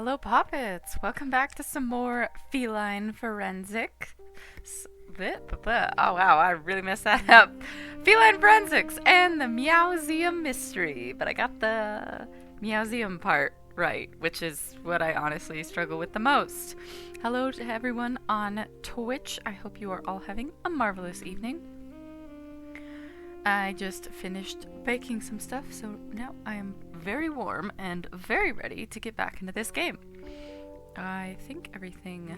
Hello, Poppets! Welcome back to some more Feline Forensics. Oh wow, I really messed that up. Feline Forensics and the Meowseum Mystery. But I got the Meowseum part right, which is what I honestly struggle with the most. Hello to everyone on Twitch. I hope you are all having a marvelous evening. I just finished baking some stuff, so now I am very warm and very ready to get back into this game. I think everything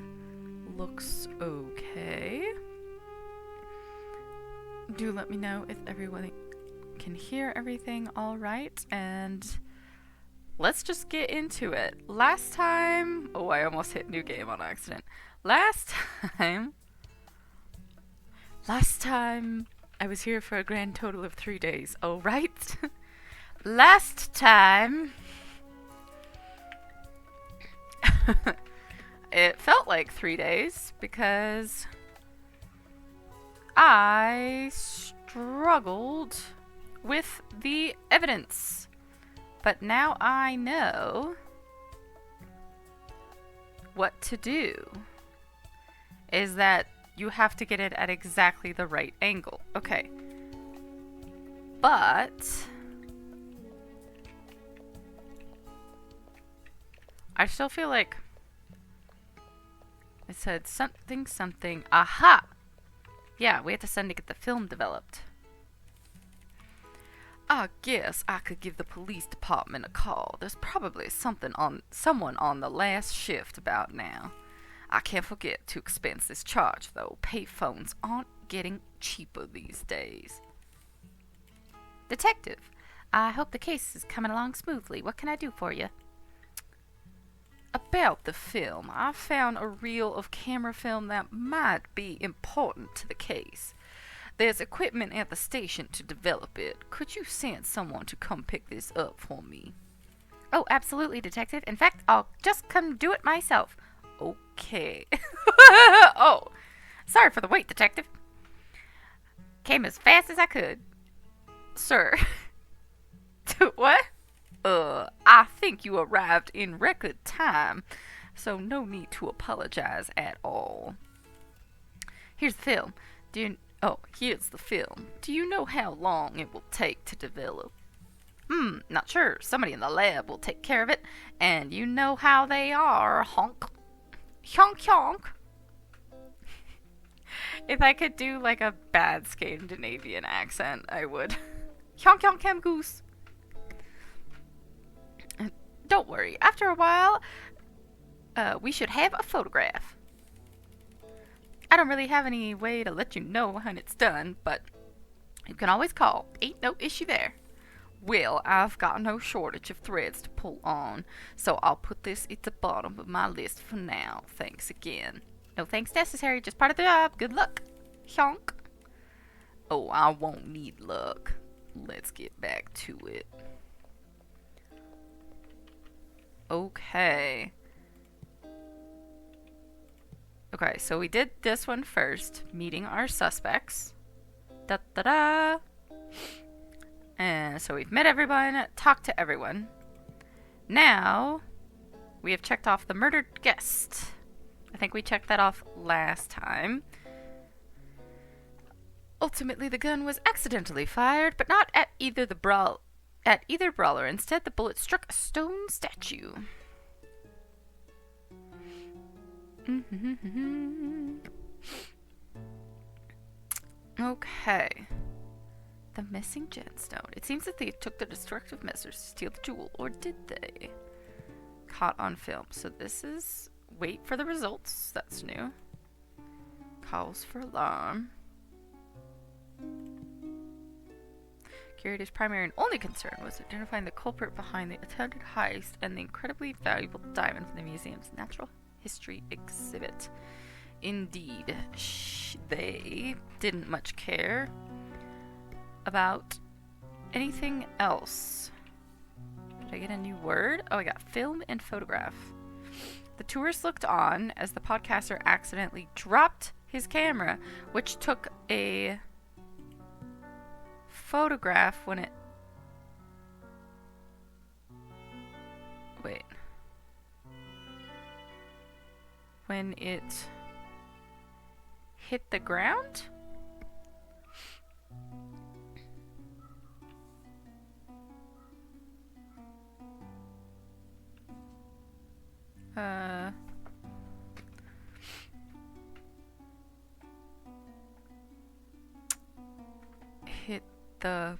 looks okay. Do let me know if everyone can hear everything all right, and let's just get into it. Last time... Oh, I almost hit new game on accident. Last time I was here for a grand total of 3 days. Oh, right? Last time... It felt like 3 days because I struggled with the evidence. But now I know what to do. Is that you have to get it at exactly the right angle. Okay. But I still feel like it said something. Aha! Yeah, we have to send to get the film developed. I guess I could give the police department a call. There's probably someone on the last shift about now. I can't forget to expense this charge, though. Payphones aren't getting cheaper these days. Detective, I hope the case is coming along smoothly. What can I do for you? About the film, I found a reel of camera film that might be important to the case. There's equipment at the station to develop it. Could you send someone to come pick this up for me? Oh, absolutely, Detective. In fact, I'll just come do it myself. Okay. Oh, sorry for the wait, Detective. Came as fast as I could. Sir. What? I think you arrived in record time, so no need to apologize at all. Here's the film. Here's the film. Do you know how long it will take to develop? Not sure. Somebody in the lab will take care of it, and you know how they are, honk. Honk honk. If I could do like a bad Scandinavian accent, I would. Honk honk ham goose. Don't worry, after a while, we should have a photograph. I don't really have any way to let you know when it's done, but you can always call. Ain't no issue there. Well, I've got no shortage of threads to pull on, so I'll put this at the bottom of my list for now. Thanks again. No thanks necessary, just part of the job. Good luck. Honk. Oh, I won't need luck. Let's get back to it. Okay. Okay, so we did this one first, meeting our suspects. Da-da-da! And so we've met everyone, talked to everyone. Now, we have checked off the murdered guest. I think we checked that off last time. Ultimately, the gun was accidentally fired, but not at either brawler. Instead, the bullet struck a stone statue. Okay. The missing gemstone. It seems that they took the destructive measures to steal the jewel, or did they? Caught on film. So this is... Wait for the results. That's new. Calls for alarm. Curator's primary and only concern was identifying the culprit behind the attempted heist and the incredibly valuable diamond from the museum's natural history exhibit. Indeed, they didn't much care about anything else. Did I get a new word? Oh, I got film and photograph. The tourist looked on as the podcaster accidentally dropped his camera, which took a photograph when it... Wait. when it hit the ground? Hit the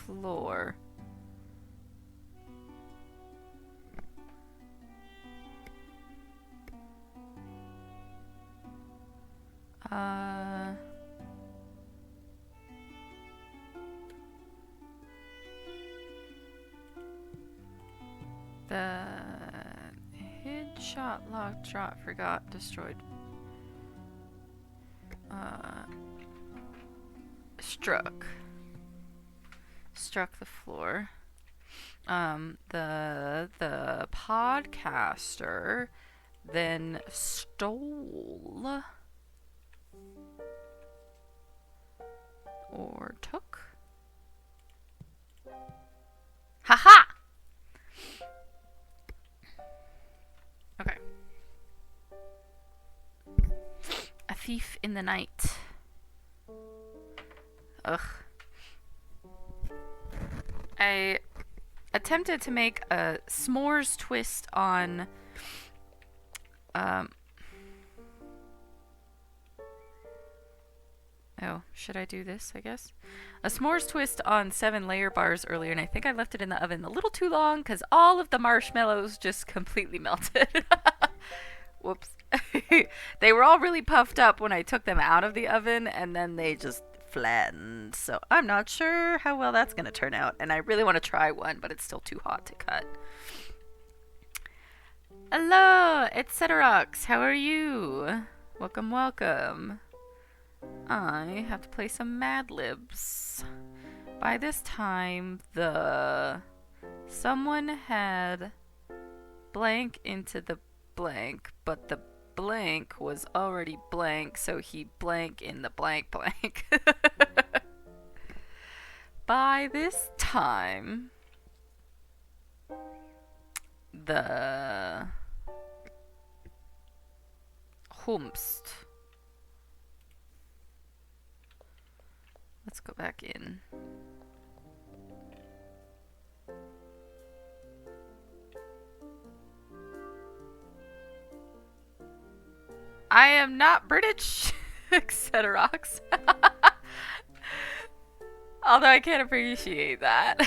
floor. The hid shot, locked, shot, forgot, destroyed. Struck the floor. The podcaster then stole or took. Haha! Okay. A thief in the night. Ugh. I attempted to make a s'mores twist on oh, should I do this, I guess? A s'mores twist on 7-layer bars earlier, and I think I left it in the oven a little too long because all of the marshmallows just completely melted. Whoops. They were all really puffed up when I took them out of the oven, and then they just flattened. So I'm not sure how well that's going to turn out, and I really want to try one, but it's still too hot to cut. Hello, it's Ceterox. How are you? Welcome, welcome. I have to play some Mad Libs. By this time, someone had blank into the blank, but the blank was already blank, so he blank in the blank blank. By this time, the Humst. Let's go back in. I am not British, Ceterox. Although I can't appreciate that.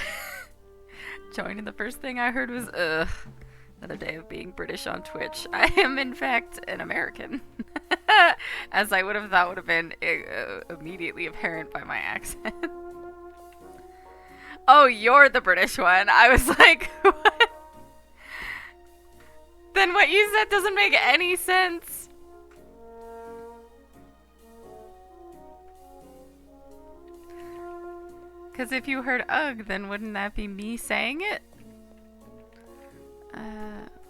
Joining, the first thing I heard was, ugh, another day of being British on Twitch. I am, in fact, an American. As I would have thought would have been immediately apparent by my accent. Oh, you're the British one. I was like, what? Then what you said doesn't make any sense. Because if you heard ugh, then wouldn't that be me saying it?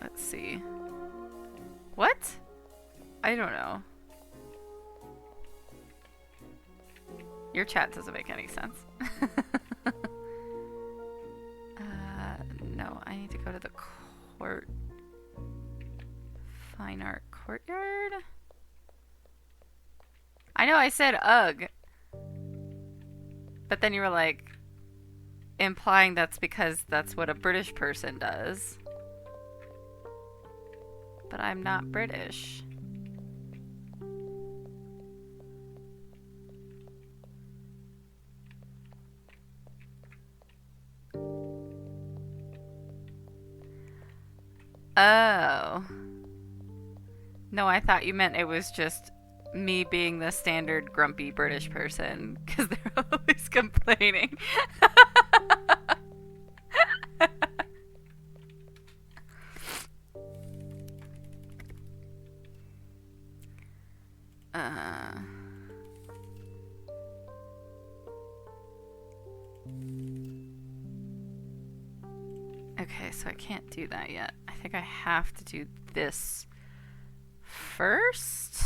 Let's see. What? I don't know. Your chat doesn't make any sense. No, I need to go to the Fine Art Courtyard? I know I said ugh. But then you were like, implying that's because that's what a British person does. But I'm not British. Oh. No, I thought you meant it was just me being the standard grumpy British person, because they're always complaining. Okay, so I can't do that yet. I think I have to do this first.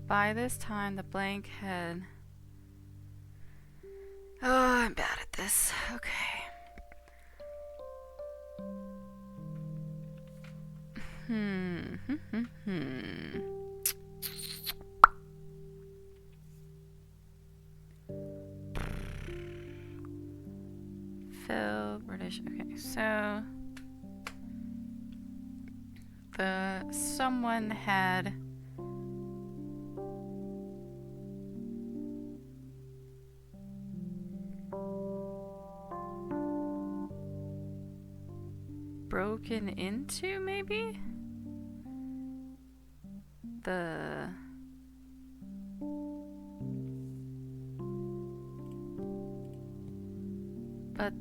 By this time, the blank had... Oh, I'm bad at this. Okay. Phil, British. Okay, so someone had broken into, maybe? But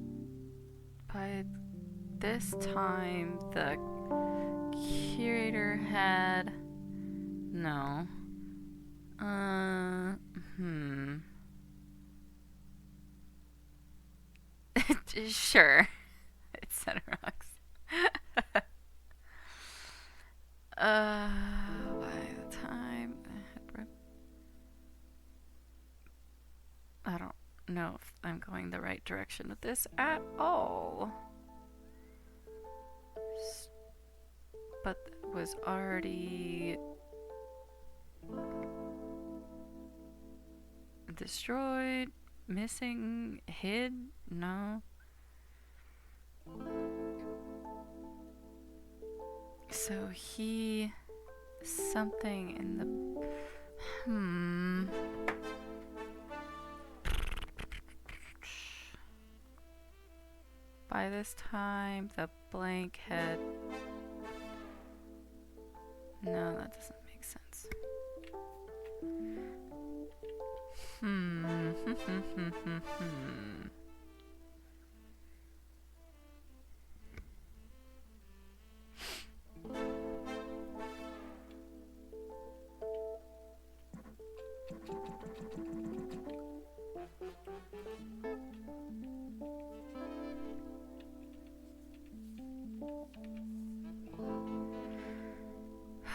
by this time, the curator had... No. Sure. It's Center Rocks. By the time I don't know if I'm going the right direction with this at all. But it was already destroyed, missing, hid? No. So he... something in the... By this time, the blank had... No, that doesn't make sense.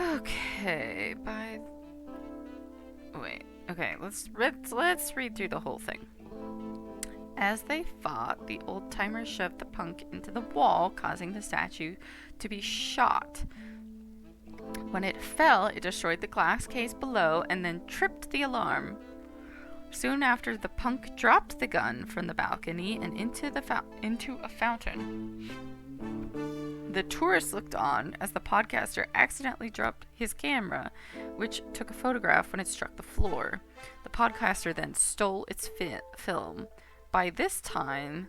Okay, wait. Okay, let's read through the whole thing. As they fought, the old-timer shoved the punk into the wall, causing the statue to be shot. When it fell, it destroyed the glass case below and then tripped the alarm. Soon after, the punk dropped the gun from the balcony and into a fountain. The tourists looked on as the podcaster accidentally dropped his camera, which took a photograph when it struck the floor. The podcaster then stole its film. By this time...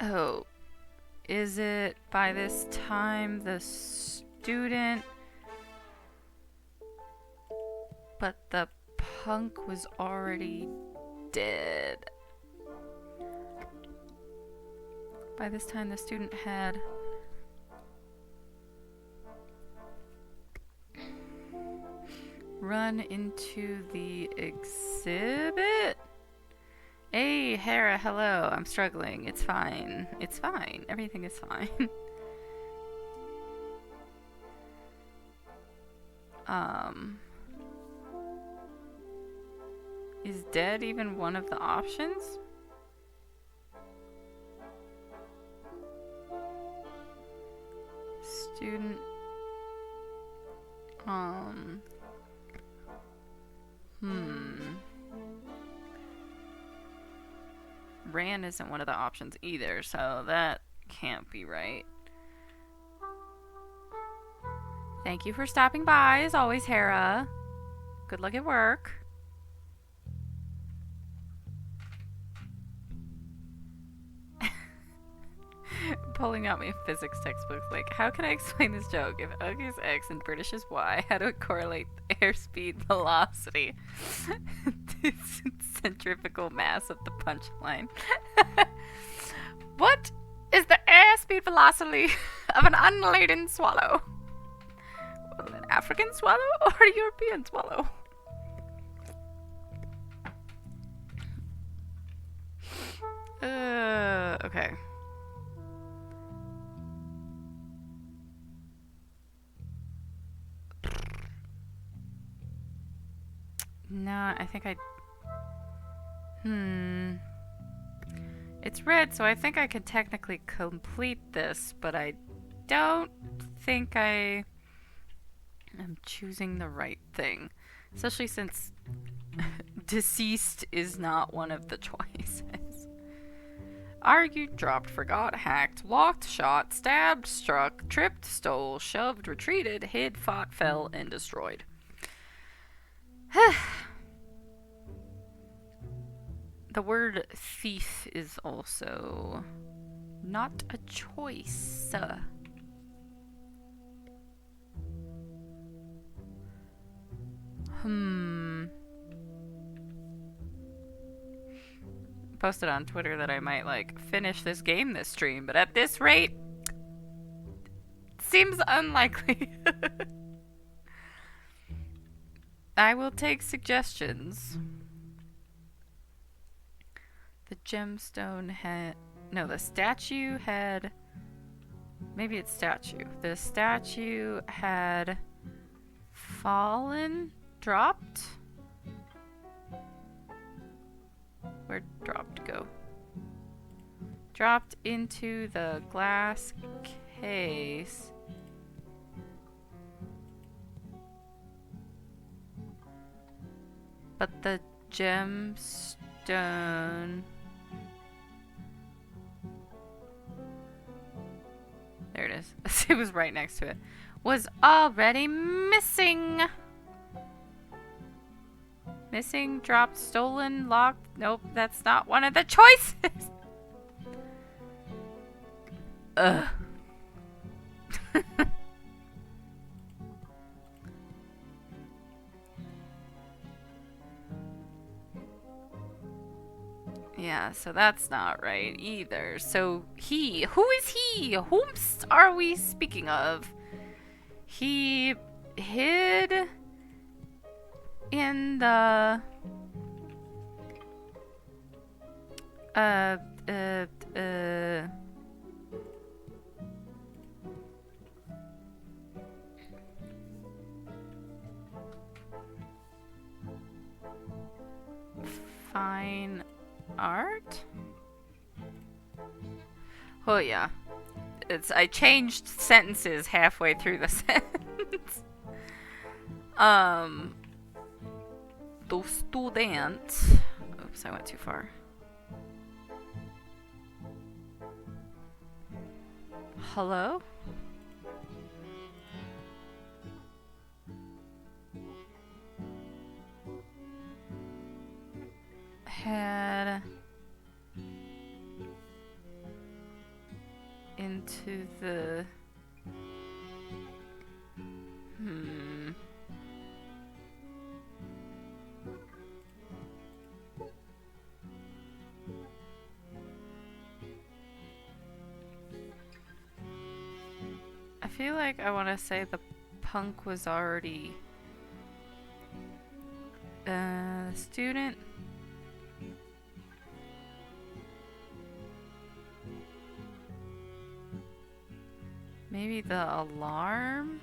Oh, is it by this time the student... But the punk was already dead. By this time, the student had run into the exhibit. Hey, Hera, hello. I'm struggling. It's fine. It's fine. Everything is fine. Is dead even one of the options? Student. Ran isn't one of the options either, so that can't be right. Thank you for stopping by, as always, Hera. Good luck at work. Pulling out my physics textbooks, like, how can I explain this joke? If Ugg is X and British is Y, how do I correlate airspeed velocity to centrifugal mass of the punchline? What is the airspeed velocity of an unladen swallow? Well, an African swallow or a European swallow? Okay. No, I think It's red, so I think I could technically complete this, but I don't think I I'm choosing the right thing. Especially since deceased is not one of the choices. Argued, dropped, forgot, hacked, locked, shot, stabbed, struck, tripped, stole, shoved, retreated, hid, fought, fell, and destroyed. The word thief is also not a choice. Posted on Twitter that I might like finish this game this stream, but at this rate, seems unlikely. I will take suggestions. The gemstone had... No, the statue had... Maybe it's statue. The statue had fallen? Dropped? Where'd dropped go? Dropped into the glass case. But the gemstone... There it is. It was right next to it. Was already missing. Missing, dropped, stolen, locked. Nope, that's not one of the choices. Ugh. Yeah, so that's not right either. So he, who is he? Whomst are we speaking of? He hid in the fine art? Oh yeah. I changed sentences halfway through the sentence. The student. Oops, I went too far. Hello? Head into the I feel like I want to say the punk was already student. Maybe the alarm?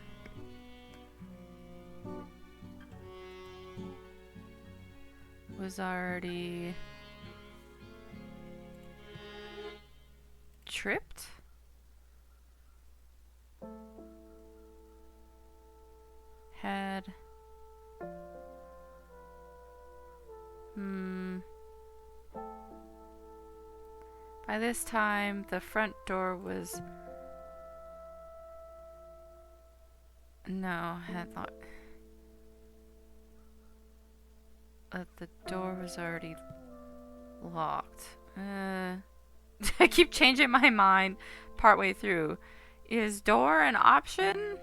Was already tripped? Had by this time the front door was had locked. The door was already locked. I keep changing my mind partway through. Is door an option?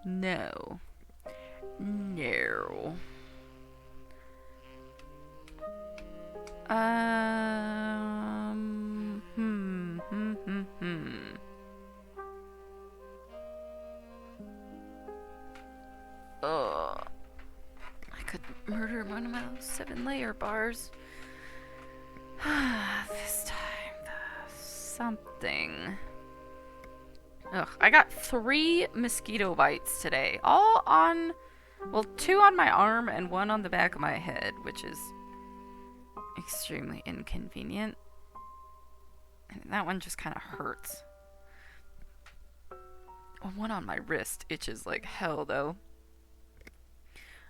No. No. I could murder one of those 7-layer bars. This time, something. Ugh, I got 3 mosquito bites today. All on, well, 2 on my arm and 1 on the back of my head, which is extremely inconvenient. And that one just kind of hurts. One on my wrist itches like hell, though.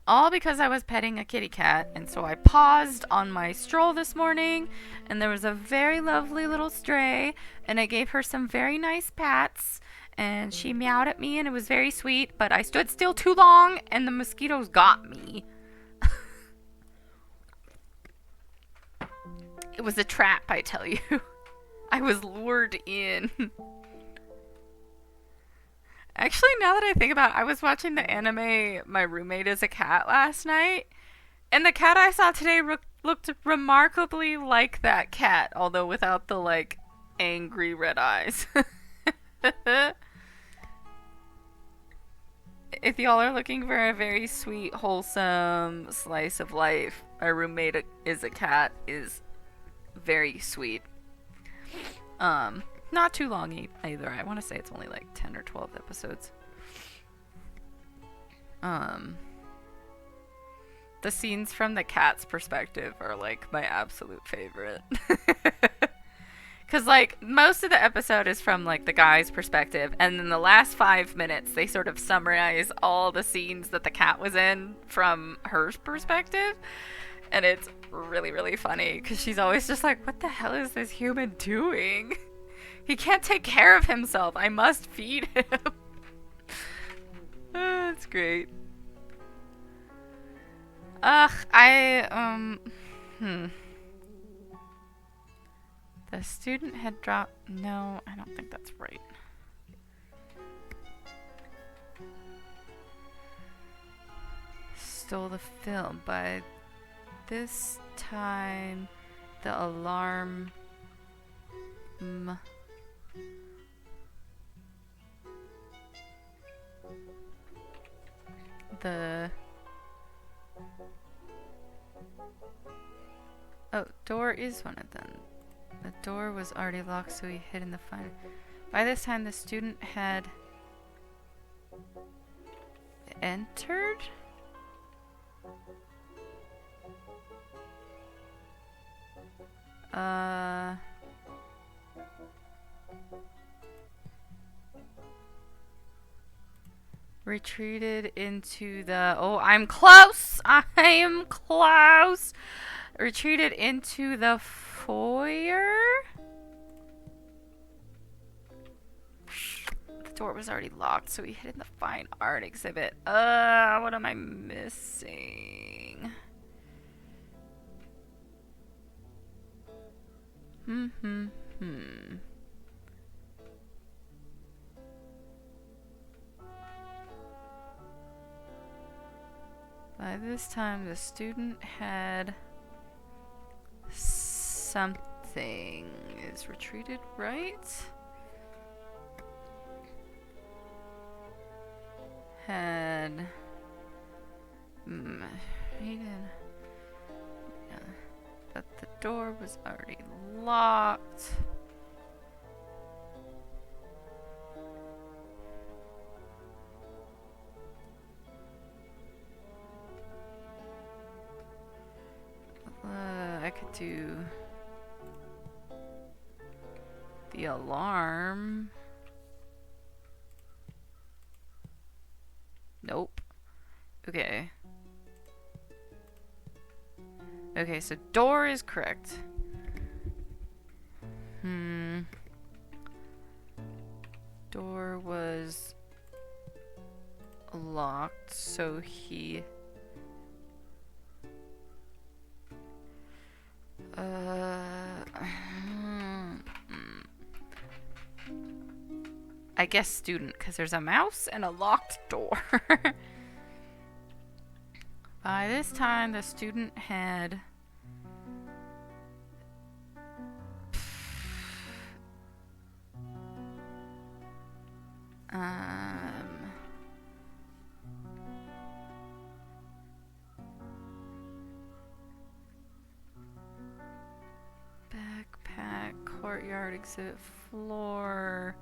All because I was petting a kitty cat, and so I paused on my stroll this morning, and there was a very lovely little stray, and I gave her some very nice pats, and she meowed at me, and it was very sweet, but I stood still too long, and the mosquitoes got me. It was a trap, I tell you. I was lured in. Actually, now that I think about it, I was watching the anime My Roommate is a Cat last night, and the cat I saw today looked remarkably like that cat, although without the, like, angry red eyes. If y'all are looking for a very sweet, wholesome slice of life, My Roommate is a Cat is very sweet. Not too long either. I want to say it's only like 10 or 12 episodes. The scenes from the cat's perspective are like my absolute favorite. Because like most of the episode is from like the guy's perspective, and then the last 5 minutes they sort of summarize all the scenes that the cat was in from her perspective. And it's really, really funny because she's always just like, what the hell is this human doing? He can't take care of himself. I must feed him. That's great. The student had dropped... No, I don't think that's right. Stole the film. By this time, the alarm... door is one of them. The door was already locked, so he hid in the fire. By this time, the student had entered? Retreated into the... Oh, I'm close! I am close! Retreated into the foyer? The door was already locked, so he hid in the fine art exhibit. What am I missing? By this time, the student had something. Is retreated right? Had he did. Yeah, but the door was already locked. I could do the alarm. Nope. Okay. Okay, so door is correct. Door was locked, so he... I guess student, because there's a mouse and a locked door. By this time, the student had... Backpack, courtyard, exhibit floor...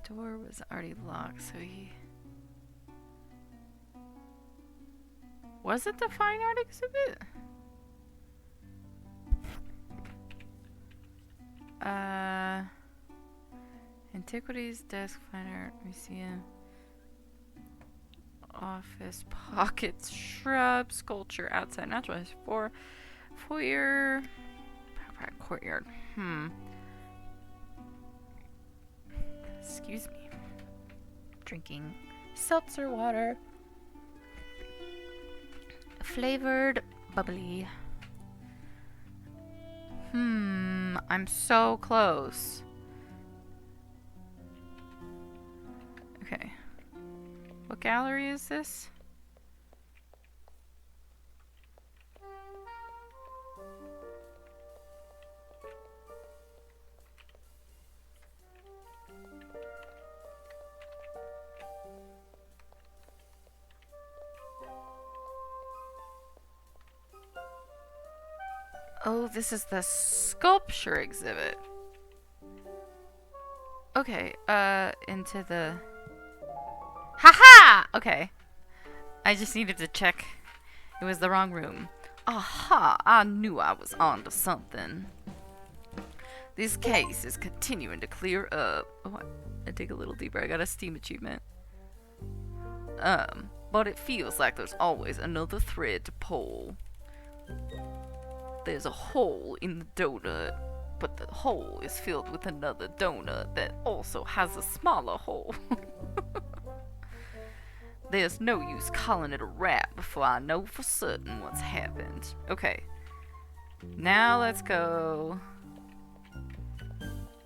Door was already locked, so he... Was it the fine art exhibit? Antiquities, desk, fine art, museum, office, pockets, shrub, sculpture, outside, natural history, foyer, courtyard. Excuse me. Drinking seltzer water. Flavored bubbly. I'm so close. Okay. What gallery is this? Oh, this is the sculpture exhibit. Okay, into the... Haha! Okay. I just needed to check. It was the wrong room. Aha! I knew I was onto something. This case is continuing to clear up. Oh, I dig a little deeper. I got a Steam achievement. But it feels like there's always another thread to pull. There's a hole in the donut, but the hole is filled with another donut that also has a smaller hole. There's no use calling it a wrap before I know for certain what's happened. Okay. Now let's go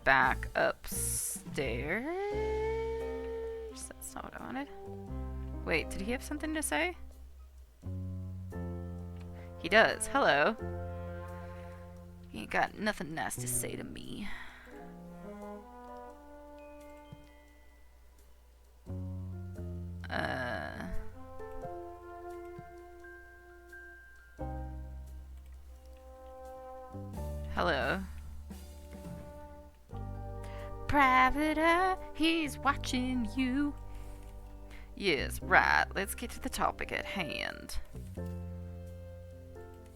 back upstairs. That's not what I wanted. Wait, did he have something to say? He does. Hello. You ain't got nothing nice to say to me. Hello. Private Eye, he's watching you. Yes, right. Let's get to the topic at hand.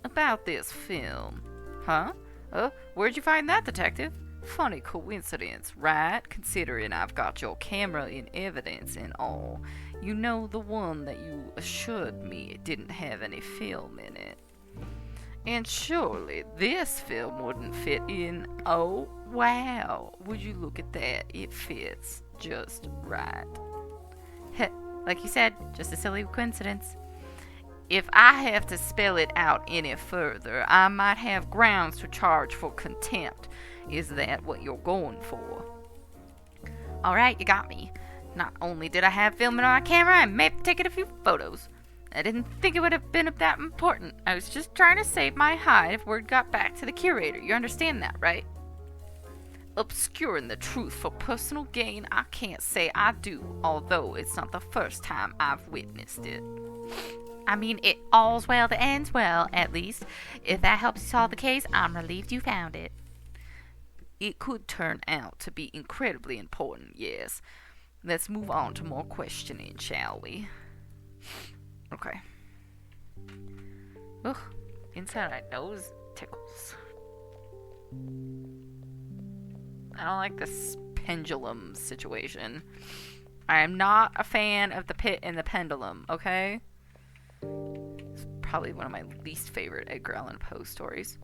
About this film. Huh? Oh, where'd you find that, detective? Funny coincidence, right? Considering I've got your camera in evidence and all. You know, the one that you assured me it didn't have any film in it. And surely this film wouldn't fit in. Oh, wow. Would you look at that? It fits just right. Heh, like you said, just a silly coincidence. If I have to spell it out any further, I might have grounds to charge for contempt. Is that what you're going for? Alright, you got me. Not only did I have film on my camera, I may have taken a few photos. I didn't think it would have been that important. I was just trying to save my hide if word got back to the curator. You understand that, right? Obscuring the truth for personal gain, I can't say I do, although it's not the first time I've witnessed it. I mean, it all's well that ends well, at least. If that helps you solve the case, I'm relieved you found it. It could turn out to be incredibly important, yes. Let's move on to more questioning, shall we? Okay. Ugh, inside my nose tickles. I don't like this pendulum situation. I am not a fan of the pit and the pendulum, okay? It's probably one of my least favorite Edgar Allan Poe stories.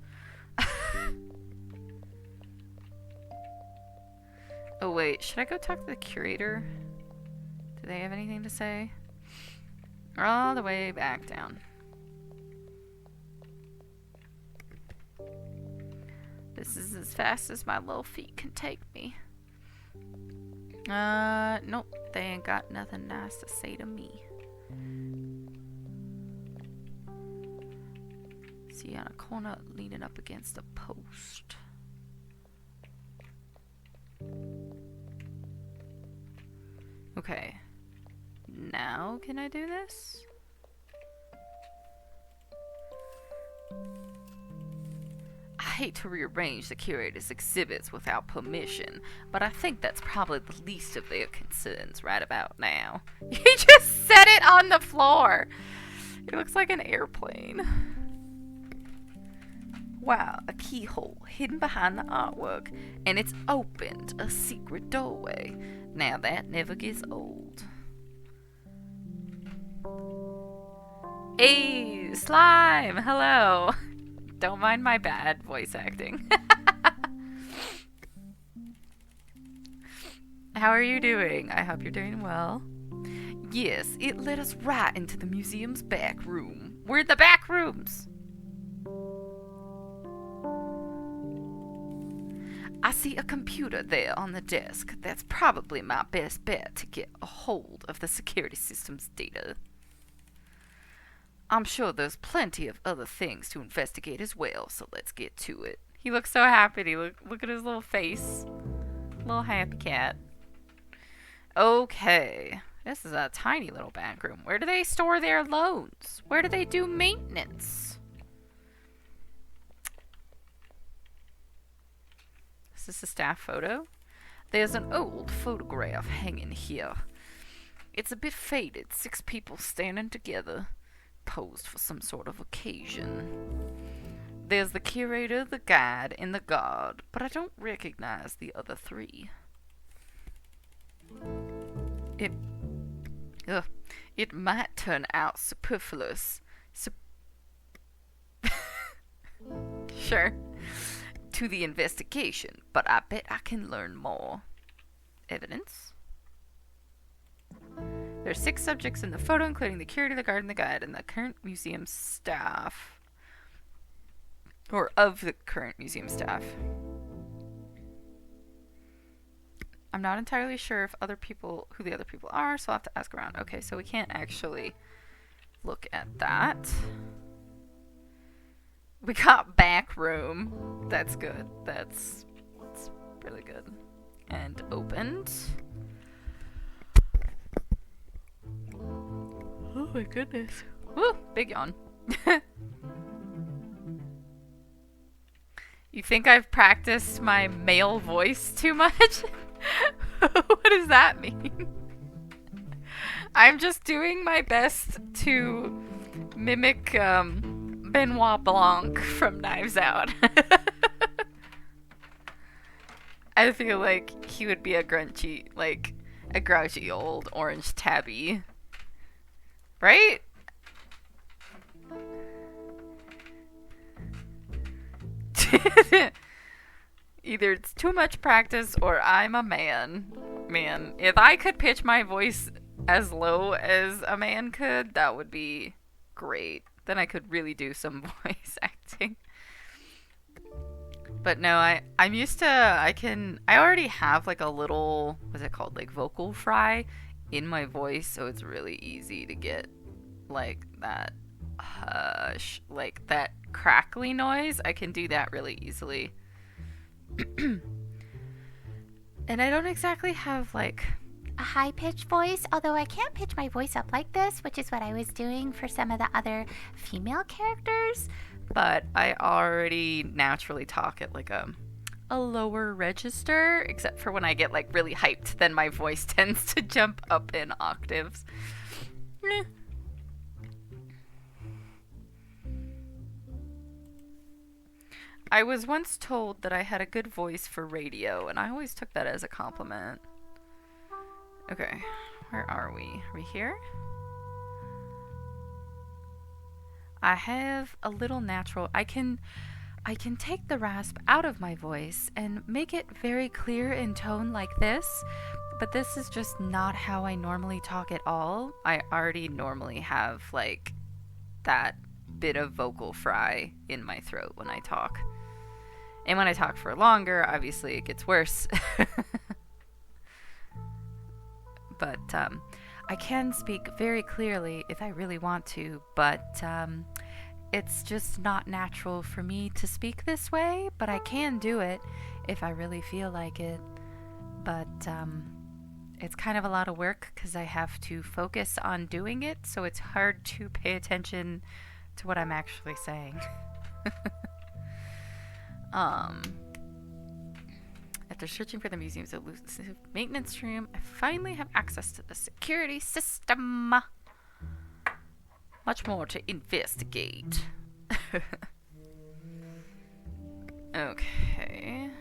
Oh wait, should I go talk to the curator? Do they have anything to say? All the way back down. This is as fast as my little feet can take me. Nope, they ain't got nothing nice to say to me. See, on a corner leaning up against a post. Okay. Now can I do this? I hate to rearrange the curator's exhibits without permission, but I think that's probably the least of their concerns right about now. You just set it on the floor! It looks like an airplane. Wow, a keyhole hidden behind the artwork, and it's opened a secret doorway. Now that never gets old. Hey, Slime! Hello! Don't mind my bad voice acting. How are you doing? I hope you're doing well. Yes, it led us right into the museum's back room. We're in the back rooms! I see a computer there on the desk. That's probably my best bet to get a hold of the security system's data. I'm sure there's plenty of other things to investigate as well, so let's get to it. He looks so happy. Look at his little face. Little happy cat. Okay. This is a tiny little back room. Where do they store their loans? Where do they do maintenance? Is this a staff photo? There's an old photograph hanging here. It's a bit faded. 6 people standing together, posed for some sort of occasion. There's the curator, the guide, and the guard, but I don't recognize the other 3. It might turn out superfluous. Sure. To the investigation, but I bet I can learn more. Evidence? There are 6 subjects in the photo, including the curator, the guard, and the guide, and the current museum staff. Or of the current museum staff. I'm not entirely sure if who the other people are, so I'll have to ask around. Okay, so we can't actually look at that. We got back room. That's good. That's really good. And opened. Oh my goodness. Woo! Big yawn. You think I've practiced my male voice too much? What does that mean? I'm just doing my best to mimic Benoit Blanc from Knives Out. I feel like he would be a grouchy old orange tabby. Right? Either it's too much practice or I'm a man. Man, if I could pitch my voice as low as a man could, that would be great. Then I could really do some voice acting. But no, I'm used to, I already have like a little, what's it called, like vocal fry in my voice, so it's really easy to get like that hush, like that crackly noise. I can do that really easily. And I don't exactly have like a high-pitched voice, although I can't pitch my voice up like this, which is what I was doing for some of the other female characters. But I already naturally talk at like a lower register, except for when I get like really hyped, then my voice tends to jump up in octaves. I was once told that I had a good voice for radio, and I always took that as a compliment. Okay, where are we? Are we here? I have a little natural. I can take the rasp out of my voice and make it very clear in tone like this, but this is just not how I normally talk at all. I already normally have like that bit of vocal fry in my throat when I talk. And when I talk for longer, obviously it gets worse. But I can speak very clearly if I really want to, but it's just not natural for me to speak this way, but I can do it if I really feel like it. But it's kind of a lot of work because I have to focus on doing it, so it's hard to pay attention to what I'm actually saying. After searching for the museum's elusive maintenance room, I finally have access to the security system. Much more to investigate. Okay.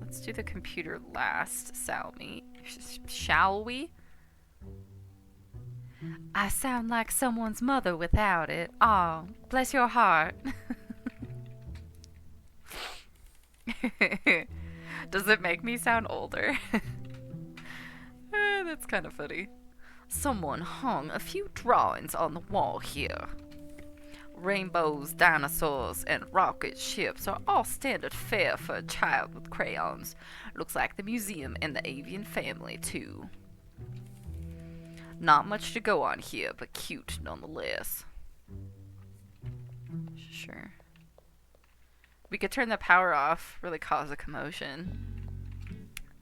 Let's do the computer last, shall we? I sound like someone's mother without it. Oh, bless your heart. Does it make me sound older? That's kind of funny. Someone hung a few drawings on the wall here. Rainbows, dinosaurs, and rocket ships are all standard fare for a child with crayons. Looks like the museum and the avian family, too. Not much to go on here, but cute nonetheless. Sure. We could turn the power off, really cause a commotion.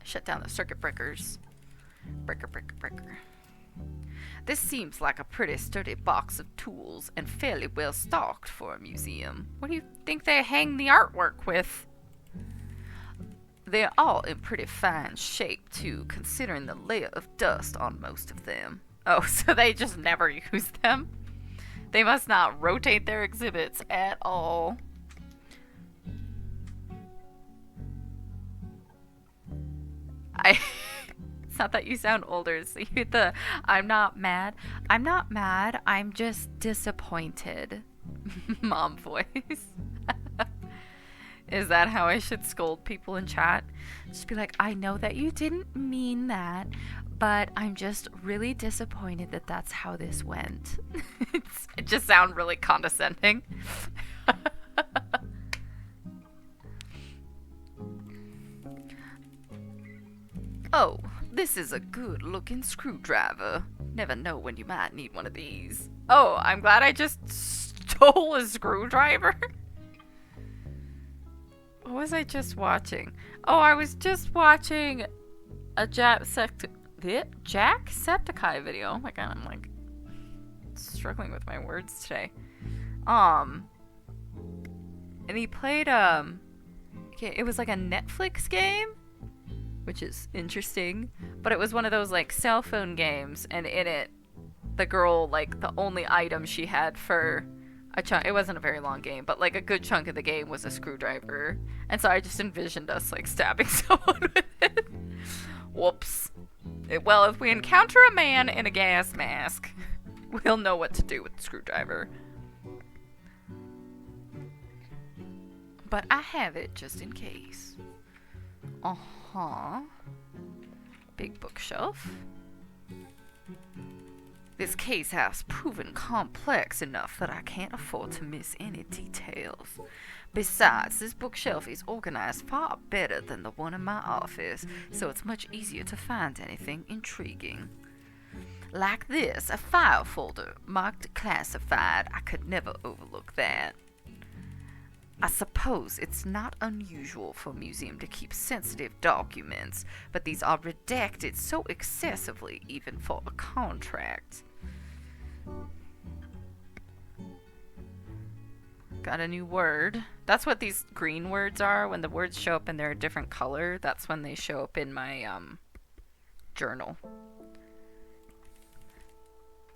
Shut down the circuit breakers. Breaker. This seems like a pretty sturdy box of tools and fairly well stocked for a museum. What do you think they hang the artwork with? They're all in pretty fine shape, too, considering the layer of dust on most of them. Oh, so they just never use them? They must not rotate their exhibits at all. It's not that you sound older, so I'm not mad. I'm not mad, I'm just disappointed. Mom voice. Is that how I should scold people in chat? Just be like, I know that you didn't mean that, but I'm just really disappointed that that's how this went. It just sounds really condescending. Oh, this is a good-looking screwdriver. Never know when you might need one of these. Oh, I'm glad I just stole a screwdriver. What was I just watching? Oh, I was just watching a Jacksepticeye video. Oh my god, I'm like struggling with my words today. And he played it was like a Netflix game, which is interesting, but it was one of those like cell phone games, and in it the girl, like, the only item she had for a chunk, it wasn't a very long game, but like a good chunk of the game was a screwdriver. And so I just envisioned us like stabbing someone with it. Whoops. Well, if we encounter a man in a gas mask, we'll know what to do with the screwdriver. But I have it just in case. Big bookshelf. This case has proven complex enough that I can't afford to miss any details. Besides, this bookshelf is organized far better than the one in my office, so it's much easier to find anything intriguing. Like this, a file folder marked classified. I could never overlook that. I suppose it's not unusual for a museum to keep sensitive documents, but these are redacted so excessively even for a contract. Got a new word. That's what these green words are. When the words show up and they're a different color, that's when they show up in my journal.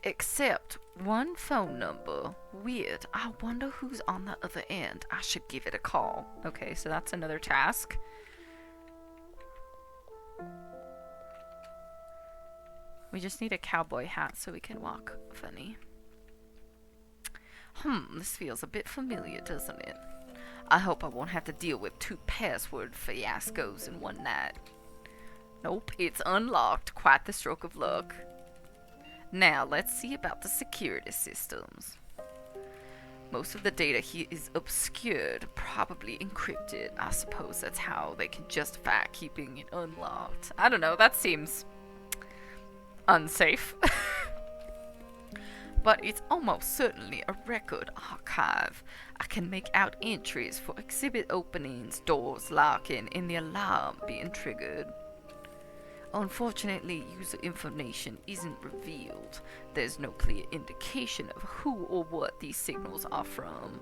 Except one phone number. Weird. I wonder who's on the other end. I should give it a call. Okay, so that's another task. We just need a cowboy hat so we can walk funny. This feels a bit familiar, doesn't it? I hope I won't have to deal with 2 password fiascos in one night. Nope, it's unlocked. Quite the stroke of luck. Now, let's see about the security systems. Most of the data here is obscured, probably encrypted. I suppose that's how they can justify keeping it unlocked. I don't know, that seems unsafe. But it's almost certainly a record archive. I can make out entries for exhibit openings, doors locking, and the alarm being triggered. Unfortunately, user information isn't revealed. There's no clear indication of who or what these signals are from.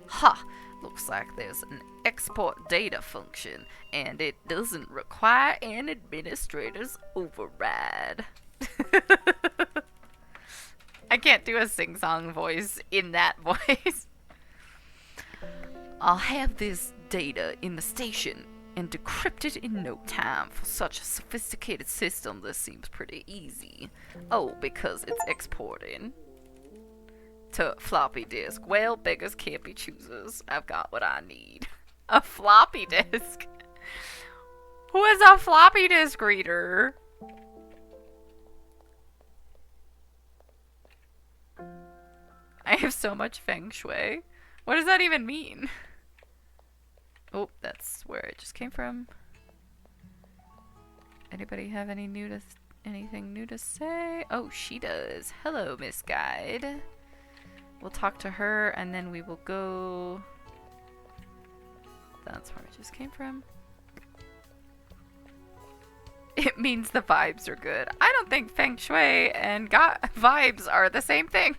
Ha! Looks like there's an export data function, and it doesn't require an administrator's override. I can't do a sing-song voice in that voice. I'll have this data in the station and decrypt it in no time. For such a sophisticated system, this seems pretty easy. Oh, because it's exporting to floppy disk. Well, beggars can't be choosers. I've got what I need. A floppy disk? Who is a floppy disk reader? I have so much feng shui. What does that even mean? Oh, that's where it just came from. Anybody have anything new to say? Oh, she does. Hello, Miss Guide. We'll talk to her and then we will go. That's where it just came from. It means the vibes are good. I don't think feng shui and vibes are the same thing.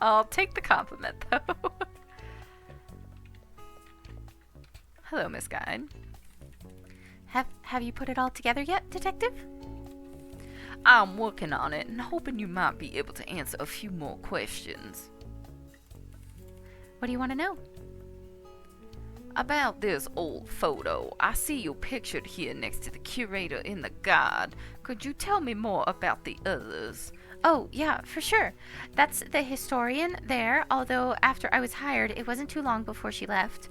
I'll take the compliment though. Hello, Miss Guide. Have you put it all together yet, Detective? I'm working on it and hoping you might be able to answer a few more questions. What do you want to know? About this old photo. I see you pictured here next to the curator in the guide. Could you tell me more about the others? Oh, yeah, for sure. That's the historian there, although after I was hired, it wasn't too long before she left.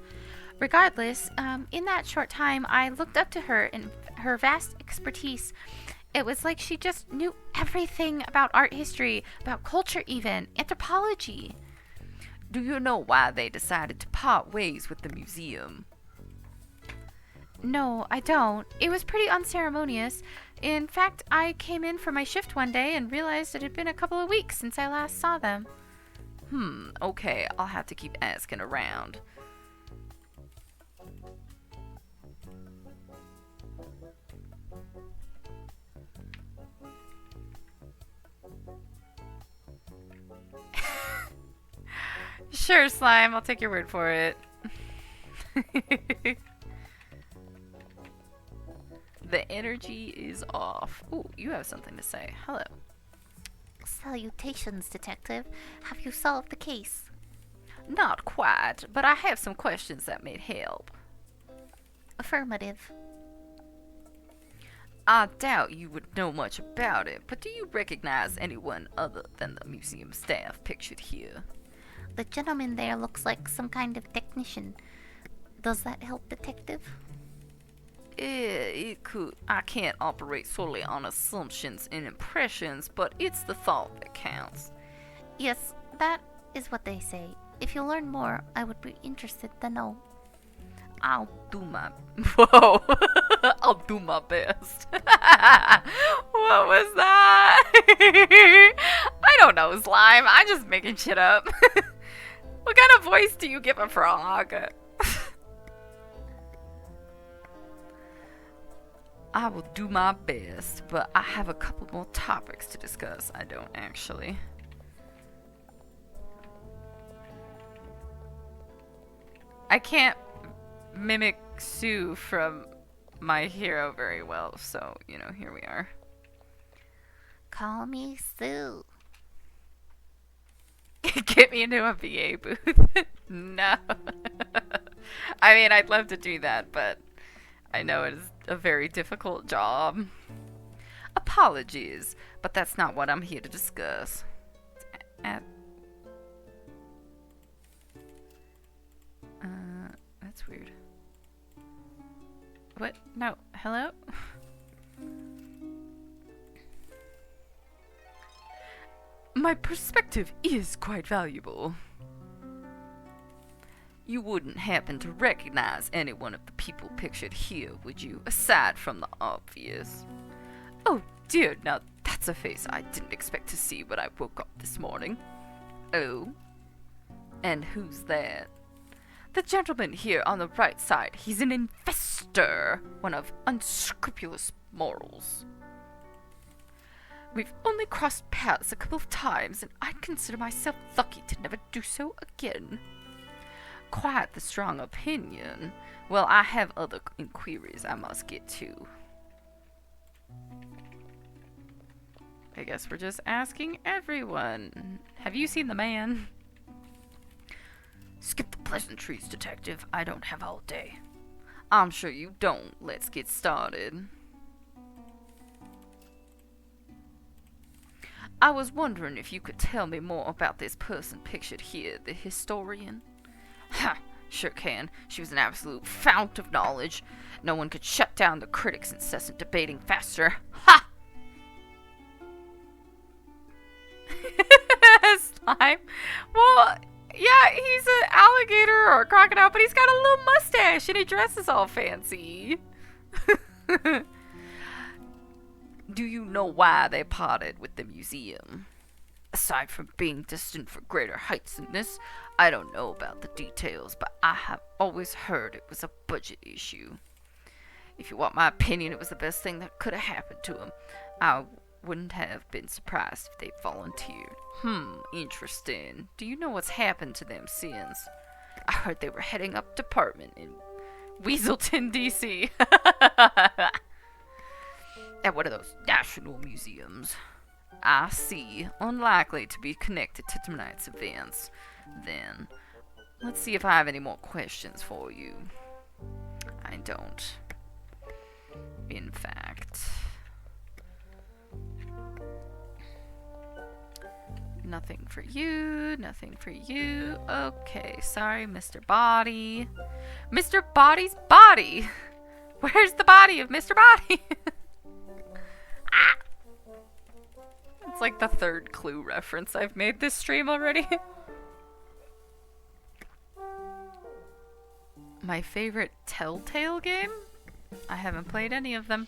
Regardless, in that short time, I looked up to her and her vast expertise. It was like she just knew everything about art history, about culture even, anthropology. Do you know why they decided to part ways with the museum? No, I don't. It was pretty unceremonious. In fact, I came in for my shift one day and realized it had been a couple of weeks since I last saw them. Okay, I'll have to keep asking around. Sure, Slime, I'll take your word for it. The energy is off. Ooh, you have something to say. Hello. Salutations, Detective. Have you solved the case? Not quite, but I have some questions that may help. Affirmative. I doubt you would know much about it, but do you recognize anyone other than the museum staff pictured here? The gentleman there looks like some kind of technician. Does that help, Detective? It could. I can't operate solely on assumptions and impressions, but it's the thought that counts. Yes, that is what they say. If you learn more, I would be interested to know. I'll do my... Whoa! I'll do my best. What was that? I don't know, Slime. I'm just making shit up. What kind of voice do you give a frog? I will do my best, but I have a couple more topics to discuss. I don't actually. I can't mimic Sue from My Hero very well, so, you know, here we are. Call me Sue. Get me into a VA booth. No. I mean, I'd love to do that, but I know it is a very difficult job. Apologies, but that's not what I'm here to discuss. That's weird. What? No. Hello? My perspective is quite valuable. You wouldn't happen to recognize any one of the people pictured here, would you? Aside from the obvious. Oh dear, now that's a face I didn't expect to see when I woke up this morning. Oh? And who's that? The gentleman here on the right side. He's an investor, one of unscrupulous morals. We've only crossed paths a couple of times, and I'd consider myself lucky to never do so again. Quite the strong opinion. Well, I have other inquiries I must get to. I guess we're just asking everyone. Have you seen the man? Skip the pleasantries, detective. I don't have all day. I'm sure you don't. Let's get started. I was wondering if you could tell me more about this person pictured here, the historian. Ha! Sure can. She was an absolute fount of knowledge. No one could shut down the critics' incessant debating faster. Ha! Slime? Well, yeah, he's an alligator or a crocodile, but he's got a little mustache and he dresses all fancy. Do you know why they parted with the museum? Aside from being destined for greater heights than this, I don't know about the details, but I have always heard it was a budget issue. If you want my opinion, it was the best thing that could have happened to him. I wouldn't have been surprised if they volunteered. Interesting. Do you know what's happened to them since? I heard they were heading up department in Weaselton, D.C. At one of those national museums. I see. Unlikely to be connected to tonight's events. Then, let's see if I have any more questions for you. I don't. In fact. Nothing for you. Nothing for you. Okay, sorry, Mr. Body. Mr. Body's body! Where's the body of Mr. Body? Ah! It's like the third Clue reference I've made this stream already. My favorite Telltale game? I haven't played any of them.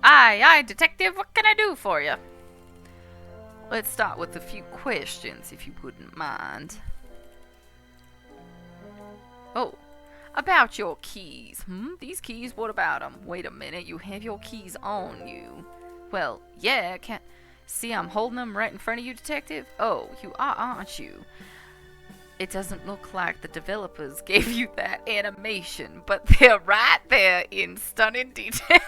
Aye, detective, what can I do for you? Let's start with a few questions, if you wouldn't mind. Oh, about your keys. These keys, what about them? Wait a minute, you have your keys on you. Well, yeah, can't... See, I'm holding them right in front of you, detective? Oh, you are, aren't you? It doesn't look like the developers gave you that animation, but they're right there in stunning detail.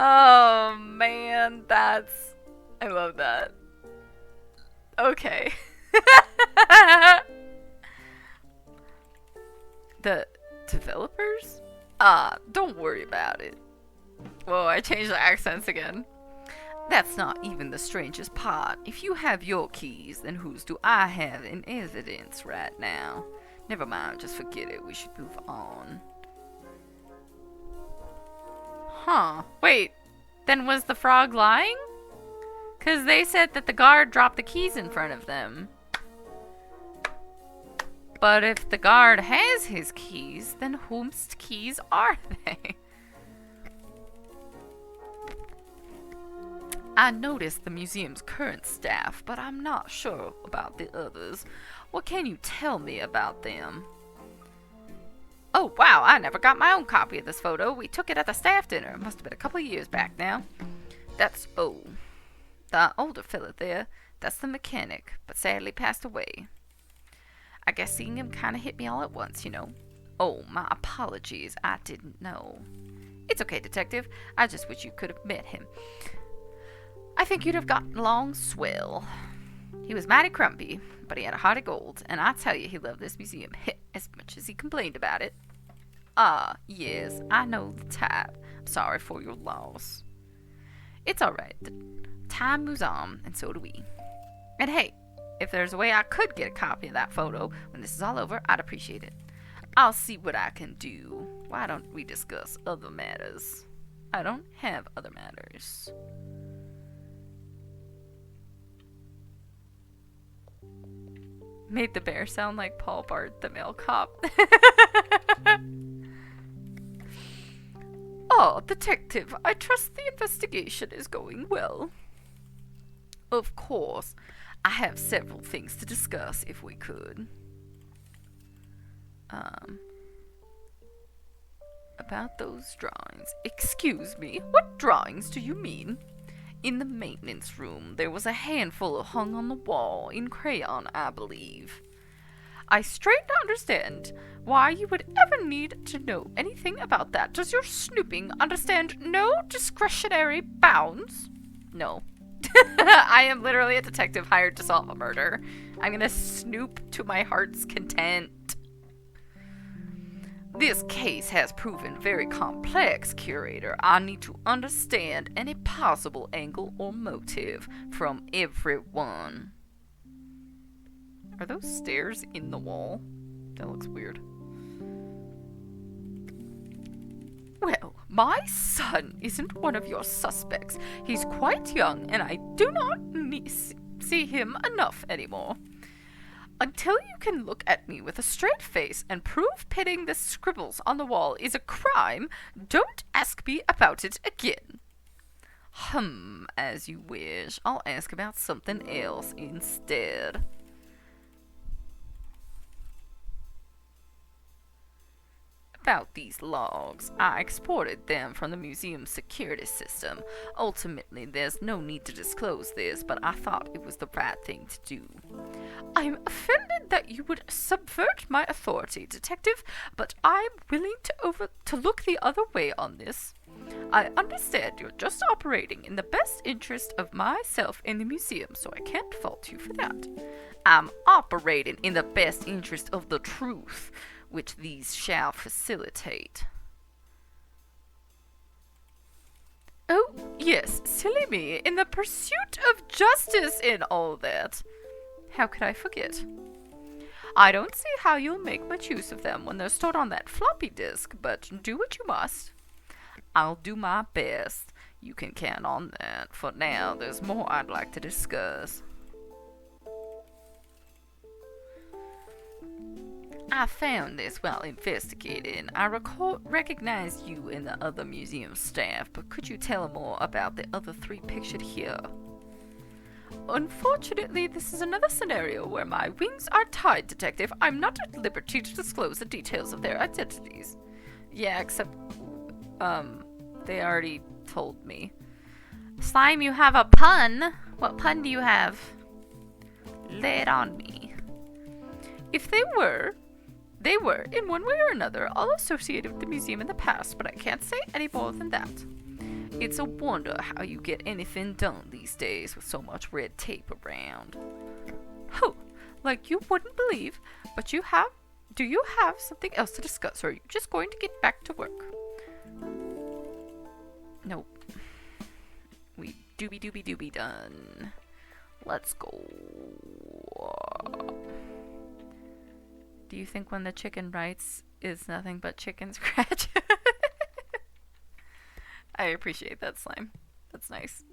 Oh, man, that's... I love that. Okay. The developers? Don't worry about it. Whoa, I changed the accents again. That's not even the strangest part. If you have your keys, then whose do I have in evidence right now? Never mind, just forget it. We should move on. Huh. Wait, then was the frog lying? 'Cause they said that the guard dropped the keys in front of them. But if the guard has his keys, then whose keys are they? I noticed the museum's current staff, but I'm not sure about the others. What can you tell me about them? Oh, wow, I never got my own copy of this photo. We took it at the staff dinner. It must have been a couple of years back now. That's, the older fella there. That's the mechanic, but sadly passed away. I guess seeing him kind of hit me all at once, you know. Oh, my apologies. I didn't know. It's okay, detective. I just wish you could have met him. I think you'd have gotten along swell. He was mighty grumpy, but he had a heart of gold, and I tell you he loved this museum as much as he complained about it. Ah, yes, I know the type. I'm sorry for your loss. It's alright. Time moves on, and so do we. And hey, if there's a way I could get a copy of that photo when this is all over, I'd appreciate it. I'll see what I can do. Why don't we discuss other matters? I don't have other matters. Made the bear sound like Paul Bart, the male cop. Oh, detective, I trust the investigation is going well. Of course. I have several things to discuss if we could. About those drawings. Excuse me, what drawings do you mean? In the maintenance room, there was a handful hung on the wall, in crayon, I believe. I straight don't understand why you would ever need to know anything about that. Does your snooping understand no discretionary bounds? No. I am literally a detective hired to solve a murder. I'm gonna snoop to my heart's content. This case has proven very complex, Curator. I need to understand any possible angle or motive from everyone. Are those stairs in the wall? That looks weird. Well, my son isn't one of your suspects. He's quite young, and I do not see him enough anymore. Until you can look at me with a straight face and prove pitting the scribbles on the wall is a crime, don't ask me about it again. As you wish. I'll ask about something else instead. About these logs. I exported them from the museum's security system. Ultimately, there's no need to disclose this, but I thought it was the right thing to do. I'm offended that you would subvert my authority, Detective, but I'm willing to look the other way on this. I understand you're just operating in the best interest of myself and the museum, so I can't fault you for that. I'm operating in the best interest of the truth, which these shall facilitate. Oh, yes, silly me, in the pursuit of justice in all that. How could I forget? I don't see how you'll make much use of them when they're stored on that floppy disk, but do what you must. I'll do my best. You can count on that. For now, there's more I'd like to discuss. I found this while investigating. I recognize you and the other museum staff, but could you tell more about the other three pictured here? Unfortunately, this is another scenario where my wings are tied, Detective. I'm not at liberty to disclose the details of their identities. Yeah, except, they already told me. Slime, you have a pun. What pun do you have? Lay it on me. If they were, in one way or another, all associated with the museum in the past, but I can't say any more than that. It's a wonder how you get anything done these days with so much red tape around. Oh, like you wouldn't believe, but do you have something else to discuss, or are you just going to get back to work? Nope. We doobie done. Let's go. Do you think when the chicken writes is nothing but chicken scratch? I appreciate that, Slime. That's nice.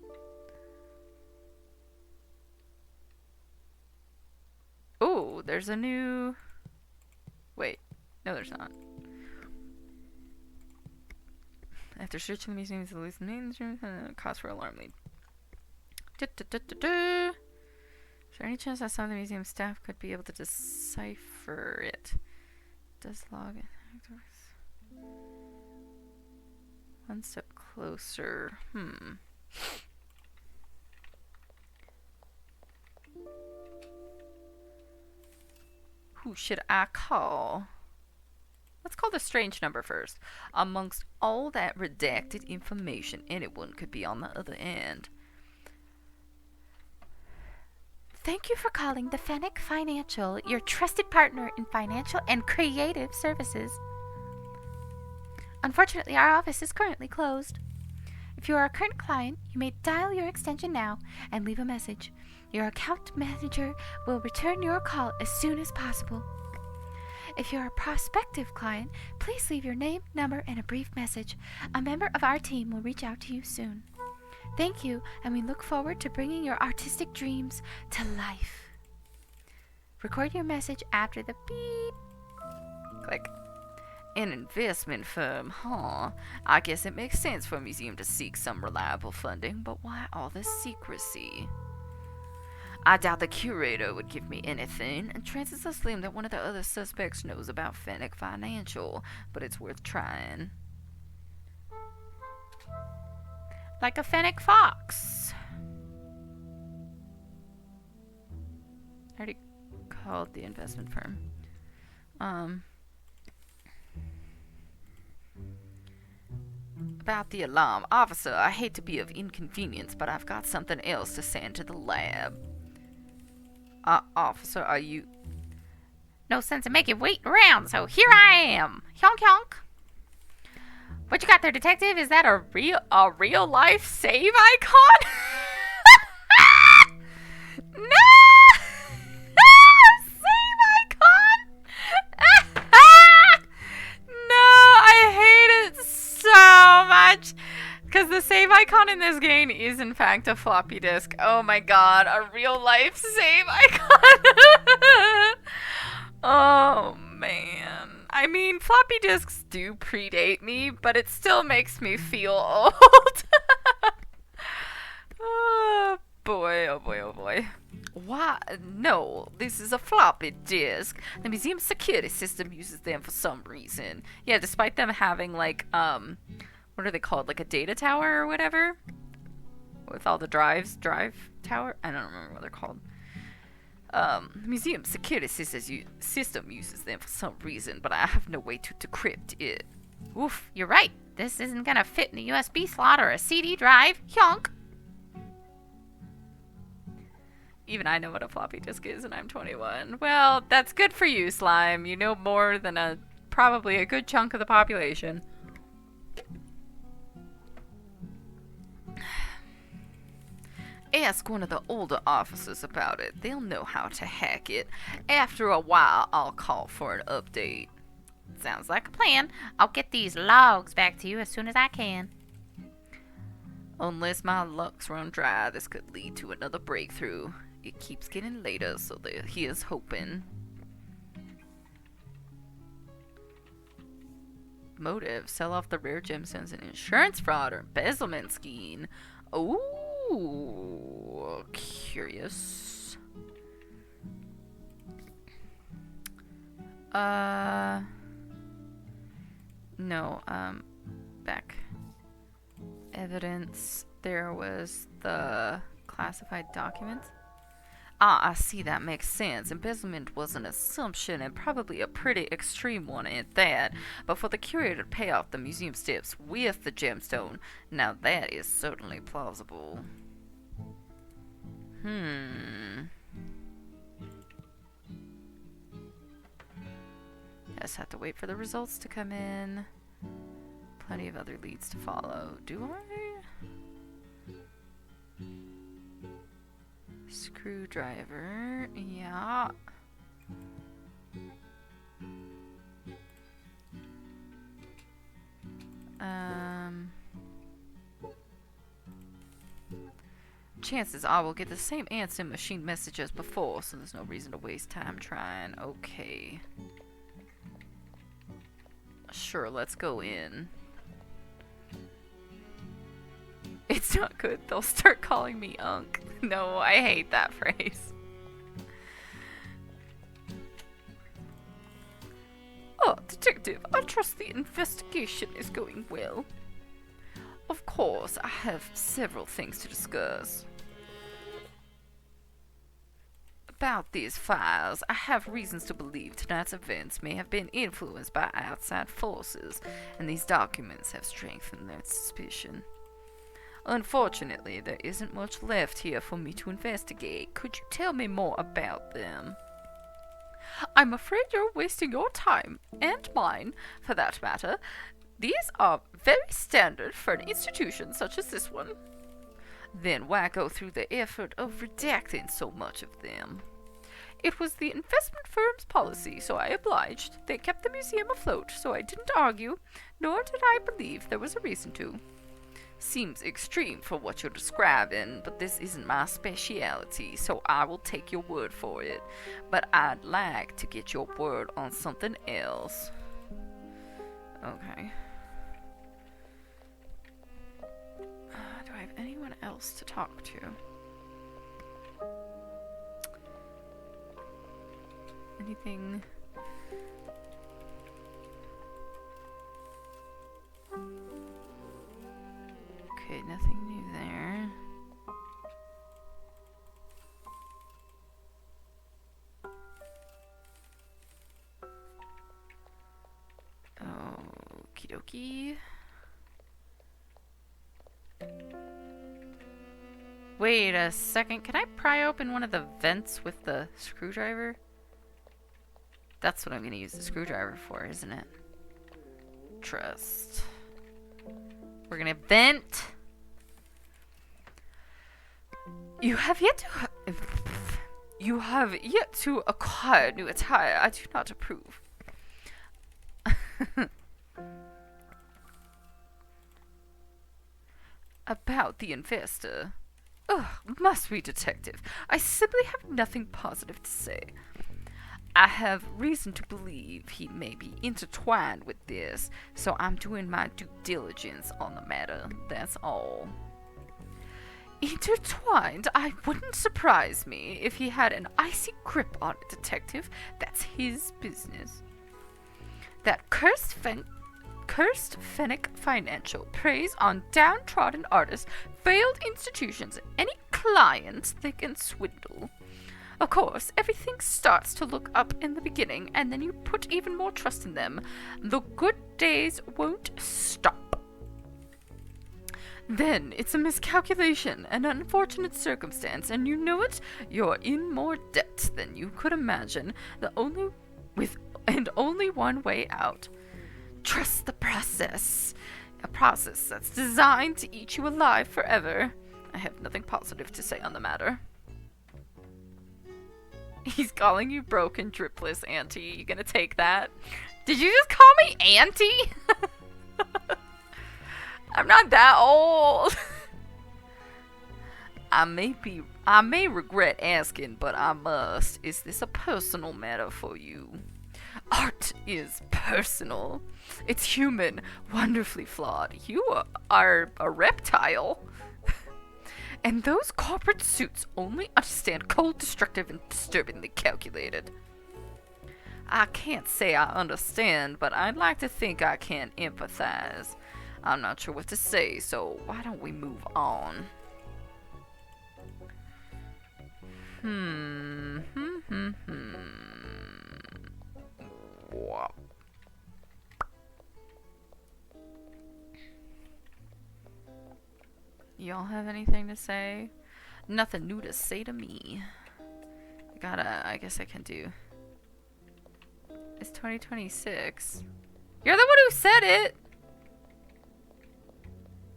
Oh, there's a new... Wait. No, there's not. After searching the museum's loose mainstream, cause for alarm lead. Is there any chance that some of the museum staff could be able to decipher it? Does log it? One step closer. Who should I call? Let's call the strange number first. Amongst all that redacted information, anyone could be on the other end. Thank you for calling the Fennec Financial, your trusted partner in financial and creative services. Unfortunately, our office is currently closed. If you are a current client, you may dial your extension now and leave a message. Your account manager will return your call as soon as possible. If you're a prospective client, please leave your name, number, and a brief message. A member of our team will reach out to you soon. Thank you, and we look forward to bringing your artistic dreams to life. Record your message after the beep. Click. An investment firm, huh? I guess it makes sense for a museum to seek some reliable funding, but why all this secrecy? I doubt the curator would give me anything, and chances are slim that one of the other suspects knows about Fennec Financial, but it's worth trying. Like a Fennec fox. I already called the investment firm. Um, about the alarm. Officer, I hate to be of inconvenience, but I've got something else to send to the lab. Officer, are you... No sense in making wait around, so here I am. Honk honk. What you got there, detective? Is that a real life save icon? No! Save icon! No, I hate it so much. Because the save icon in this game is in fact a floppy disk. Oh my god, a real life save icon. Oh man. I mean, floppy disks do predate me, but it still makes me feel old. Oh boy, oh boy, oh boy. Why? No, this is a floppy disk. The museum security system uses them for some reason. Yeah, despite them having like, what are they called? Like a data tower or whatever? With all the drive tower? I don't remember what they're called. The museum security system uses them for some reason, but I have no way to decrypt it. Oof, you're right. This isn't gonna fit in a USB slot or a CD drive. Honk. Even I know what a floppy disk is, and I'm 21. Well, that's good for you, Slime. You know more than probably a good chunk of the population. Ask one of the older officers about it. They'll know how to hack it. After a while, I'll call for an update. Sounds like a plan. I'll get these logs back to you as soon as I can. Unless my luck's run dry, this could lead to another breakthrough. It keeps getting later, so here's hoping. Motive: sell off the rare gemstones and insurance fraud or embezzlement scheme. Ooh, curious. No, back. Evidence. There was the classified documents. I see, that makes sense. Embezzlement was an assumption, and probably a pretty extreme one at that. But for the curator to pay off the museum steps with the gemstone, now that is certainly plausible. Just have to wait for the results to come in. Plenty of other leads to follow. Do I? Screwdriver. Yeah. Chances are we'll get the same answer machine message as before, so there's no reason to waste time trying. Okay. Sure, let's go in. It's not good. They'll start calling me Unk. No, I hate that phrase. Oh, detective, I trust the investigation is going well. Of course, I have several things to discuss. About these files, I have reasons to believe tonight's events may have been influenced by outside forces, and these documents have strengthened that suspicion. Unfortunately, there isn't much left here for me to investigate. Could you tell me more about them? I'm afraid you're wasting your time, and mine, for that matter. These are very standard for an institution such as this one. Then why go through the effort of redacting so much of them? It was the investment firm's policy, so I obliged. They kept the museum afloat, so I didn't argue, nor did I believe there was a reason to. Seems extreme for what you're describing, but this isn't my speciality, so I will take your word for it. But I'd like to get your word on something else. Okay. Do I have anyone else to talk to? Anything? Okay, nothing new there. dokie. Wait a second. Can I pry open one of the vents with the screwdriver? That's what I'm going to use the screwdriver for, isn't it? Trust. We're going to vent. You have yet to acquire new attire. I do not approve. About the investor. Ugh, must we, detective? I simply have nothing positive to say. I have reason to believe he may be intertwined with this, so I'm doing my due diligence on the matter, that's all. Intertwined? I wouldn't surprise me if he had an icy grip on it, detective. That's his business. That cursed Fennec Financial preys on downtrodden artists, failed institutions, and any clients they can swindle. Of course, everything starts to look up in the beginning, and then you put even more trust in them. The good days won't stop. Then it's a miscalculation, an unfortunate circumstance, and you know it. You're in more debt than you could imagine. Only one way out. Trust the process. A process that's designed to eat you alive forever. I have nothing positive to say on the matter. He's calling you broke and dripless, Auntie. You gonna take that? Did you just call me Auntie? I'm not that old. I may regret asking, but I must. Is this a personal matter for you? Art is personal. It's human, wonderfully flawed. You are a reptile. And those corporate suits only understand cold, destructive, and disturbingly calculated. I can't say I understand, but I'd like to think I can empathize. I'm not sure what to say, so why don't we move on? Whoop. Y'all have anything to say? Nothing new to say to me. I guess I can do. It's 2026. You're the one who said it!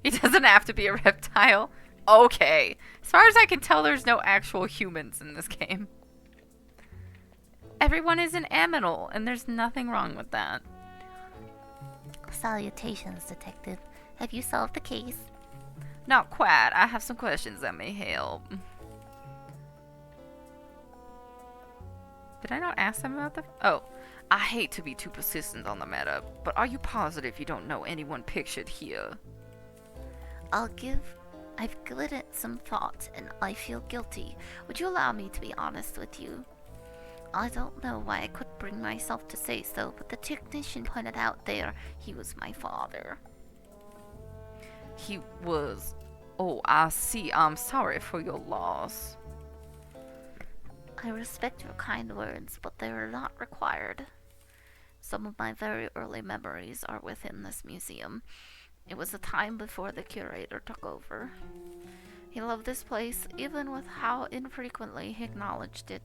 He doesn't have to be a reptile. Okay. As far as I can tell, there's no actual humans in this game. Everyone is an aminal, and there's nothing wrong with that. Salutations, detective. Have you solved the case? Not quite. I have some questions that may help. Did I not ask them about the... Oh. I hate to be too persistent on the matter, but are you positive you don't know anyone pictured here? I've given it some thought, and I feel guilty. Would you allow me to be honest with you? I don't know why I couldn't bring myself to say so, but the technician pointed out there he was my father. He was... Oh, I see. I'm sorry for your loss. I respect your kind words, but they are not required. Some of my very early memories are within this museum. It was a time before the curator took over. He loved this place, even with how infrequently he acknowledged it.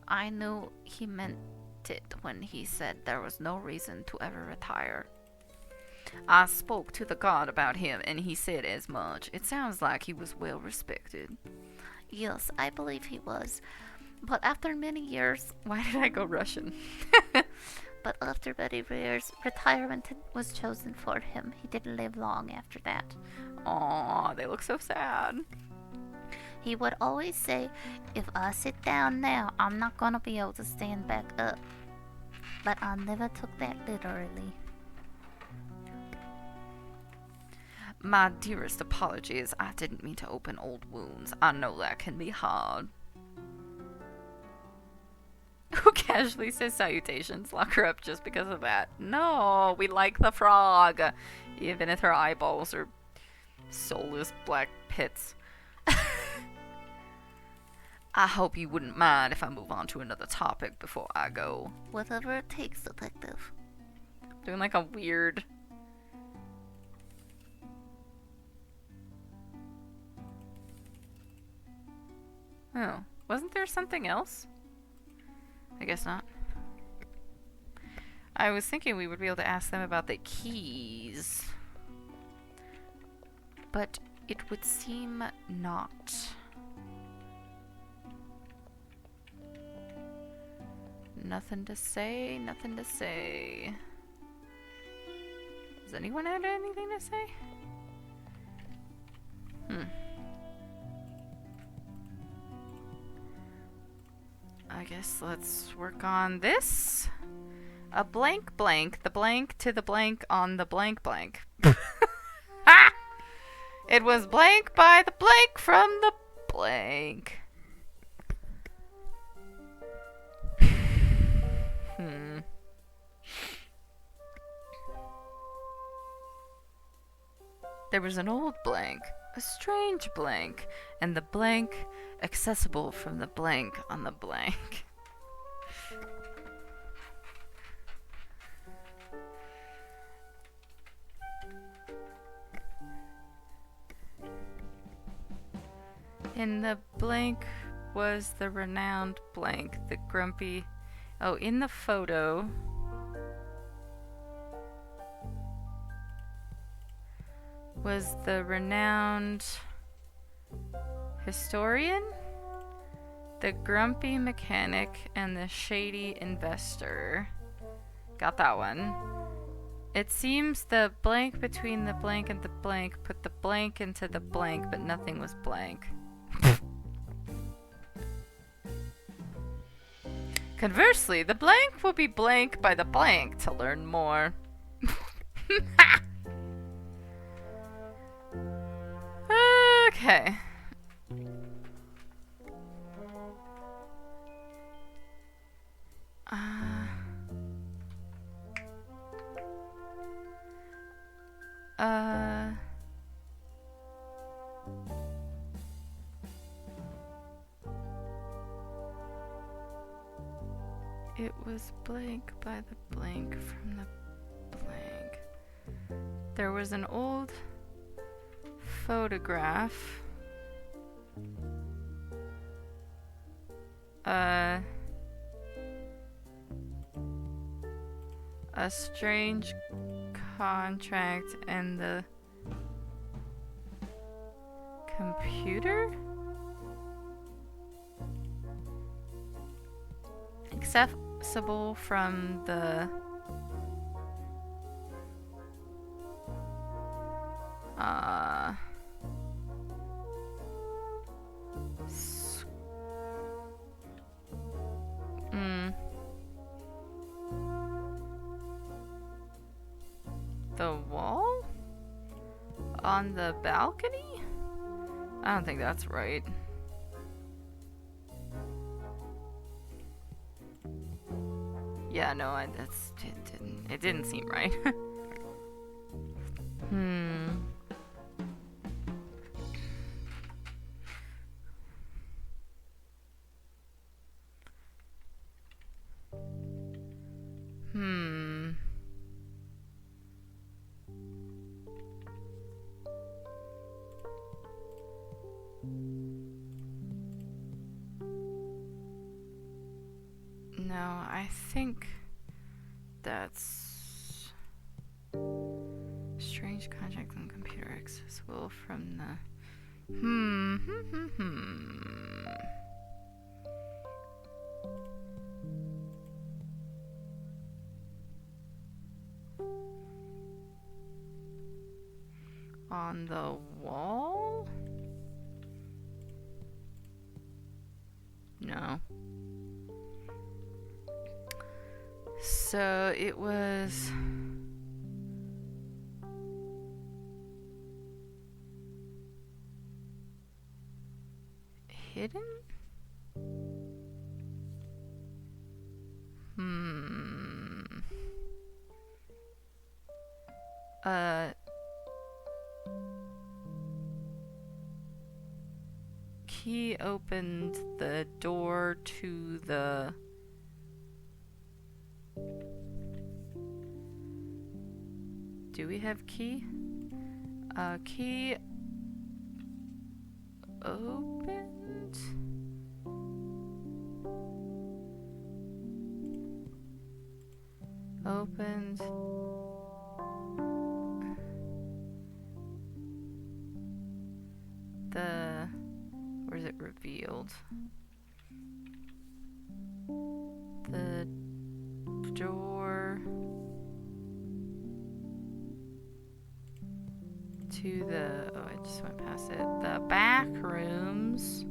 I knew he meant it when he said there was no reason to ever retire. I spoke to the god about him, and he said as much. It sounds like he was well respected. Yes, I believe he was. But after many years... Why did I go Russian? But after many years, retirement was chosen for him. He didn't live long after that. Aw, they look so sad. He would always say, if I sit down now, I'm not gonna be able to stand back up. But I never took that literally. My dearest apologies. I didn't mean to open old wounds. I know that can be hard. Who casually says salutations? Lock her up just because of that. No, we like the frog. Even if her eyeballs are soulless black pits. I hope you wouldn't mind if I move on to another topic before I go. Whatever it takes, detective. Doing like a weird Oh, wasn't there something else? I guess not. I was thinking we would be able to ask them about the keys. But it would seem not. Nothing to say, nothing to say. Does anyone have anything to say? I guess let's work on this. A blank blank, the blank to the blank on the blank blank. Ha! It was blank by the blank from the blank. There was an old blank, a strange blank, and the blank accessible from the blank on the blank. In the blank was the renowned blank, the grumpy... Oh, in the photo... was the renowned historian, the grumpy mechanic, and the shady investor. Got that one. It seems the blank between the blank and the blank put the blank into the blank, but nothing was blank. Conversely, the blank will be blank by the blank to learn more. Okay. It was blank by the blank from the blank. There was an old photograph. A strange contract and the computer? Accessible from the the wall? On the balcony? I don't think that's right. Yeah, no, it didn't seem right. No, I think that's strange contract on computer accessible from the on the wall? No. So it was hidden? Key opened the door to the Do we have key? Key opened opened. Where is it revealed? The door to the, oh, I just went past it. The back rooms.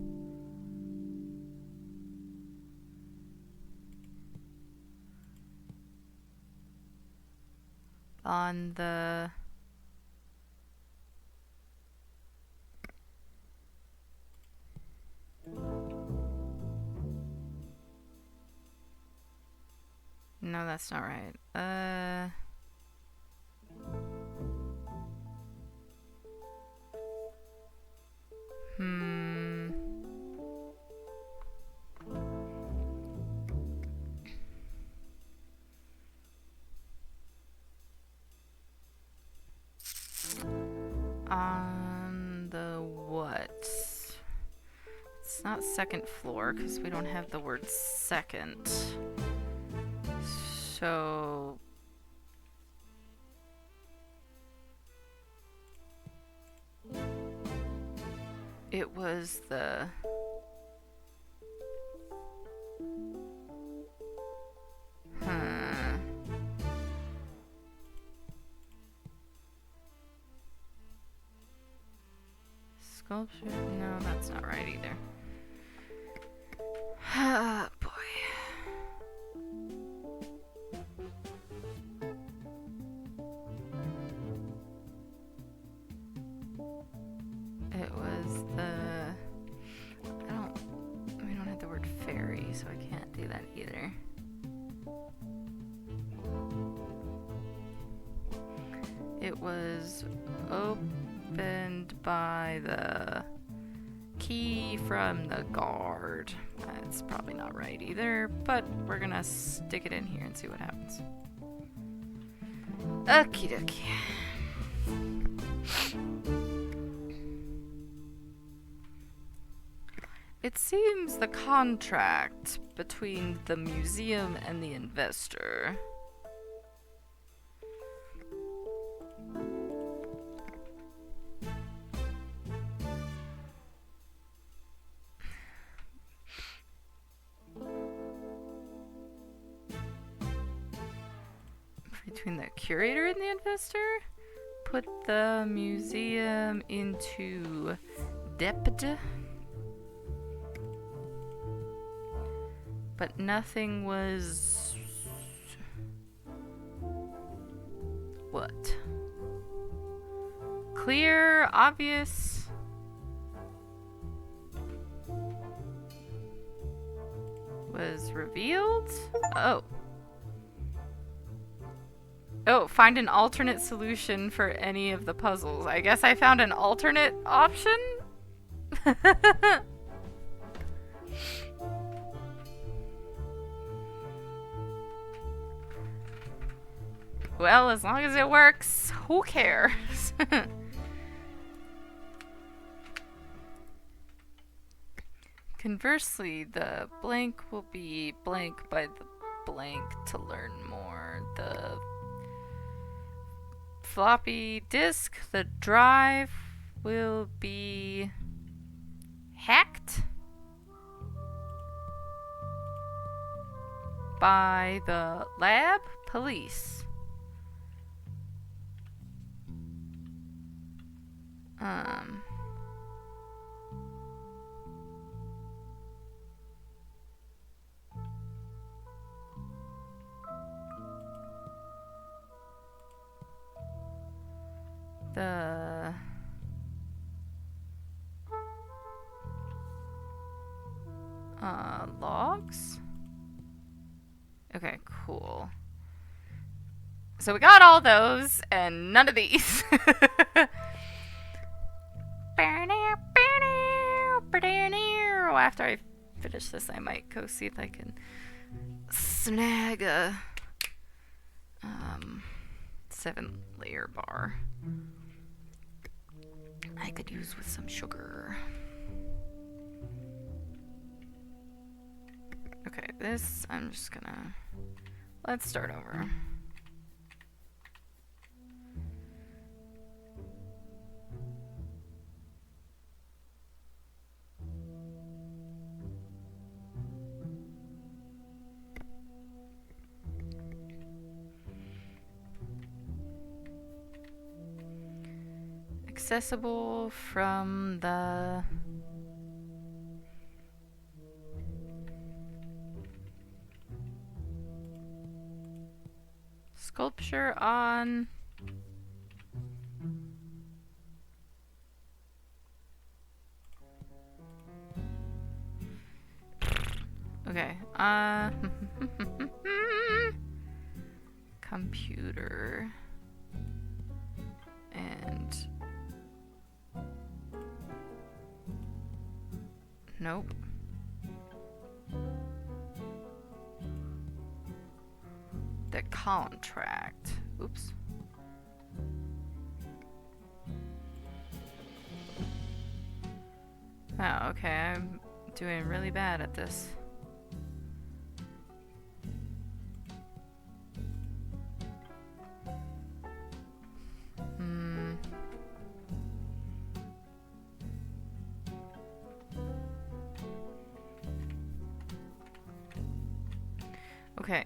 On the no, that's not right. On the what? It's not second floor because we don't have the word second. So it was the sculpture? No, that's not right either. Ah, boy. It was the... we don't have the word fairy, so I can't do that either. It was opened by the key from the guard. That's probably not right either, but we're gonna stick it in here and see what happens. Okie dokie. It seems the contract between the museum and the investor between the curator and the investor put the museum into debt, but nothing was what? Clear, obvious. Was revealed? Oh. Oh, find an alternate solution for any of the puzzles. I guess I found an alternate option? Well, as long as it works, who cares? Conversely, the blank will be blank by the blank to learn more. The floppy disk, the drive, will be hacked by the lab police. The logs? Okay, cool. So we got all those and none of these. After I finish this, I might go see if I can snag a 7-layer bar I could use with some sugar. Okay, this I'm just gonna... Let's start over. accessible from the sculpture on okay, computer and nope. The contract. Oops. Oh, okay, I'm doing really bad at this. Okay.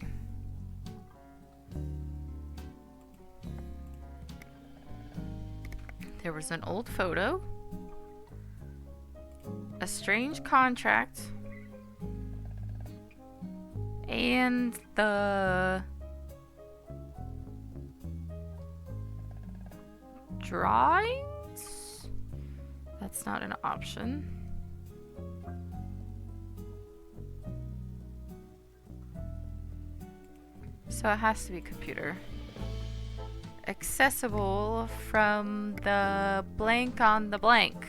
There was an old photo, a strange contract, and the drawings? That's not an option. So it has to be computer. Accessible from the blank on the blank.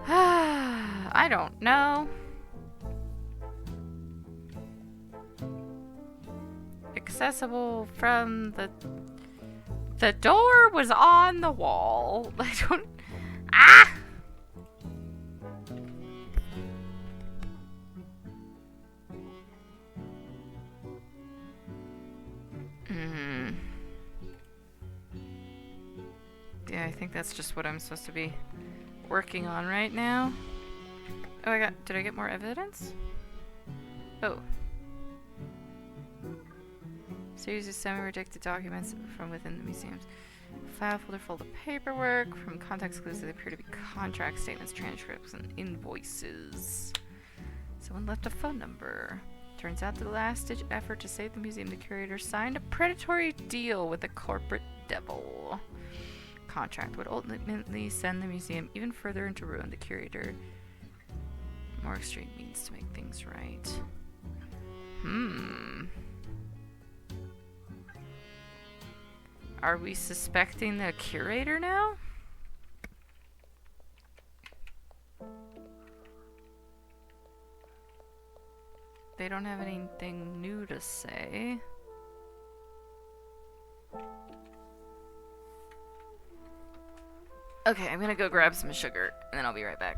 I don't know. Accessible from the door was on the wall. I don't. Ah! Yeah, I think that's just what I'm supposed to be working on right now. Oh, did I get more evidence? Oh. Series of semi-rejected documents from within the museums. File folder full of paperwork. From context clues that appear to be contract statements, transcripts, and invoices. Someone left a phone number. Turns out the last-ditch effort to save the museum, the curator signed a predatory deal with the corporate devil. Contract would ultimately send the museum even further into ruin. The curator. More extreme means to make things right. Are we suspecting the curator now? They don't have anything new to say. Okay, I'm gonna go grab some sugar, and then I'll be right back.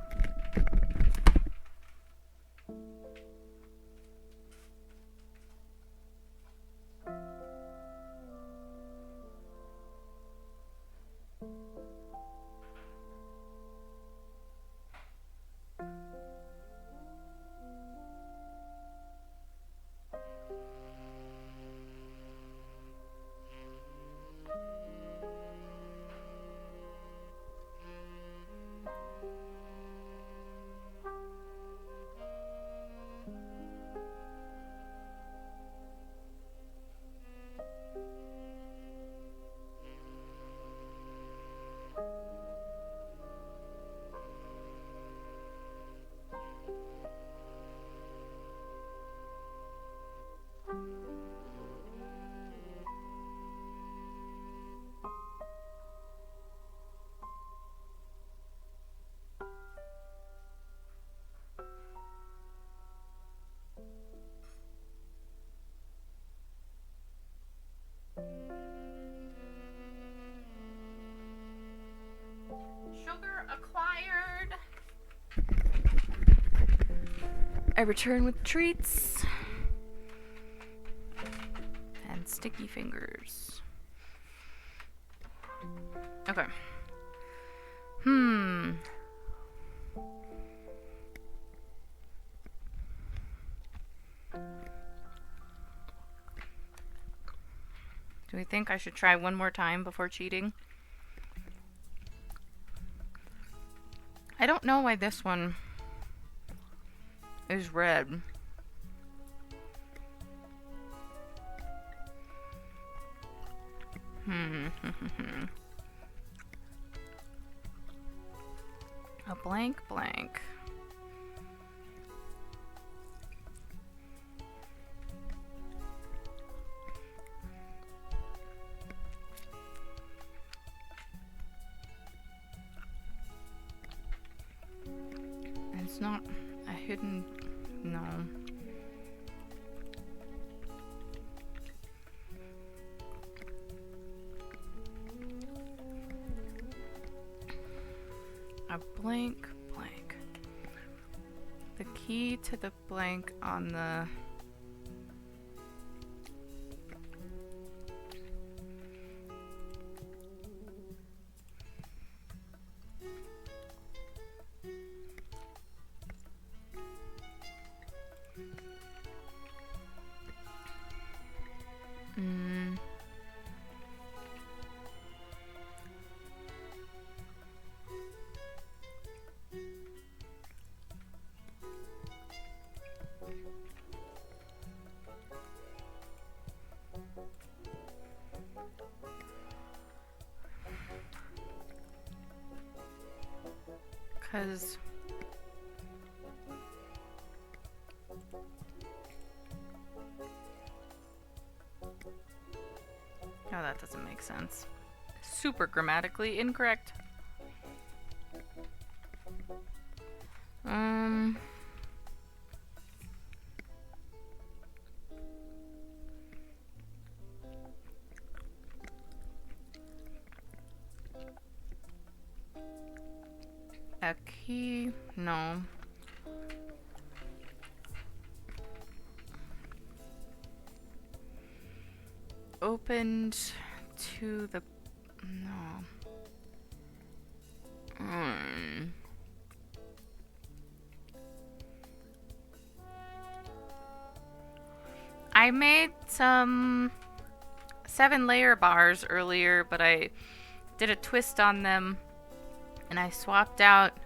Sugar acquired. I return with treats and sticky fingers. Okay. we think I should try one more time before cheating? I don't know why this one is red. A blank blank. It's not a hidden... no. A blank blank. The key to the blank on the... Because... no, that doesn't make sense. Super grammatically incorrect. A key? No. Opened to the... no. I made some 7-layer bars earlier, but I did a twist on them and I swapped out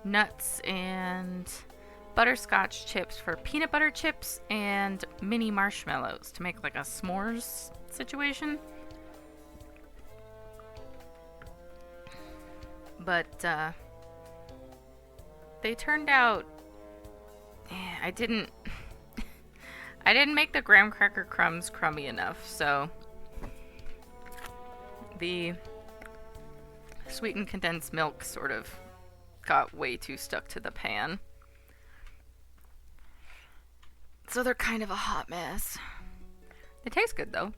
nuts and butterscotch chips for peanut butter chips and mini marshmallows to make like a s'mores situation. But they turned out... I didn't make the graham cracker crumbs crummy enough, so the sweetened condensed milk sort of got way too stuck to the pan. So they're kind of a hot mess. They taste good though.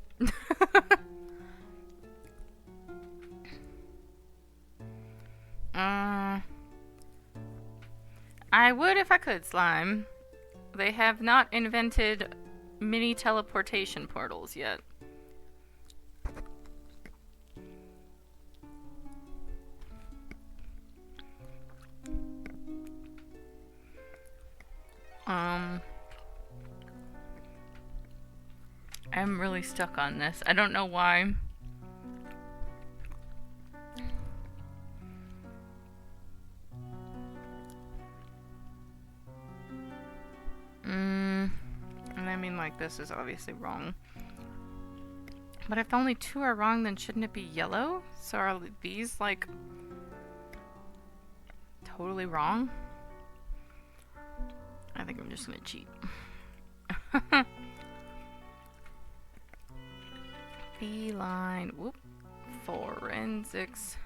I would if I could, slime. They have not invented mini teleportation portals yet. I'm really stuck on this. I don't know why. And I mean, like, this is obviously wrong. But if only 2 are wrong, then shouldn't it be yellow? So are these, like, totally wrong? I think I'm just gonna cheat. Feline. Whoop. Forensics.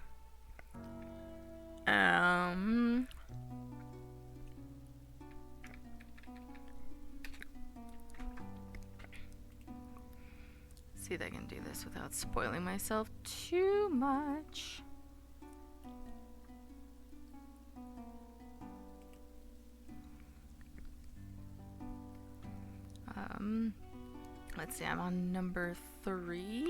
See if I can do this without spoiling myself too much. Let's see, I'm on number 3.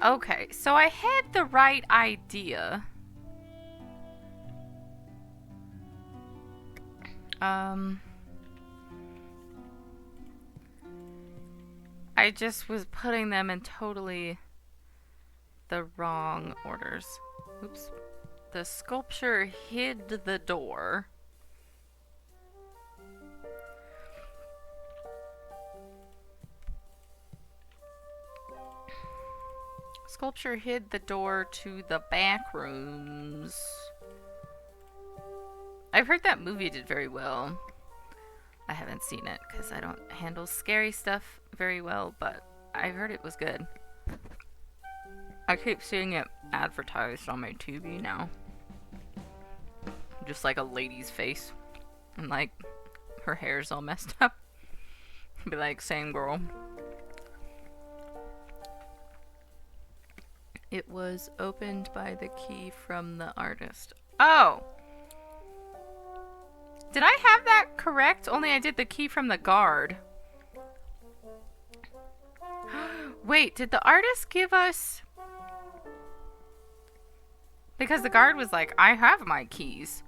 Okay, so I had the right idea Um, I just was putting them in totally the wrong orders. Oops. The sculpture hid the door. Sculpture hid the door to the back rooms. I've heard that movie did very well. I haven't seen it because I don't handle scary stuff very well, but I heard it was good. I keep seeing it advertised on my TV now. Just like a lady's face. And like, her hair's all messed up. Be like, same girl. It was opened by the key from the artist. Oh! Did I have that correct? Only I did the key from the guard. Wait, did the artist give us... Because the guard was like, I have my keys.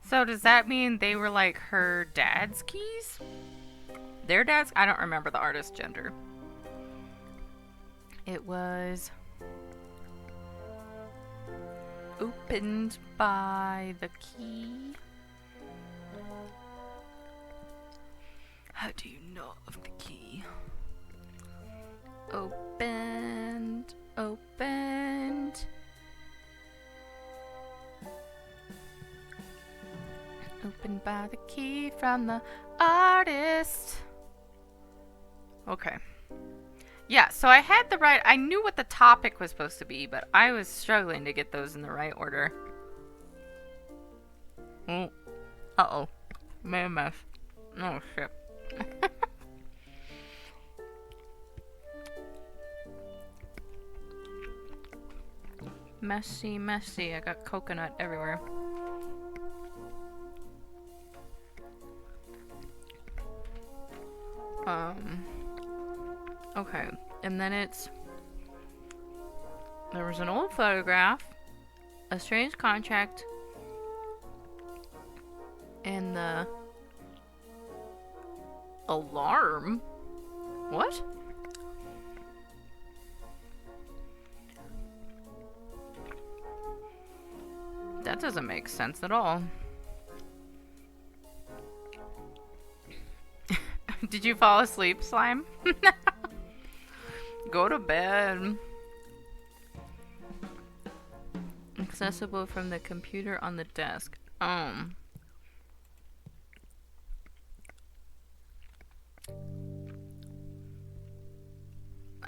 So does that mean they were like her dad's keys? Their dad's? I don't remember the artist's gender. It was... opened by the key. How do you know of the key? Opened. Opened. Opened by the key from the artist. Okay. Yeah, so I had the right... I knew what the topic was supposed to be, but I was struggling to get those in the right order. Oh. Uh-oh. Made a mess. Oh, shit. Messy, messy. I got coconut everywhere. Okay. And then it's... There was an old photograph, a strange contract, and the... alarm? What? That doesn't make sense at all. Did you fall asleep, Slime? Go to bed. Accessible from the computer on the desk. I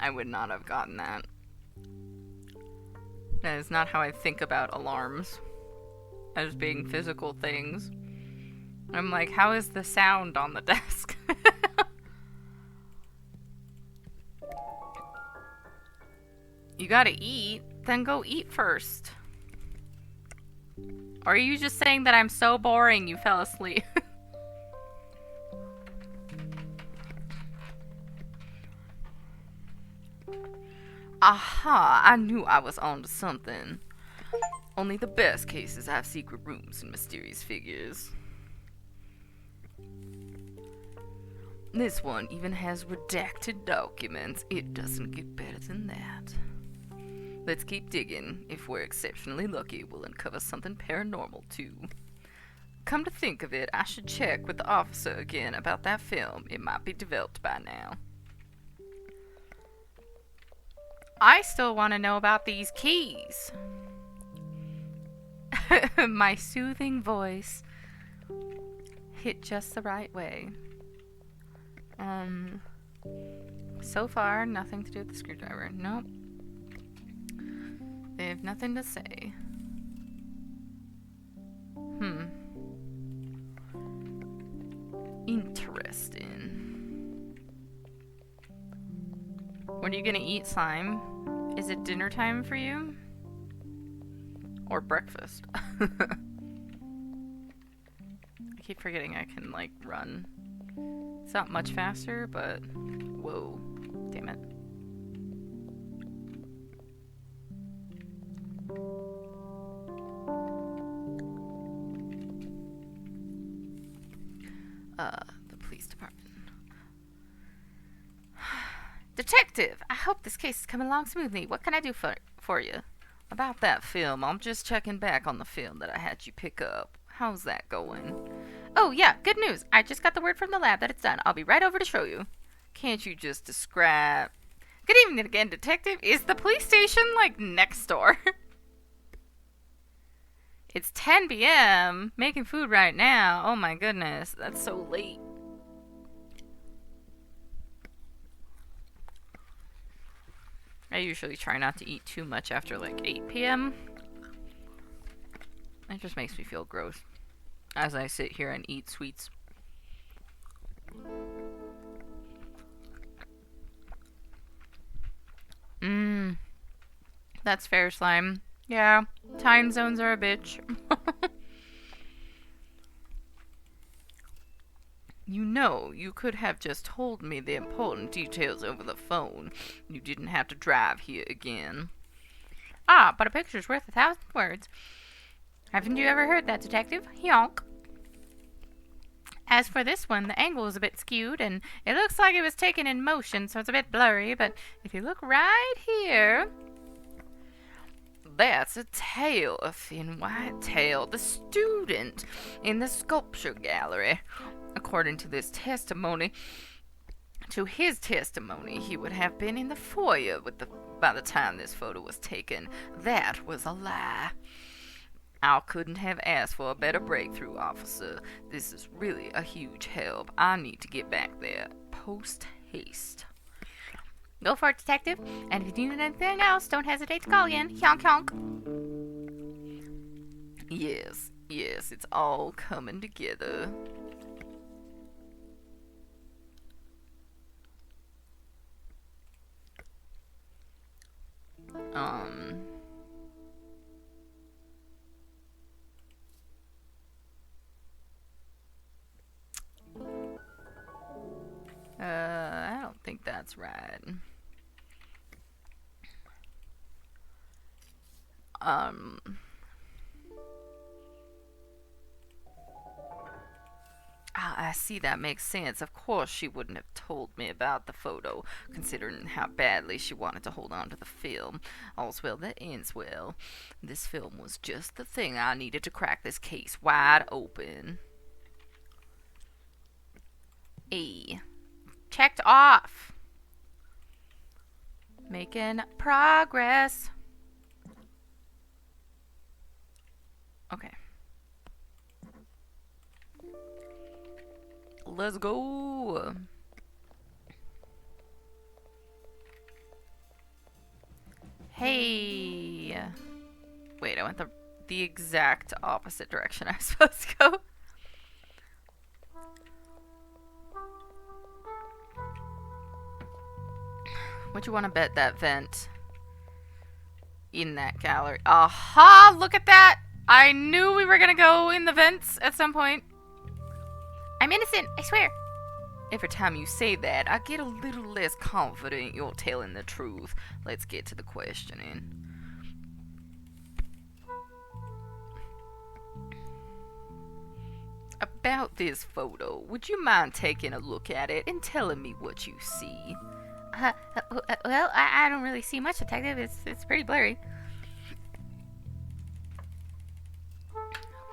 would not have gotten that. That is not how I think about alarms. As being physical things. I'm like, how is the sound on the desk? You gotta eat, then go eat first. Or are you just saying that I'm so boring you fell asleep? Aha, I knew I was onto something. Only the best cases have secret rooms and mysterious figures. This one even has redacted documents. It doesn't get better than that. Let's keep digging. If we're exceptionally lucky, we'll uncover something paranormal too. Come to think of it, I should check with the officer again about that film. It might be developed by now. I still want to know about these keys. My soothing voice hit just the right way. So far, nothing to do with the screwdriver. Nope. They have nothing to say. Interesting. What are you gonna eat, Slime? Is it dinner time for you? Or breakfast? I keep forgetting I can, like, run. It's not much faster, but... Whoa. Damn it. The police department. Detective, I hope this case is coming along smoothly. What can I do for you? About that film, I'm just checking back on the film that I had you pick up. How's that going? Oh, yeah, good news. I just got the word from the lab that it's done. I'll be right over to show you. Can't you just describe... Good evening again, Detective. Is the police station, like, next door? It's 10 p.m. Making food right now. Oh my goodness, that's so late. I usually try not to eat too much after like 8 p.m. It just makes me feel gross as I sit here and eat sweets. That's fair, Slime. Yeah, time zones are a bitch. You know, you could have just told me the important details over the phone. You didn't have to drive here again. Ah, but a picture's worth 1,000 words. Haven't you ever heard that, Detective? Yonk. As for this one, the angle is a bit skewed, and it looks like it was taken in motion, so it's a bit blurry, but if you look right here... That's a tail, a thin white tail, the student in the sculpture gallery. According to his testimony, he would have been in the foyer by the time this photo was taken. That was a lie. I couldn't have asked for a better breakthrough, officer. This is really a huge help. I need to get back there. Post haste. Go for it, Detective. And if you need anything else, don't hesitate to call again. Honk honk. Yes, it's all coming together. I don't think that's right. I see, that makes sense. Of course she wouldn't have told me about the photo, considering how badly she wanted to hold on to the film. All's well that ends well. This film was just the thing I needed to crack this case wide open. E. Checked off. Making progress. Okay. Let's go. Hey. Wait, I went the exact opposite direction I was supposed to go. What you want to bet that vent in that gallery? Aha! Look at that! I knew we were gonna go in the vents at some point. I'm innocent, I swear. Every time you say that, I get a little less confident you're telling the truth. Let's get to the questioning. About this photo, would you mind taking a look at it and telling me what you see? Well, I don't really see much, Detective. It's pretty blurry.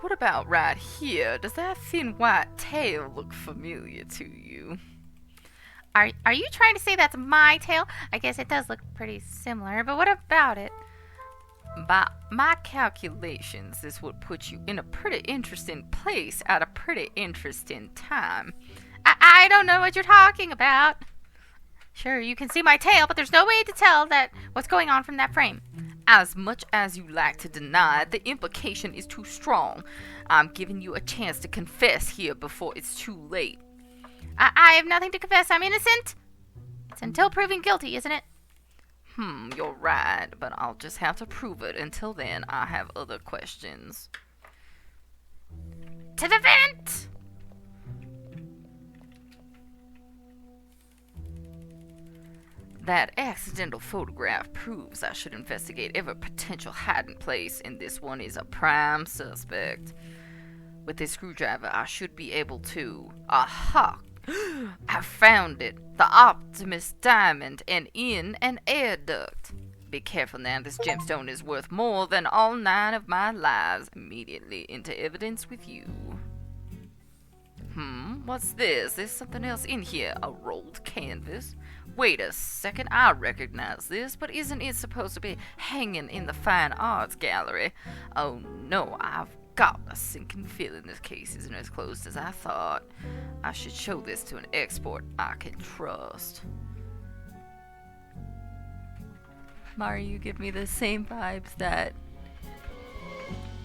What about right here? Does that thin white tail look familiar to you? Are you trying to say that's my tail? I guess it does look pretty similar, but what about it? By my calculations, this would put you in a pretty interesting place at a pretty interesting time. I don't know what you're talking about. Sure, you can see my tail, but there's no way to tell what's going on from that frame. As much as you like to deny it, the implication is too strong. I'm giving you a chance to confess here before it's too late. I have nothing to confess. I'm innocent. It's until proven guilty, isn't it? You're right, but I'll just have to prove it. Until then, I have other questions. To the vent! That accidental photograph proves I should investigate every potential hiding place, and this one is a prime suspect. With this screwdriver, I should be able to... Aha! I found it! The Optimus Diamond, and in an air duct. Be careful now, this gemstone is worth more than all 9 of my lives. Immediately into evidence with you. What's this? There's something else in here. A rolled canvas? Wait a second, I recognize this, but isn't it supposed to be hanging in the fine arts gallery? Oh no, I've got a sinking feeling this case isn't as closed as I thought. I should show this to an expert I can trust. Mario, you give me the same vibes that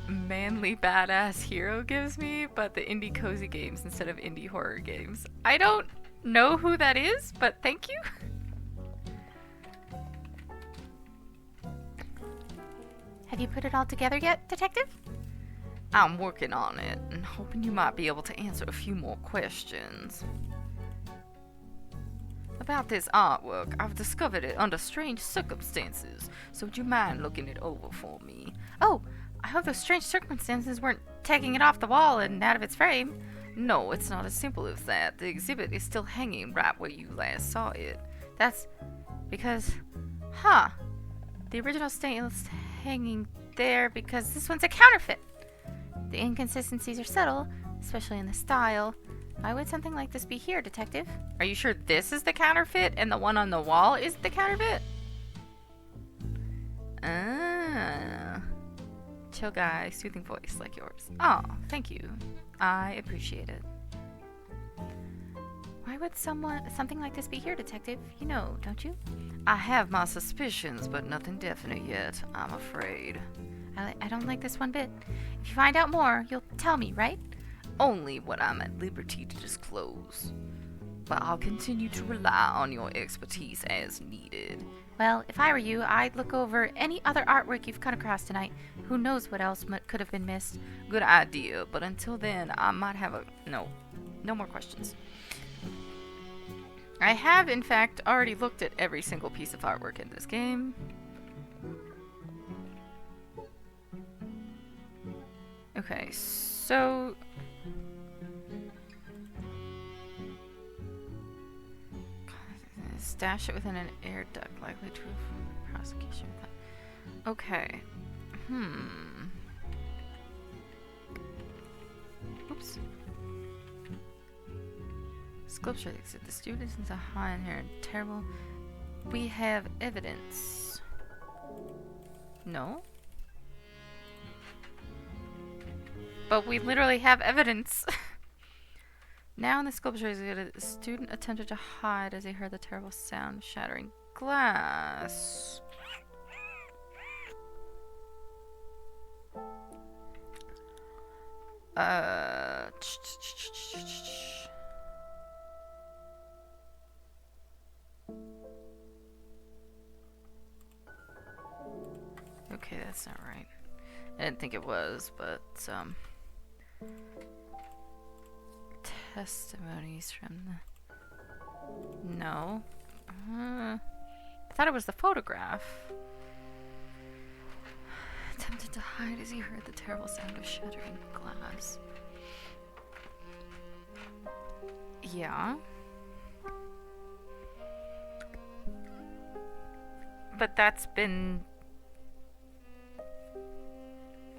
manly badass hero gives me, but the indie cozy games instead of indie horror games. I don't know who that is, but thank you. Have you put it all together yet, Detective? I'm working on it and hoping you might be able to answer a few more questions. About this artwork, I've discovered it under strange circumstances, so would you mind looking it over for me? Oh, I hope those strange circumstances weren't taking it off the wall and out of its frame. No, it's not as simple as that. The exhibit is still hanging right where you last saw it. That's because... The original stainless hanging there because this one's a counterfeit. The inconsistencies are subtle, especially in the style. Why would something like this be here, Detective? Are you sure this is the counterfeit and the one on the wall is the counterfeit? Chill guy, soothing voice like yours. Oh, thank you. I appreciate it. Why would something like this be here, Detective? You know, don't you? I have my suspicions, but nothing definite yet, I'm afraid. I don't like this one bit. If you find out more, you'll tell me, right? Only what I'm at liberty to disclose. But I'll continue to rely on your expertise as needed. Well, if I were you, I'd look over any other artwork you've come across tonight. Who knows what else could have been missed. Good idea, but until then, I might have a... No more questions. I have, in fact, already looked at every single piece of artwork in this game. Okay, so... Stash it within an air duct, likely to prosecution. Okay. Oops. Sculpture exit. The students is a high in here and terrible. We have evidence. No? But we literally have evidence. Now in the sculpture exhibit, the student attempted to hide as he heard the terrible sound of shattering glass. Okay, that's not right. I didn't think it was, but, testimonies from the... No. I thought it was the photograph. Attempted to hide as he heard the terrible sound of shattering glass. Yeah. But that's been...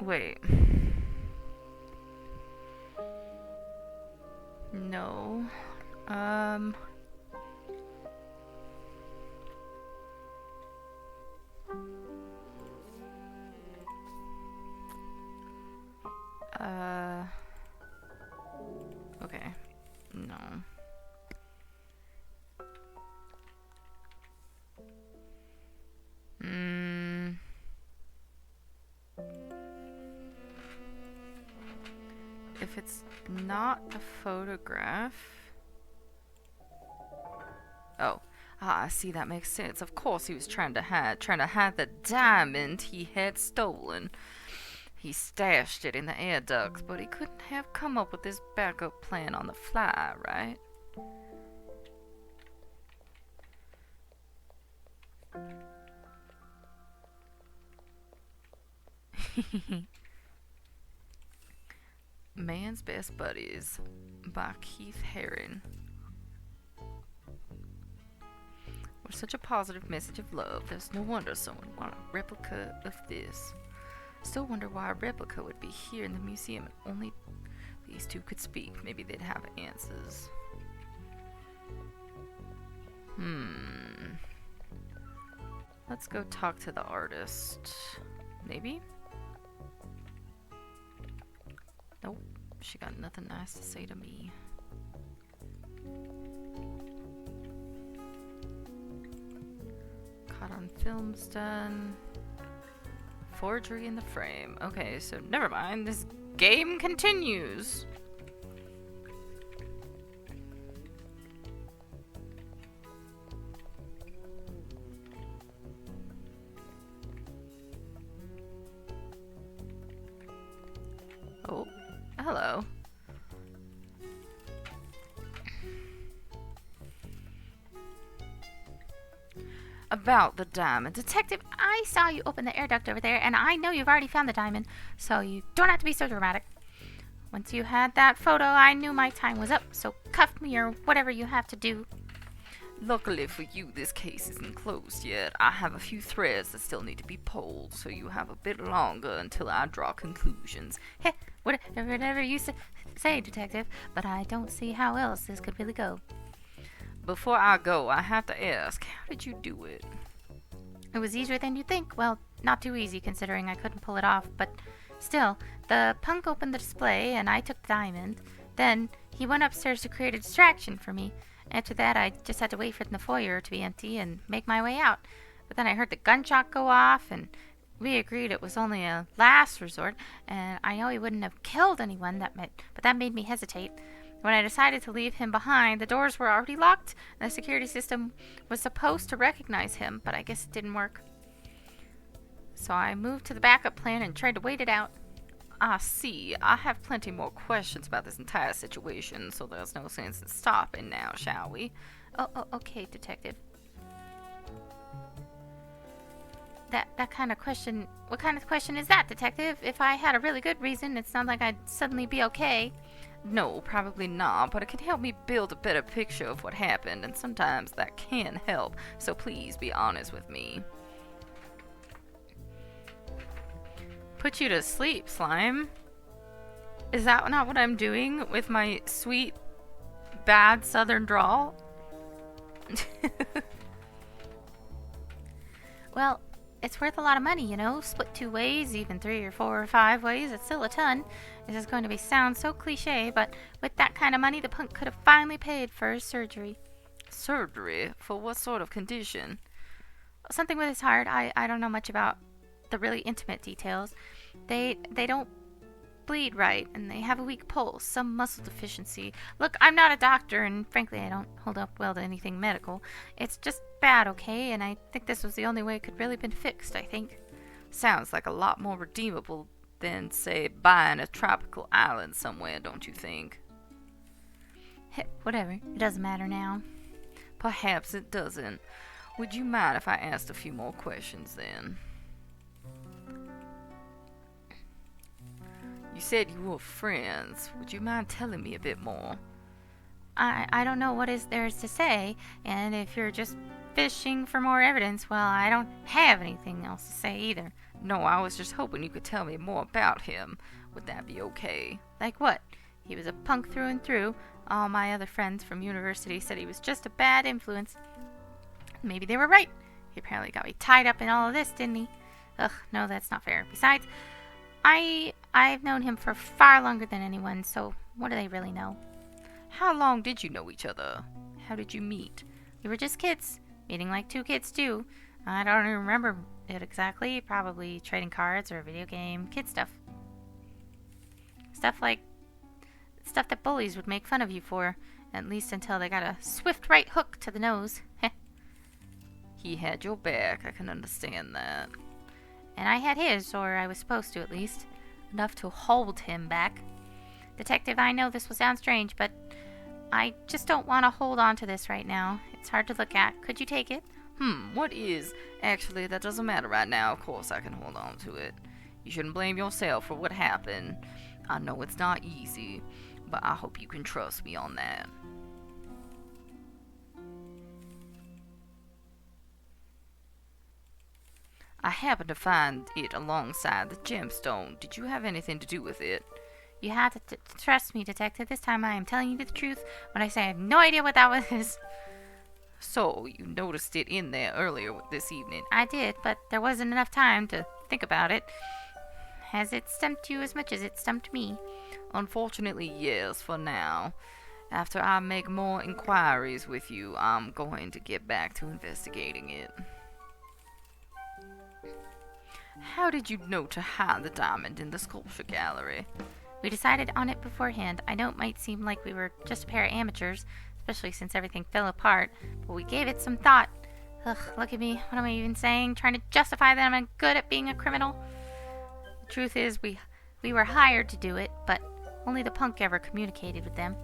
Wait. No. Okay. No. If it's not a photograph... Oh. Ah, see, that makes sense. Of course he was trying to hide the diamond he had stolen. He stashed it in the air ducts, but he couldn't have come up with this backup plan on the fly, right? Man's Best Buddies by Keith Haring. With such a positive message of love, there's no wonder someone would want a replica of this. Still wonder why a replica would be here in the museum and only these two could speak. Maybe they'd have answers. Let's go talk to the artist. Maybe? Nope. She got nothing nice to say to me. Caught on film's done. Forgery in the frame. Okay, so never mind. This game continues. Oh, hello. About the diamond. Detective, I saw you open the air duct over there, and I know you've already found the diamond, so you don't have to be so dramatic. Once you had that photo, I knew my time was up, so cuff me or whatever you have to do. Luckily for you, this case isn't closed yet. I have a few threads that still need to be pulled, so you have a bit longer until I draw conclusions. Heh, whatever you say, Detective, but I don't see how else this could really go. Before I go, I have to ask, how did you do it? It was easier than you'd think. Well, not too easy considering I couldn't pull it off, but still, the punk opened the display and I took the diamond. Then he went upstairs to create a distraction for me. After that, I just had to wait for the foyer to be empty and make my way out. But then I heard the gunshot go off, and we agreed it was only a last resort, and I know he wouldn't have killed anyone, but that made me hesitate. When I decided to leave him behind, the doors were already locked, and the security system was supposed to recognize him, but I guess it didn't work. So I moved to the backup plan and tried to wait it out. I see. I have plenty more questions about this entire situation, so there's no sense in stopping now, shall we? Oh, okay, Detective. That kind of question... What kind of question is that, Detective? If I had a really good reason, it's not like I'd suddenly be okay. No, probably not, but it can help me build a better picture of what happened, and sometimes that can help, so please be honest with me. Put you to sleep, Slime. Is that not what I'm doing with my sweet, bad southern drawl? Well, it's worth a lot of money, you know. Split 2 ways, even 3 or 4 or 5 ways, it's still a ton. This is going to sound so cliche, but with that kind of money, the punk could have finally paid for his surgery. Surgery? For what sort of condition? Something with his heart. I don't know much about the really intimate details. They don't bleed right, and they have a weak pulse, some muscle deficiency. Look, I'm not a doctor, and frankly, I don't hold up well to anything medical. It's just bad, okay? And I think this was the only way it could really been fixed, I think. Sounds like a lot more redeemable than, say, buying a tropical island somewhere, don't you think? Whatever. It doesn't matter now. Perhaps it doesn't. Would you mind if I asked a few more questions, then? You said you were friends. Would you mind telling me a bit more? I don't know what there is to say, and if you're just fishing for more evidence, well, I don't have anything else to say either. No, I was just hoping you could tell me more about him. Would that be okay? Like what? He was a punk through and through. All my other friends from university said he was just a bad influence. Maybe they were right. He apparently got me tied up in all of this, didn't he? Ugh, no, that's not fair. Besides, I've known him for far longer than anyone, so what do they really know? How long did you know each other? How did you meet? We were just kids, meeting like 2 kids do. I don't even remember it exactly. Probably trading cards or a video game, kid stuff. Stuff that bullies would make fun of you for, at least until they got a swift right hook to the nose. He had your back, I can understand that. And I had his, or I was supposed to at least. Enough to hold him back. Detective, I know this will sound strange, but I just don't want to hold on to this right now. It's hard to look at. Could you take it? What is? Actually, that doesn't matter right now. Of course I can hold on to it. You shouldn't blame yourself for what happened. I know it's not easy, but I hope you can trust me on that. I happened to find it alongside the gemstone. Did you have anything to do with it? You have to trust me, Detective. This time I am telling you the truth when I say I have no idea what that was. So, you noticed it in there earlier this evening? I did, but there wasn't enough time to think about it. Has it stumped you as much as it stumped me? Unfortunately, yes, for now. After I make more inquiries with you, I'm going to get back to investigating it. How did you know to hide the diamond in the sculpture gallery? We decided on it beforehand. I know it might seem like we were just a pair of amateurs, especially since everything fell apart, but we gave it some thought. Ugh, look at me. What am I even saying? Trying to justify that I'm good at being a criminal? The truth is, we were hired to do it, but only the punk ever communicated with them.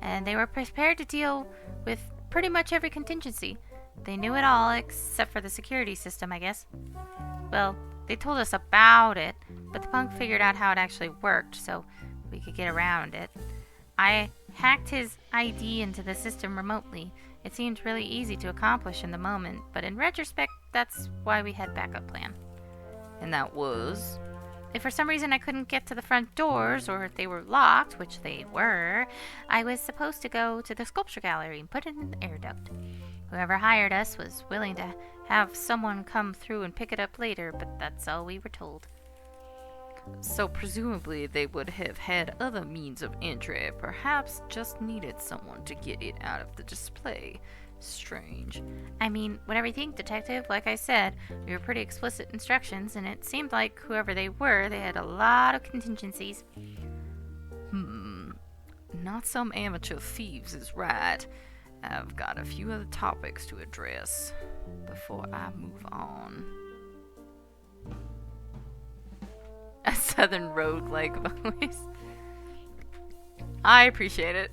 And they were prepared to deal with pretty much every contingency. They knew it all, except for the security system, I guess. Well, they told us about it, but the punk figured out how it actually worked, so we could get around it. I hacked his ID into the system remotely. It seemed really easy to accomplish in the moment, but in retrospect, that's why we had backup plan. And that was? If for some reason I couldn't get to the front doors, or if they were locked, which they were, I was supposed to go to the sculpture gallery and put it in the air duct. Whoever hired us was willing to have someone come through and pick it up later, but that's all we were told. So presumably they would have had other means of entry, perhaps just needed someone to get it out of the display. Strange. I mean, whatever you think, Detective, like I said, we were pretty explicit instructions, and it seemed like whoever they were, they had a lot of contingencies. Not some amateur thieves is right. I've got a few other topics to address before I move on. A southern rogue-like voice. I appreciate it.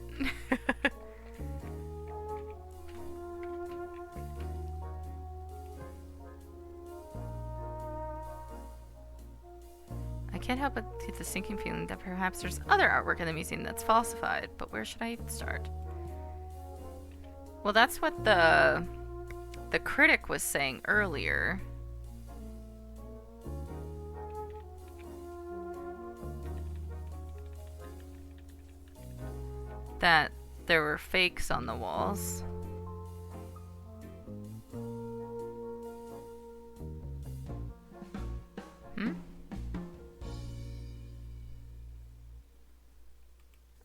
I can't help but get the sinking feeling that perhaps there's other artwork in the museum that's falsified, but where should I even start? Well, that's what the critic was saying earlier. That there were fakes on the walls.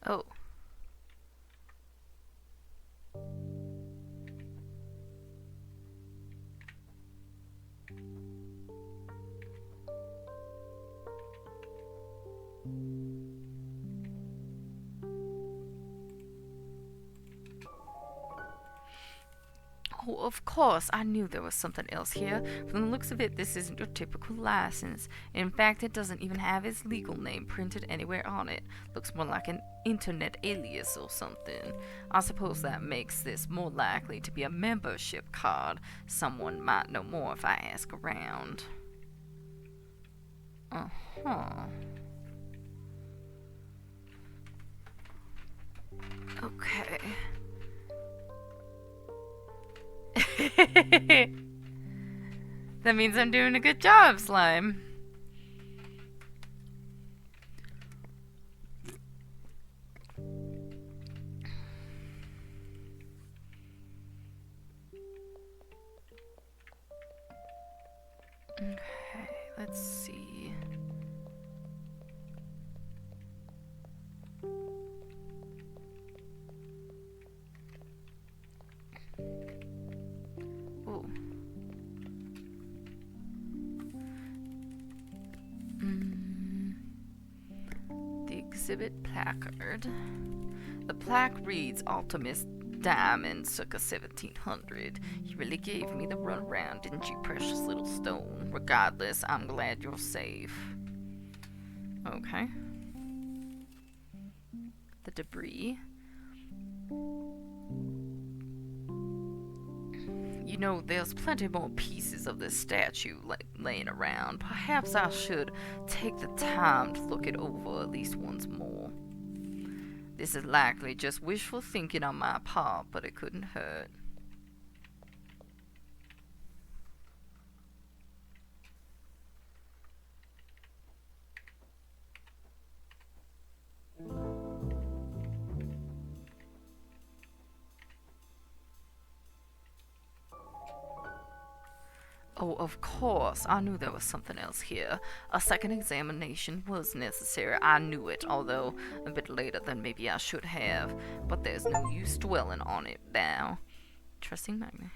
Oh. Oh, of course, I knew there was something else here. From the looks of it, this isn't your typical license. In fact, it doesn't even have his legal name printed anywhere on it. Looks more like an internet alias or something. I suppose that makes this more likely to be a membership card. Someone might know more if I ask around. Okay. That means I'm doing a good job, Slime. Okay, let's see. Ooh. The exhibit placard. The plaque reads Optimus Diamond, circa 1700. You really gave me the runaround, didn't you, precious little stone? Regardless, I'm glad you're safe. Okay. The debris. You know, there's plenty more pieces of this statue laying around. Perhaps I should take the time to look it over at least once more. This is likely just wishful thinking on my part, but it couldn't hurt. Oh, of course. I knew there was something else here. A second examination was necessary. I knew it, although a bit later than maybe I should have. But there's no use dwelling on it now. Trusting magnet.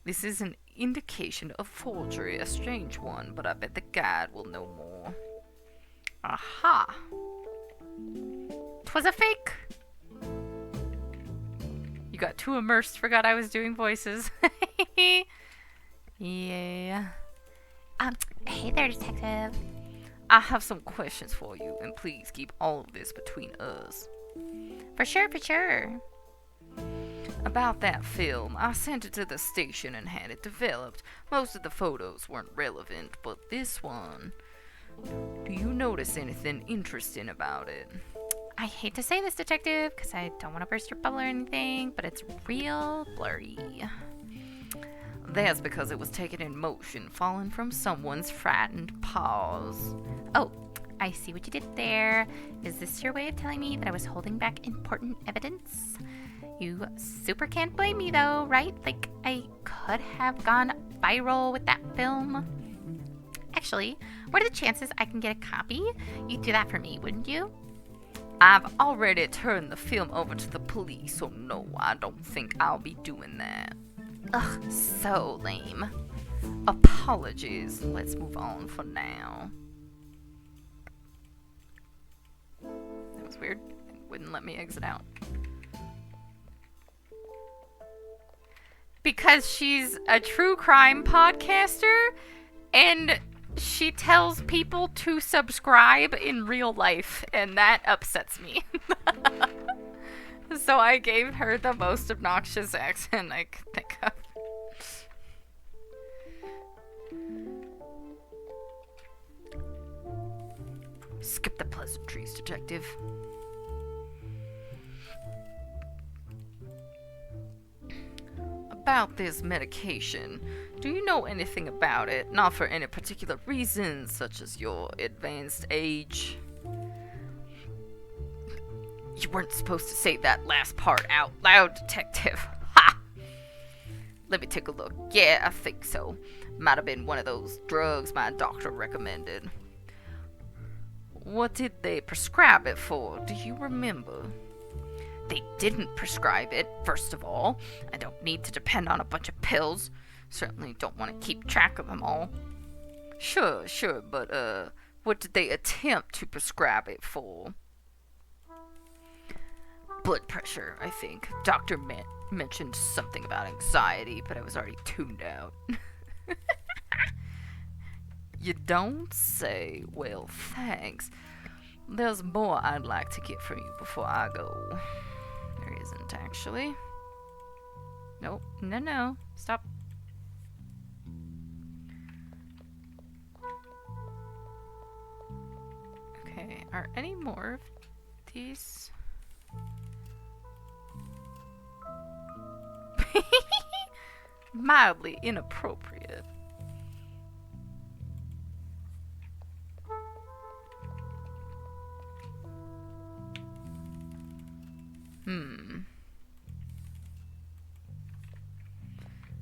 This is an indication of forgery, a strange one, but I bet the guide will know more. Aha! 'Twas a fake! You got too immersed, forgot I was doing voices. Yeah. Hey there, detective. I have some questions for you, and please keep all of this between us. For sure. About that film, I sent it to the station and had it developed. Most of the photos weren't relevant, but this one... Do you notice anything interesting about it? I hate to say this, detective, because I don't want to burst your bubble or anything, but it's real blurry. That's because it was taken in motion, falling from someone's frightened paws. Oh, I see what you did there. Is this your way of telling me that I was holding back important evidence? You super can't blame me though, right? Like, I could have gone viral with that film. Actually, what are the chances I can get a copy? You'd do that for me, wouldn't you? I've already turned the film over to the police, so no, I don't think I'll be doing that. Ugh, So lame. Apologies. Let's move on for now. That was weird. It wouldn't let me exit out. Because she's a true crime podcaster and she tells people to subscribe in real life, and that upsets me. So I gave her the most obnoxious accent I could think of. Skip the pleasantries, detective. About this medication, do you know anything about it? Not for any particular reason, such as your advanced age. You weren't supposed to say that last part out loud, detective. Ha! Let me take a look. Yeah, I think so. Might have been one of those drugs my doctor recommended. What did they prescribe it for? Do you remember? They didn't prescribe it, first of all. I don't need to depend on a bunch of pills. Certainly don't want to keep track of them all. Sure, but, what did they attempt to prescribe it for? Blood pressure, I think. Doctor mentioned something about anxiety, but I was already tuned out. You don't say? Well, thanks. There's more I'd like to get from you before I go. There isn't, actually. Nope. No. Stop. Okay, are any more of these? Mildly inappropriate.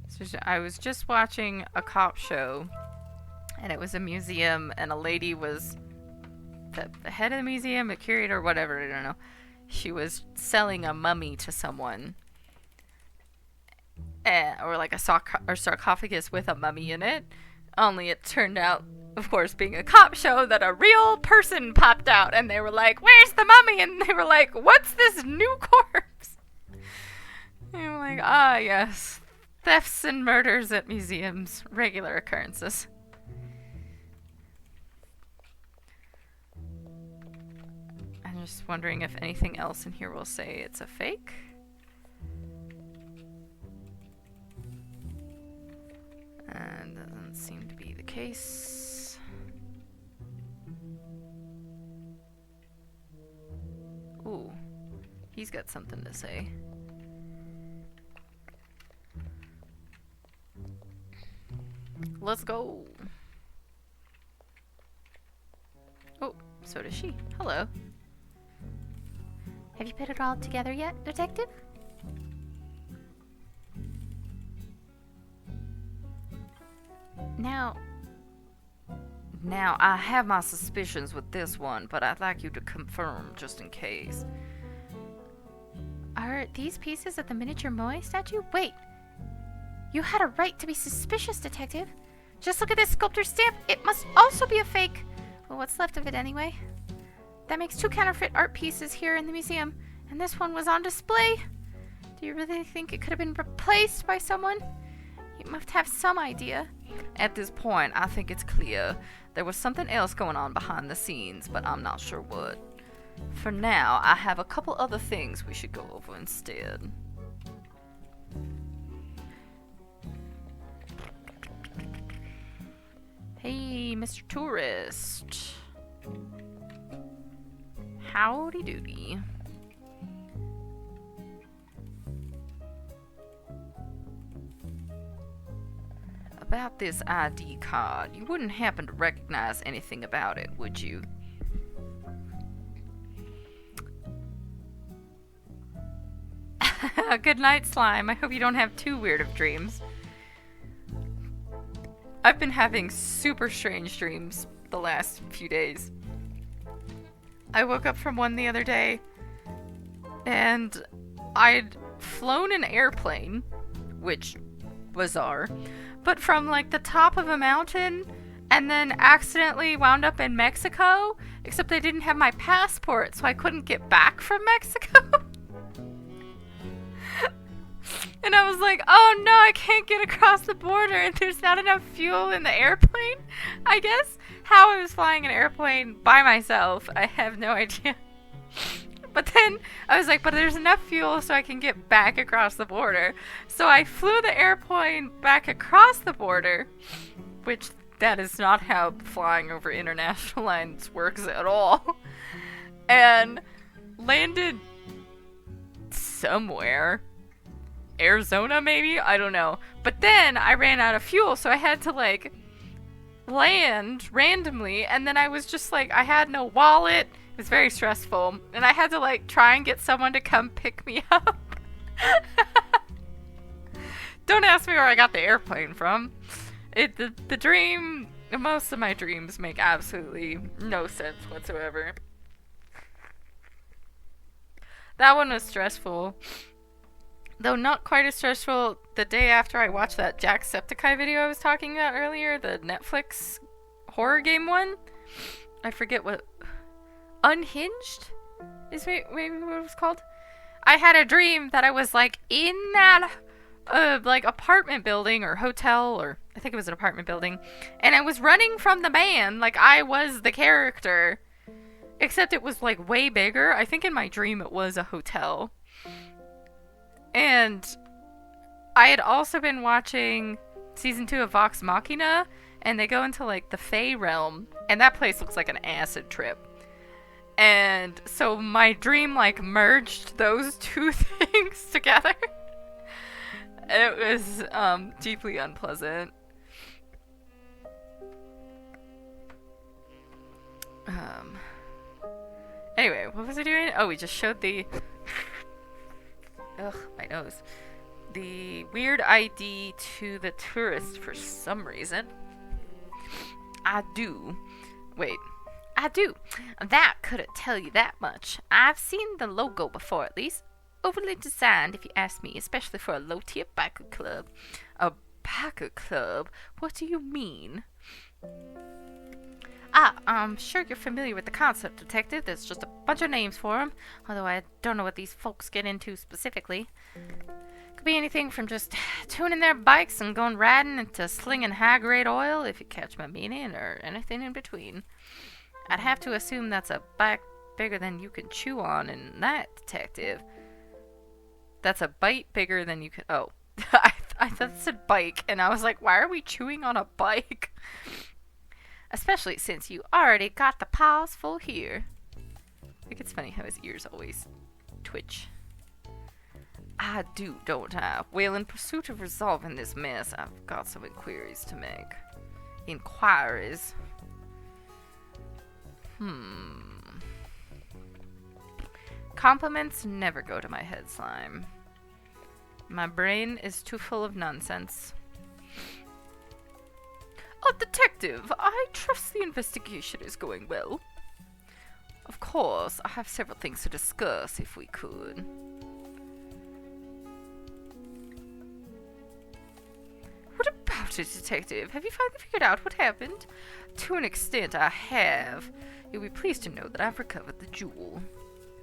So I was just watching a cop show, and it was a museum, and a lady was the head of the museum, a curator, whatever, I don't know. She was selling a mummy to someone, or like a sarcophagus with a mummy in it. Only it turned out, of course, being a cop show, that a real person popped out, and they were like, "Where's the mummy?" And they were like, "What's this new corpse?" And I'm like, "Ah, yes. Thefts and murders at museums. Regular occurrences." I'm just wondering if anything else in here will say it's a fake. That doesn't seem to be the case. Ooh, he's got something to say. Let's go. Oh, so does she. Hello. Have you put it all together yet, Detective? Now, I have my suspicions with this one, but I'd like you to confirm just in case. Are these pieces of the miniature Moai statue? Wait! You had a right to be suspicious, Detective. Just look at this sculptor's stamp. It must also be a fake. Well, what's left of it anyway? That makes 2 counterfeit art pieces here in the museum, and this one was on display. Do you really think it could have been replaced by someone? You must have some idea. At this point, I think it's clear there was something else going on behind the scenes, but I'm not sure what. For now, I have a couple other things we should go over instead. Hey, Mr. Tourist. Howdy doody. About this ID card, you wouldn't happen to recognize anything about it, would you? Good night, Slime. I hope you don't have too weird of dreams. I've been having super strange dreams the last few days. I woke up from one the other day, and I'd flown an airplane, which bizarre, but from like the top of a mountain, and then accidentally wound up in Mexico, except I didn't have my passport, so I couldn't get back from Mexico. And I was like, oh no, I can't get across the border, and there's not enough fuel in the airplane. I guess how I was flying an airplane by myself, I have no idea. But then I was like, but there's enough fuel so I can get back across the border. So I flew the airplane back across the border, which that is not how flying over international lines works at all. And landed somewhere. Arizona, maybe? I don't know. But then I ran out of fuel, so I had to, like, land randomly, and then I was just, like, I had no wallet. It was very stressful, and I had to, like, try and get someone to come pick me up. Don't ask me where I got the airplane from. The dream, most of my dreams make absolutely no sense whatsoever. That one was stressful. Though not quite as stressful the day after I watched that Jacksepticeye video I was talking about earlier, the Netflix horror game one. I forget what... Unhinged? Is maybe what it was called? I had a dream that I was, like, in that, like, apartment building or hotel, or I think it was an apartment building, and I was running from the man, like I was the character, except it was, like, way bigger. I think in my dream it was a hotel. And I had also been watching season 2 of Vox Machina, and they go into, like, the Fae realm, and that place looks like an acid trip. And so my dream, like, merged those two things together. It was deeply unpleasant. Anyway, what was I doing? Oh, we just showed the... Ugh, my nose. The weird ID to the tourist for some reason. I do. Wait. I do. That couldn't tell you that much. I've seen the logo before, at least. Overly designed, if you ask me, especially for a low-tier biker club. A biker club? What do you mean? I'm sure you're familiar with the concept, Detective. There's just a bunch of names for them, although I don't know what these folks get into specifically. Could be anything from just tuning their bikes and going riding into slinging high-grade oil, if you catch my meaning, or anything in between. I'd have to assume that's a bite bigger than you can chew on in that, Detective. That's a bite bigger than you can... Oh. I thought it said bike, and I was like, why are we chewing on a bike? Especially since you already got the paws full here. I think it's funny how his ears always twitch. I do, don't I? Well, in pursuit of resolving this mess, I've got some inquiries to make. Inquiries? Compliments never go to my head, Slime. My brain is too full of nonsense. Oh, detective, I trust the investigation is going well. Of course, I have several things to discuss, if we could. What about it, detective? Have you finally figured out what happened? To an extent, I have. You'll be pleased to know that I've recovered the jewel.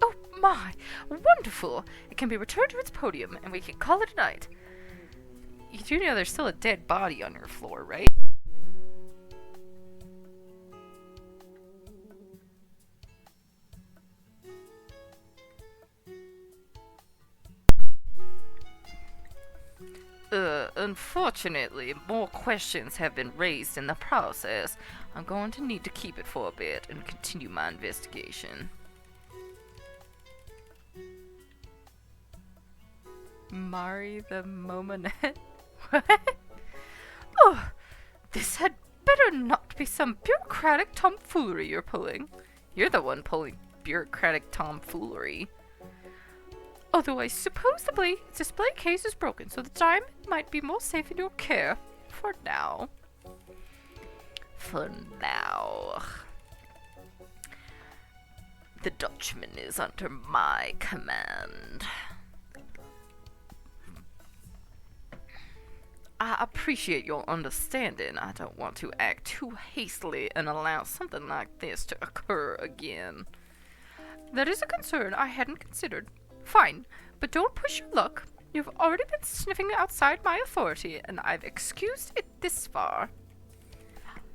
Oh my! Wonderful! It can be returned to its podium, and we can call it a night. You do know there's still a dead body on your floor, right? Unfortunately, more questions have been raised in the process. I'm going to need to keep it for a bit and continue my investigation. Mari the Momonette? What? Oh, this had better not be some bureaucratic tomfoolery you're pulling. You're the one pulling bureaucratic tomfoolery. Although I suppose the display case is broken, so the diamond might be more safe in your care. For now. For now. The Dutchman is under my command. I appreciate your understanding. I don't want to act too hastily and allow something like this to occur again. That is a concern I hadn't considered. Fine, but don't push your luck. You've already been sniffing outside my authority, and I've excused it this far.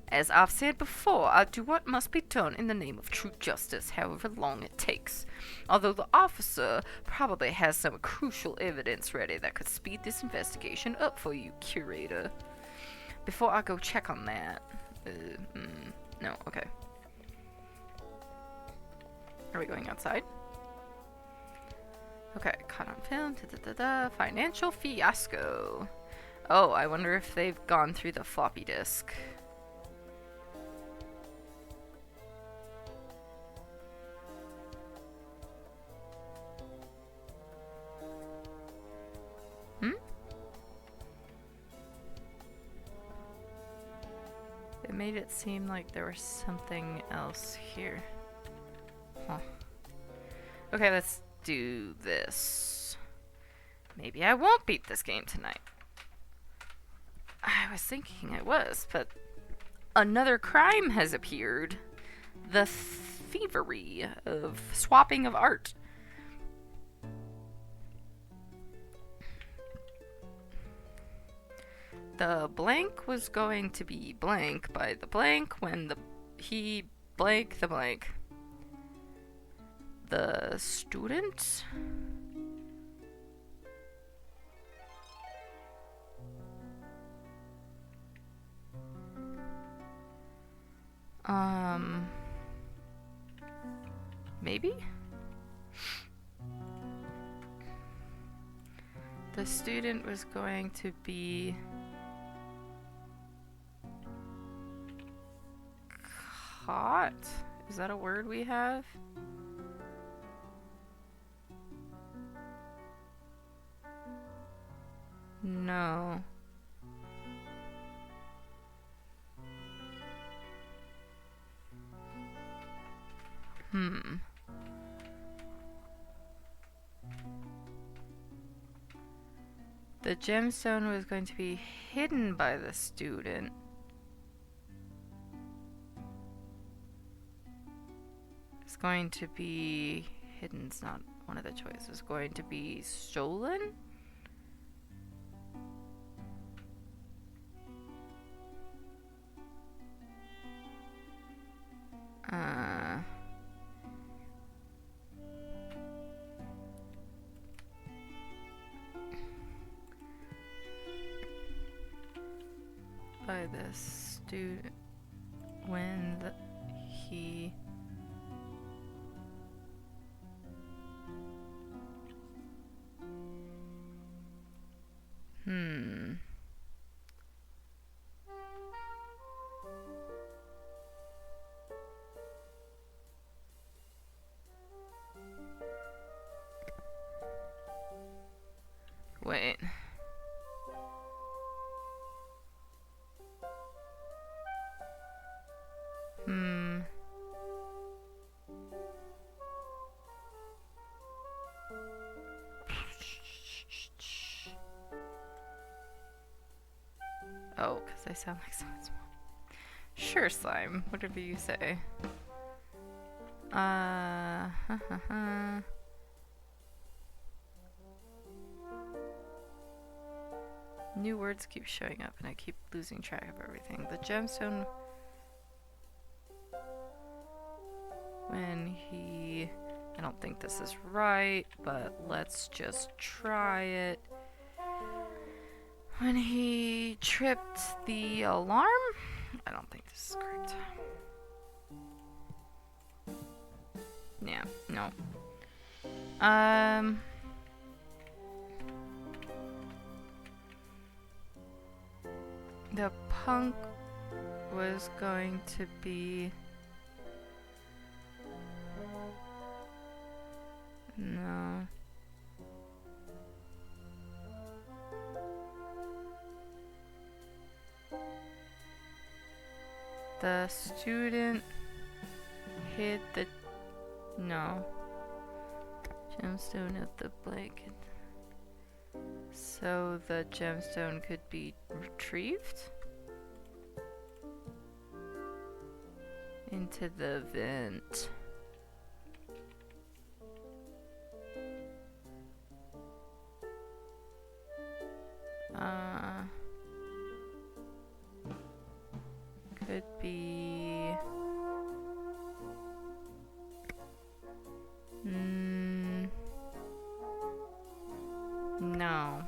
As I've said before, I'll do what must be done in the name of true justice, however long it takes. Although the officer probably has some crucial evidence ready that could speed this investigation up for you, Curator. Before I go check on that... no, okay. Are we going outside? Okay, caught on film, financial fiasco. Oh, I wonder if they've gone through the floppy disk. It made it seem like there was something else here. Huh. Okay, let's do this. Maybe I won't beat this game tonight. I was thinking I was, but another crime has appeared. The thievery of swapping of art. The blank was going to be blank by the blank when he blank the blank. The student? Maybe? The student was going to be caught? Is that a word we have? No. The gemstone was going to be hidden by the student. It's going to be... hidden's not one of the choices. Going to be stolen? the student when he wait. Oh, because I sound like someone small. Sure, Slime. Whatever you say. New words keep showing up and I keep losing track of everything. The gemstone... When he... I don't think this is right, but let's just try it. When he tripped the alarm? I don't think this is correct. Yeah, no. The punk was going to be... No. The student hid the... No. Gemstone at the blanket. So the gemstone could be retrieved? Into the vent. Could be... No.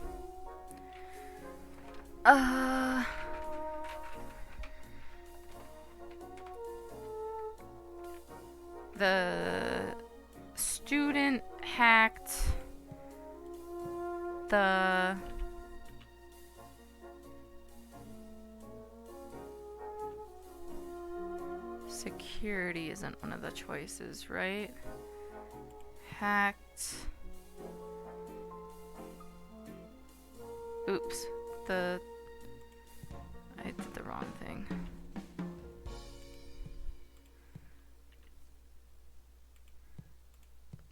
The student hacked the... Security isn't one of the choices, right? Hacked... Oops. I did the wrong thing.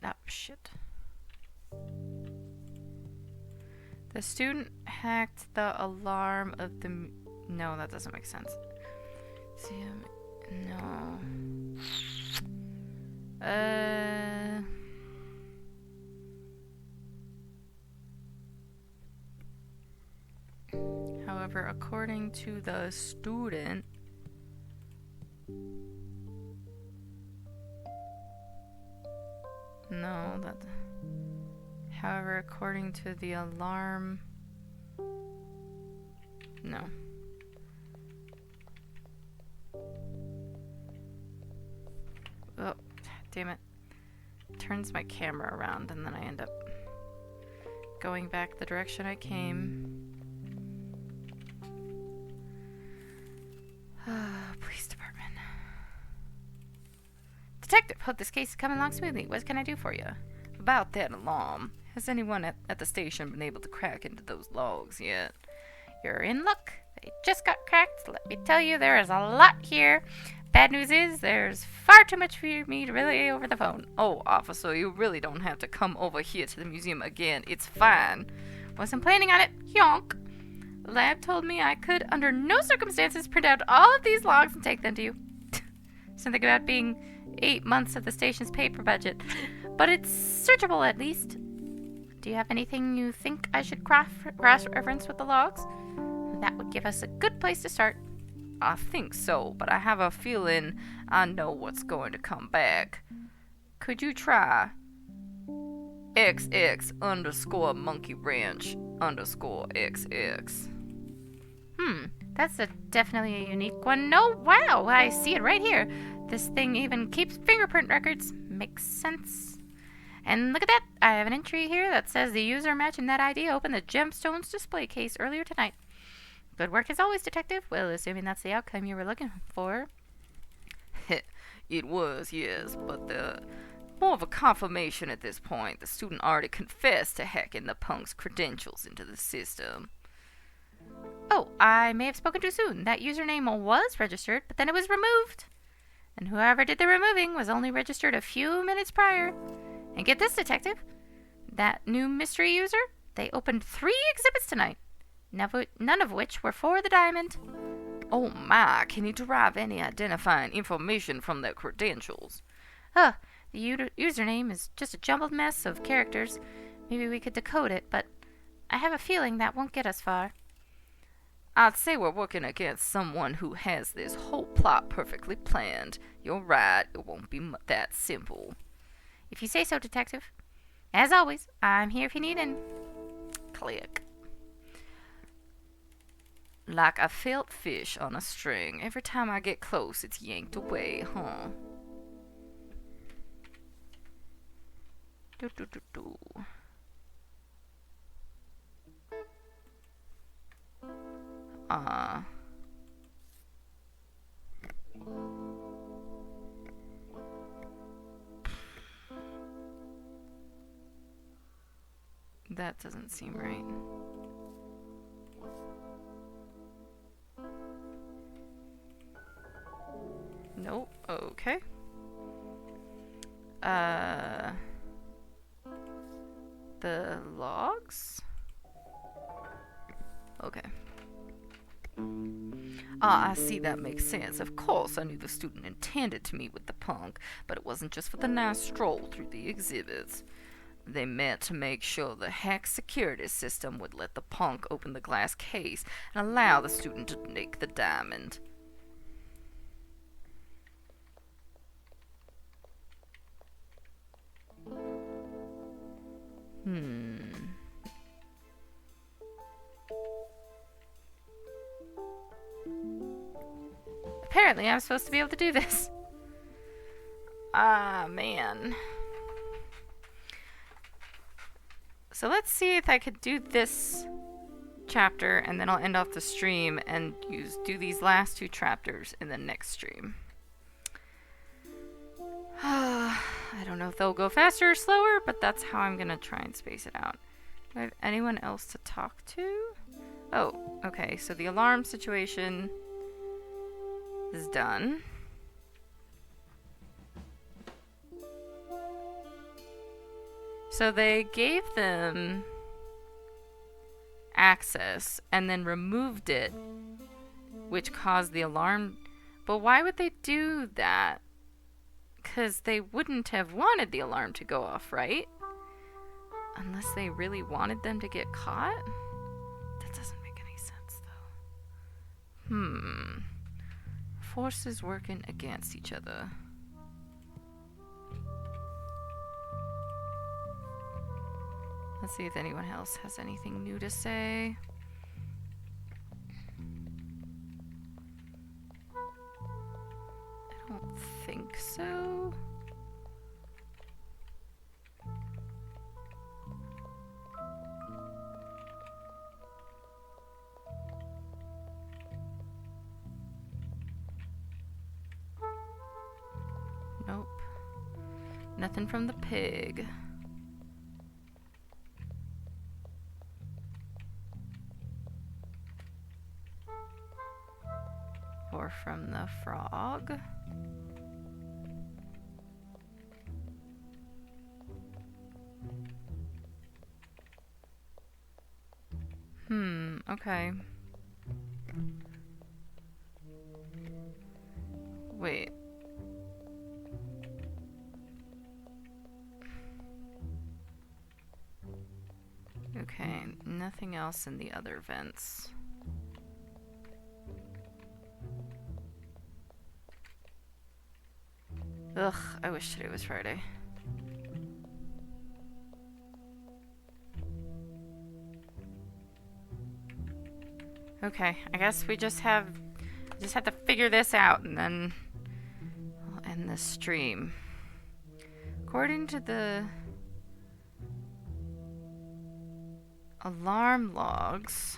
Oh, shit. The student hacked the alarm of the... No, that doesn't make sense. No. However, according to the student, no, that... However, according to the alarm, no. Oh, damn it. Turns my camera around and then I end up going back the direction I came. Police department. Detective, hope this case is coming along smoothly. What can I do for you? About that alarm. Has anyone at the station been able to crack into those logs yet? You're in luck. They just got cracked. Let me tell you, there is a lot here. Bad news is, there's far too much for me to relay over the phone. Oh, officer, you really don't have to come over here to the museum again. It's fine. Wasn't planning on it. Yonk. The lab told me I could, under no circumstances, print out all of these logs and take them to you. Something about being 8 months of the station's paper budget. But it's searchable, at least. Do you have anything you think I should cross-reference with the logs? That would give us a good place to start. I think so, but I have a feeling I know what's going to come back. Could you try XX_monkey ranch_XX? That's definitely a unique one. No, wow, I see it right here. This thing even keeps fingerprint records. Makes sense. And look at that. I have an entry here that says the user matching that ID opened the gemstones display case earlier tonight. Good work as always, Detective. Well, assuming that's the outcome you were looking for. It was, yes, but more of a confirmation at this point. The student already confessed to hacking the punk's credentials into the system. Oh, I may have spoken too soon. That username was registered, but then it was removed. And whoever did the removing was only registered a few minutes prior. And get this, Detective. That new mystery user, they opened 3 exhibits tonight, none of which were for the diamond. Oh my, can you derive any identifying information from their credentials? The username is just a jumbled mess of characters. Maybe we could decode it, but I have a feeling that won't get us far. I'd say we're working against someone who has this whole plot perfectly planned. You're right, it won't be that simple. If you say so, Detective. As always, I'm here if you need any. Click. Like a felt fish on a string. Every time I get close, it's yanked away, huh? Do. That doesn't seem right. Nope. Okay. The logs? Okay. I see, that makes sense. Of course, I knew the student intended to meet with the punk, but it wasn't just for the nice stroll through the exhibits. They meant to make sure the hack security system would let the punk open the glass case and allow the student to take the diamond. Apparently, I'm supposed to be able to do this. Man. So let's see if I could do this chapter, and then I'll end off the stream and do these last 2 chapters in the next stream. I don't know if they'll go faster or slower, but that's how I'm gonna try and space it out. Do I have anyone else to talk to? Oh, okay, so the alarm situation is done. So they gave them access and then removed it, which caused the alarm. But why would they do that? Because they wouldn't have wanted the alarm to go off, right? Unless they really wanted them to get caught? That doesn't make any sense, though. Forces working against each other. Let's see if anyone else has anything new to say. I don't think so. Nope. Nothing from the pig. Or from the frog. Okay. Wait. Okay, nothing else in the other vents. Ugh, I wish today was Friday. Okay, I guess we just have to figure this out, and then we'll end this stream. According to the alarm logs,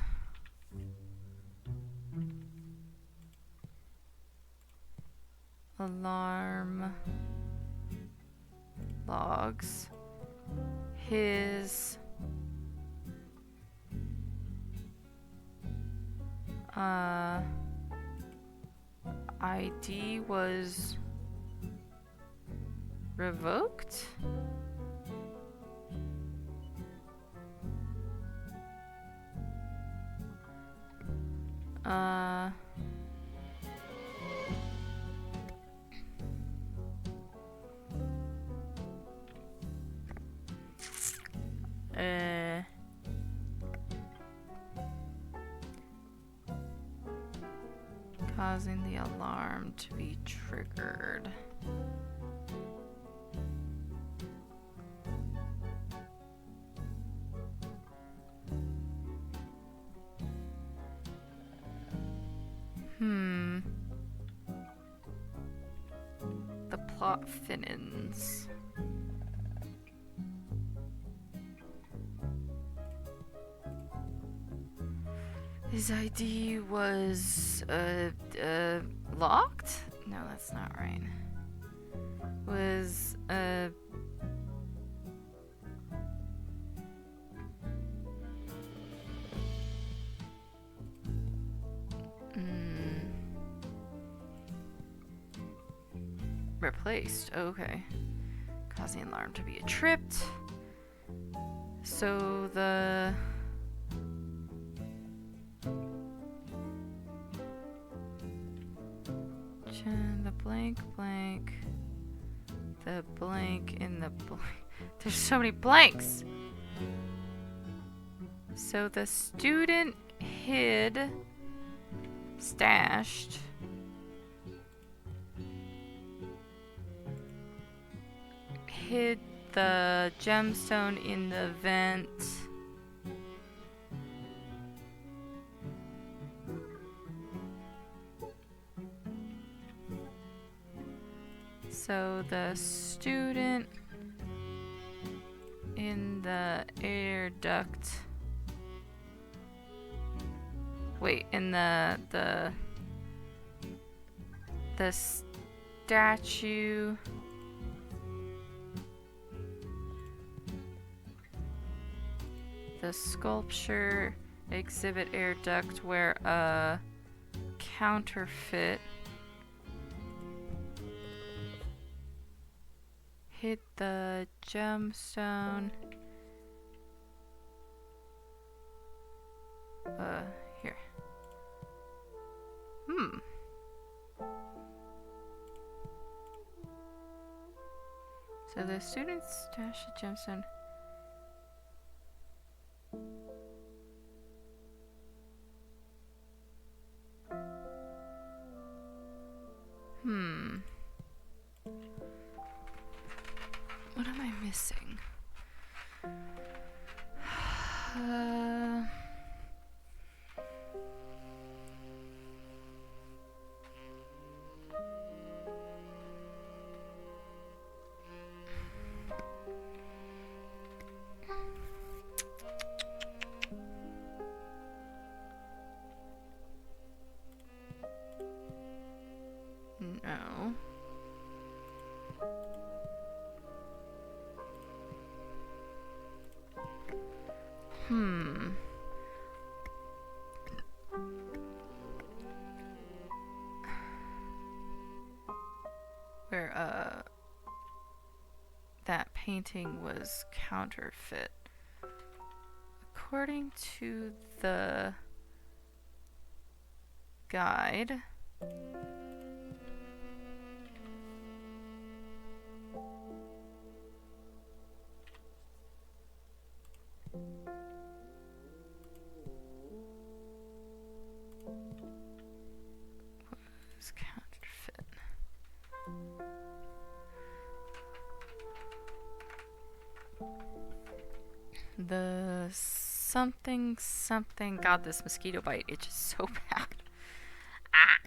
his ID was revoked? Uh, causing the alarm to be triggered. The plot Thinnens. His ID was, locked? No, that's not right. Was, replaced. Okay. Causing alarm to be tripped. So the blank in the blank. There's so many blanks. So the student stashed the gemstone in the vent. So the student in the air duct. Wait, in the statue. The sculpture exhibit air duct where a counterfeit hit the gemstone. Here. So the students stashed the gemstone. What am I missing? No. Where, that painting was counterfeit. According to the guide, was counterfeit. The something, something. God, this mosquito bite itches so bad. Ah.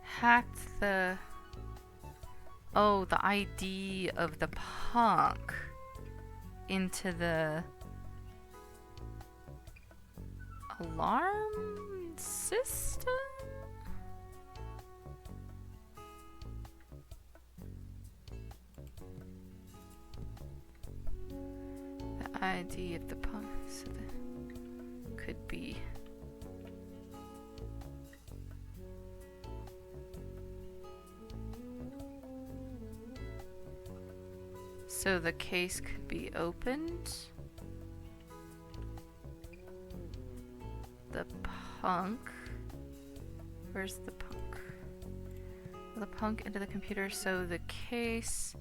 Hacked the... Oh, the ID of the punk into the alarm system? The ID of the punk, so that could be... So the case could be opened. The punk. Where's the punk? The punk into the computer, so the case.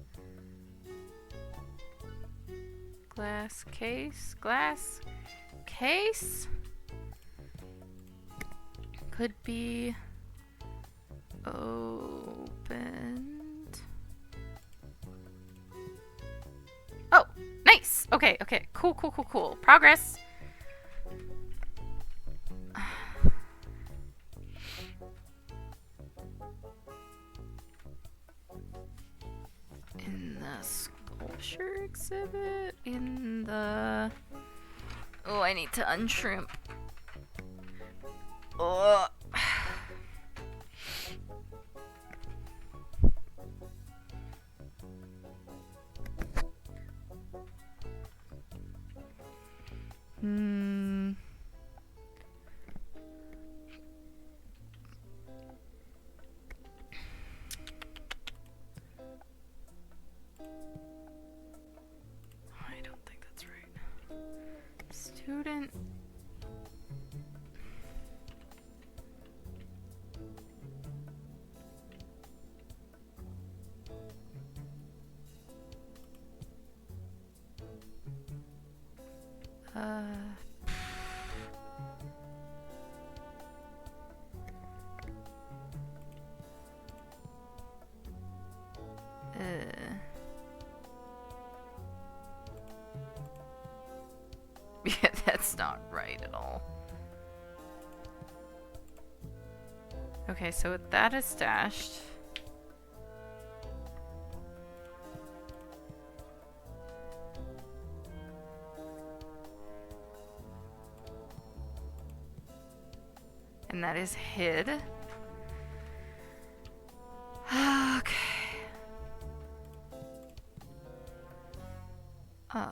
Glass case? Glass case? Could be opened. Oh, nice! Okay, okay. Cool, cool, cool, cool. Progress! In the sculpture exhibit? In the... Oh, I need to unshrimp. Oh. I don't think that's right. Student. Yeah, that's not right at all. Okay, so that is stashed. And that is hid. Okay. Oh.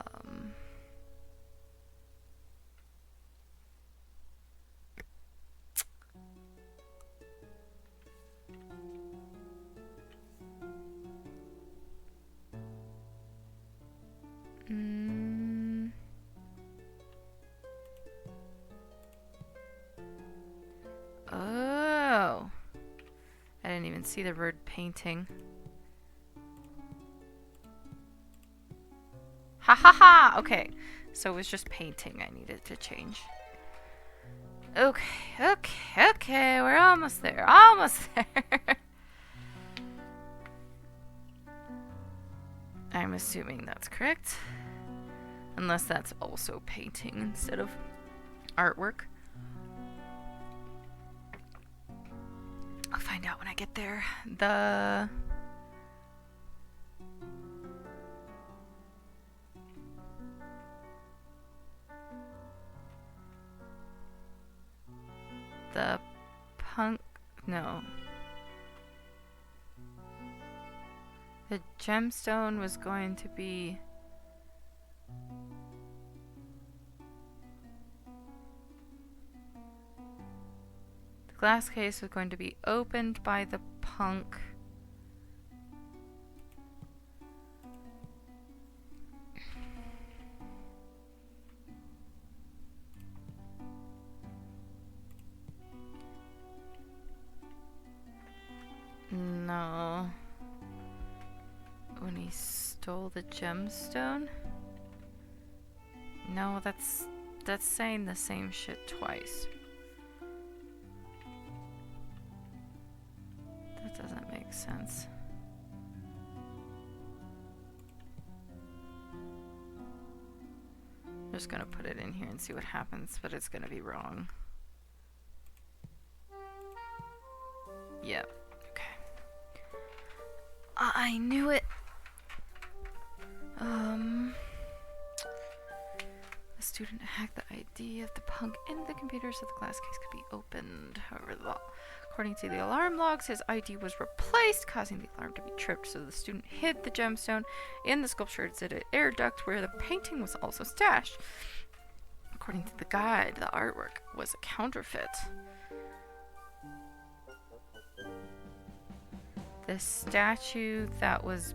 I didn't even see the word painting. Ha ha ha! Okay. So it was just painting I needed to change. Okay, okay, okay. We're almost there. Almost there. I'm assuming that's correct. Unless that's also painting instead of artwork. I'll find out when I get there. The punk... No. The gemstone was going to be... The glass case was going to be opened by the punk. No. When he stole the gemstone? No, that's That's saying the same shit twice. That doesn't make sense. I'm just gonna put it in here and see what happens, but it's gonna be wrong. Yep. Okay. I knew it. The student hacked the ID of the punk into the computer so the glass case could be opened. However, according to the alarm logs, his ID was replaced, causing the alarm to be tripped. So the student hid the gemstone in the sculpture's air duct where the painting was also stashed. According to the guide, the artwork was a counterfeit. The statue that was...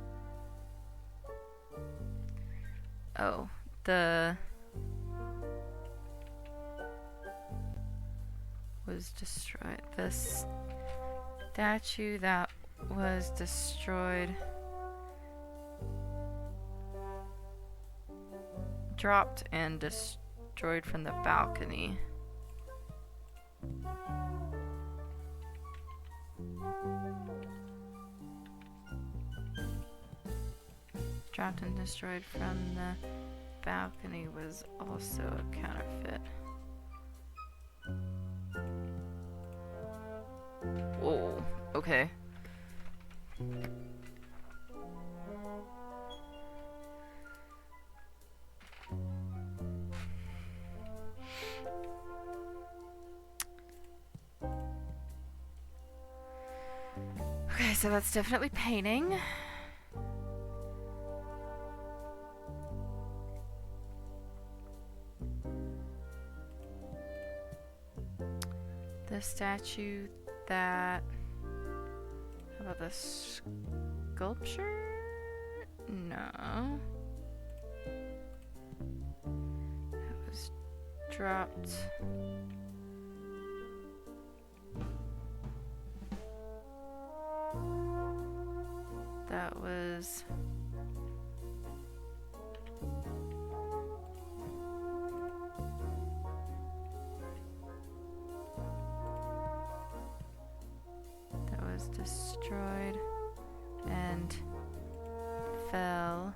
Oh, the... was destroyed. The statue that was destroyed dropped and destroyed from the balcony. Dropped and destroyed from the balcony was also a counterfeit. Whoa, okay. Okay, so that's definitely painting. The statue that... How about the sculpture? No. It was dropped. That was... destroyed and fell.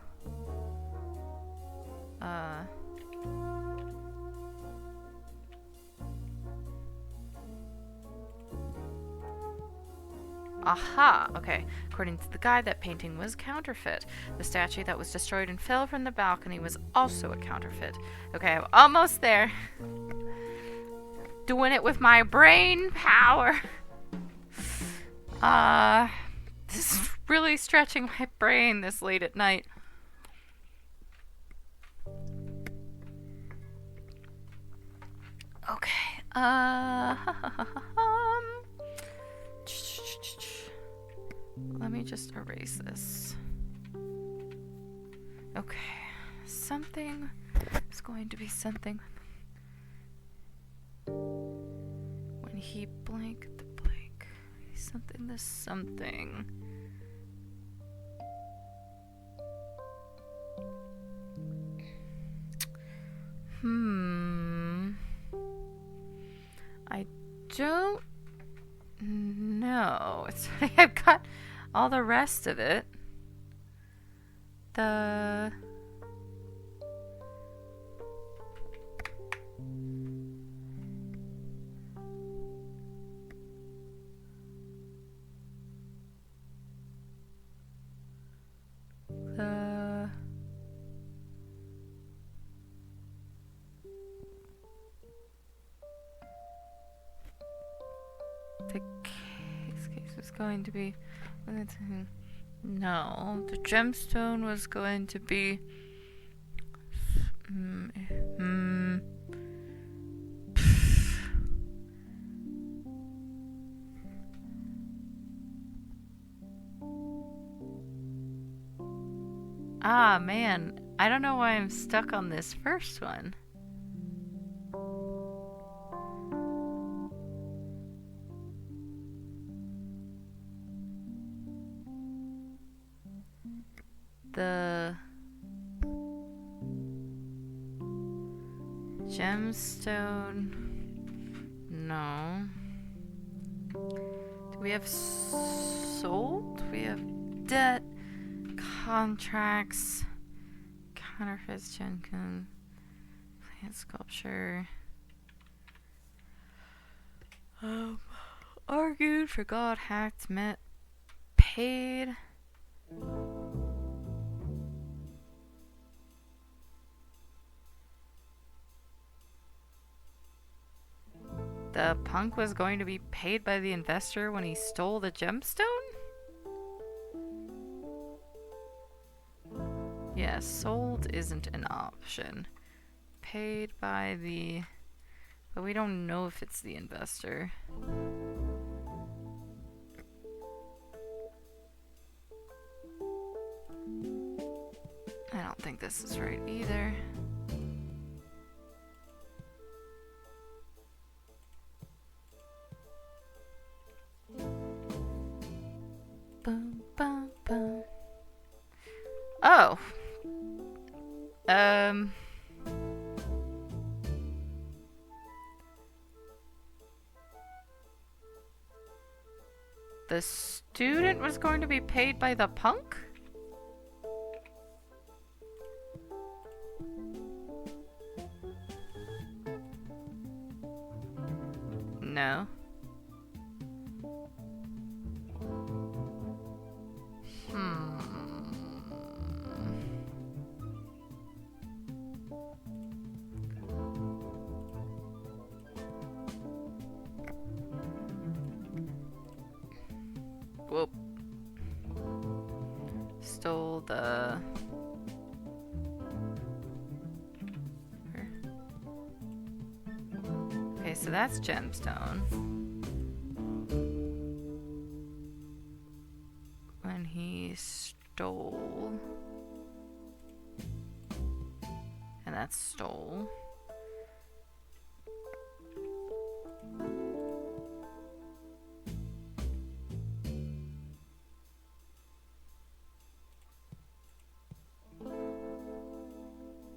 Aha! Okay. According to the guide, that painting was counterfeit. The statue that was destroyed and fell from the balcony was also a counterfeit. Okay, I'm almost there. Doing it with my brain power. This is really stretching my brain this late at night. Okay, let me just erase this. Okay, something is going to be something. When he blanked the blank, something to something. I don't know. It's I've got all the rest of it. The case was going to be... No, the gemstone was going to be... Ah, man. I don't know why I'm stuck on this first one. The Gemstone. No. Do we have sold? We have debt, contracts, counterfeits, Jenkins, plant sculpture. Argued, forgot, hacked, met, paid. The punk was going to be paid by the investor when he stole the gemstone? Yeah, sold isn't an option. Paid by the... But we don't know if it's the investor. I don't think this is right either. Bum, bum, bum. Oh. The student was going to be paid by the punk? No. Whoop. Stole the... Okay, so that's gemstone. When he stole... And that's stole.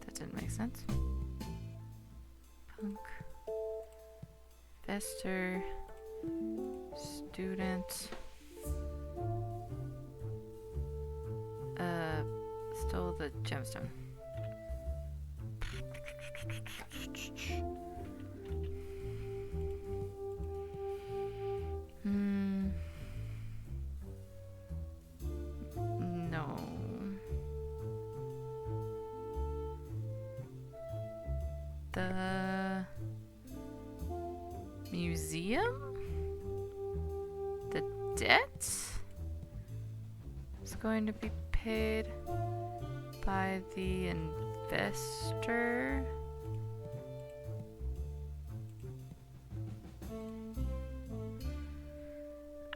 That didn't make sense. Punk. Investor. Student. Stole the gemstone. No. The museum? The debt is going to be paid by the investor.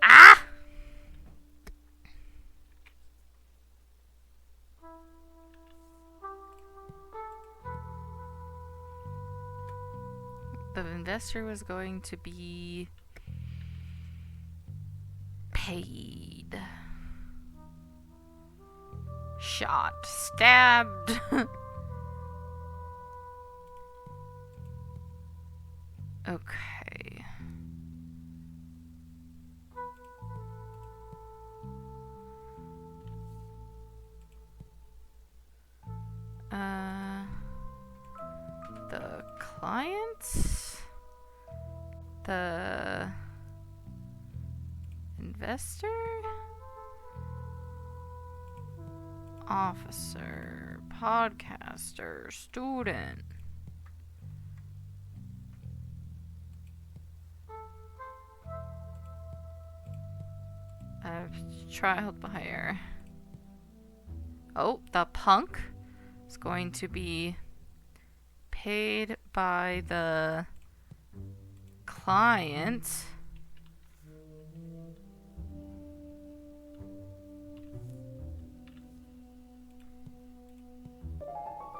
Ah! The investor was going to be paid. Shot. Stabbed. Okay. The client? The investor? Officer, podcaster, student. Trial buyer. Oh, the punk is going to be paid by the client.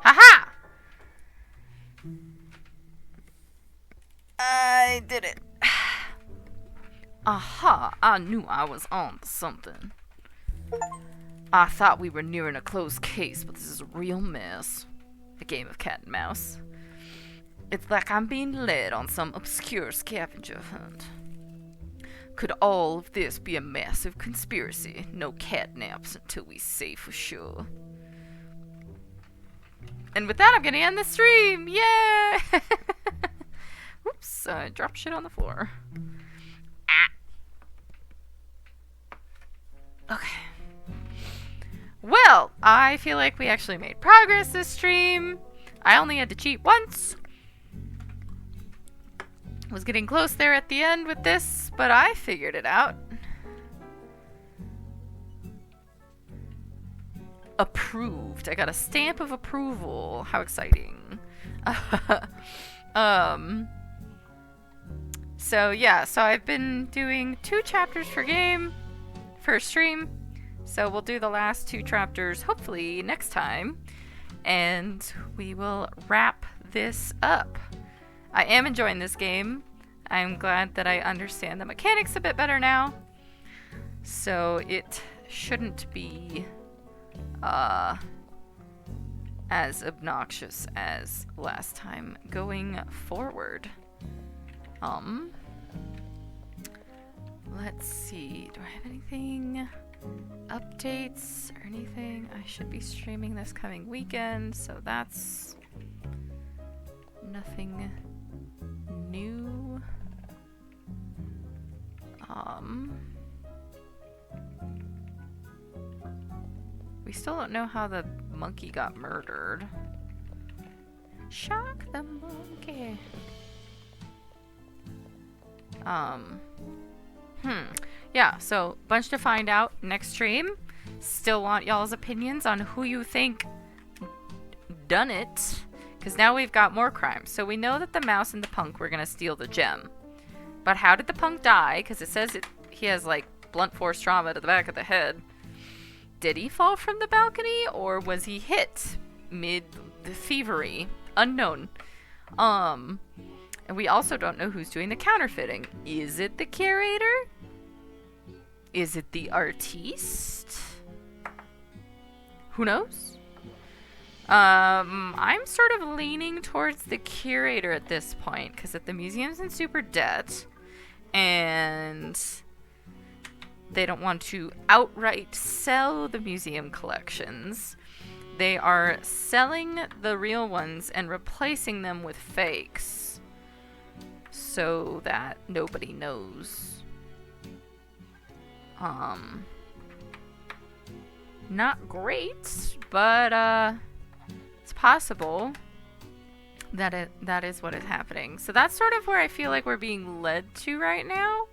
Haha! I did it. Aha! I knew I was on to something. I thought we were nearing a closed case, but this is a real mess. A game of cat and mouse. It's like I'm being led on some obscure scavenger hunt. Could all of this be a massive conspiracy? No catnaps until we say for sure. And with that, I'm gonna end the stream! Yay! Oops, I dropped shit on the floor. Ah. Okay. Well, I feel like we actually made progress this stream. I only had to cheat once. Was getting close there at the end with this, but I figured it out. Approved. I got a stamp of approval. How exciting. So yeah, so I've been doing 2 chapters per game for stream. So we'll do the last 2 chapters hopefully next time. And we will wrap this up. I am enjoying this game. I'm glad that I understand the mechanics a bit better now. So it shouldn't be as obnoxious as last time going forward. Let's see. Do I have anything? Updates or anything? I should be streaming this coming weekend, so that's nothing new. We still don't know how the monkey got murdered. Shock the monkey. Yeah, so bunch to find out next stream. Still want y'all's opinions on who you think done it. Because now we've got more crimes. So we know that the mouse and the punk were going to steal the gem. But how did the punk die? Because it says he has, like, blunt force trauma to the back of the head. Did he fall from the balcony? Or was he hit mid-thievery? Unknown. And we also don't know who's doing the counterfeiting. Is it the curator? Is it the artiste? Who knows? I'm sort of leaning towards the curator at this point, because if the museum's in super debt, and they don't want to outright sell the museum collections, they are selling the real ones and replacing them with fakes, so that nobody knows. Not great, but it's possible that that is what is happening. So that's sort of where I feel like we're being led to right now.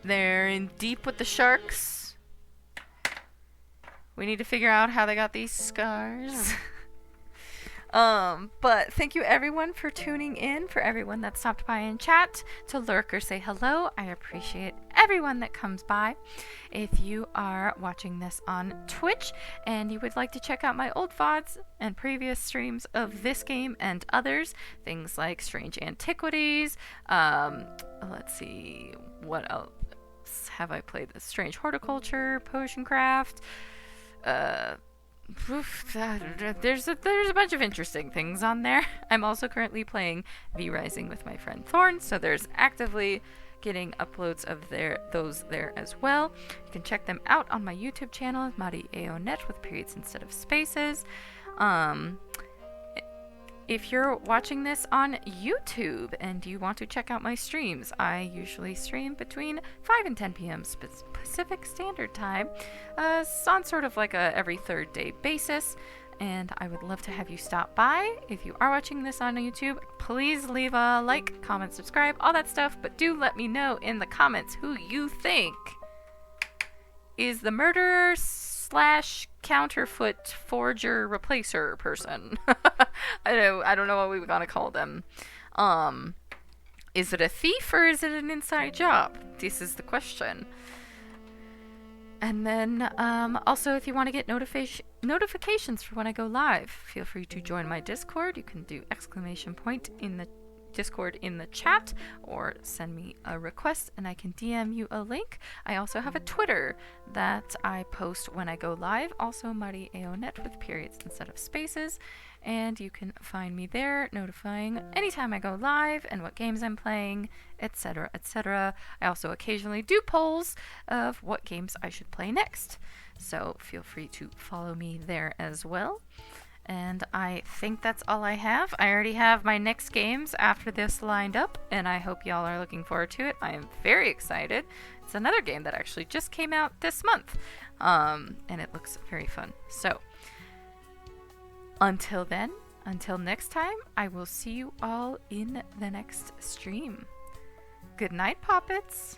They're in deep with the sharks. We need to figure out how they got these scars. But thank you everyone for tuning in, for everyone that stopped by in chat to lurk or say hello. I appreciate everyone that comes by. If you are watching this on Twitch and you would like to check out my old VODs and previous streams of this game and others, things like Strange Antiquities, let's see, what else have I played? The Strange Horticulture, Potion Craft, there's a bunch of interesting things on there. I'm also currently playing V Rising with my friend Thorn, so there's actively getting uploads of those there as well. You can check them out on my YouTube channel, MariAoNet, with periods instead of spaces. If you're watching this on YouTube and you want to check out my streams, I usually stream between 5 and 10 p.m. Pacific Standard Time, on sort of like a every third day basis, and I would love to have you stop by. If you are watching this on YouTube, please leave a like, comment, subscribe, all that stuff, but do let me know in the comments who you think is the murderer / counterfeit forger replacer person. I don't know what we were gonna call them. Is it a thief or is it an inside job? This is the question. And then also, if you want to get notifications for when I go live, feel free to join my Discord. You can do ! In the Discord in the chat or send me a request and I can DM you a link. I also have a Twitter that I post when I go live, also MariAonet with periods instead of spaces, and you can find me there notifying anytime I go live and what games I'm playing, etc., etc. I also occasionally do polls of what games I should play next, so feel free to follow me there as well. And I think that's all I have. I already have my next games after this lined up, and I hope y'all are looking forward to it. I am very excited. It's another game that actually just came out this month, and it looks very fun. So, until then, until next time, I will see you all in the next stream. Good night, Poppets!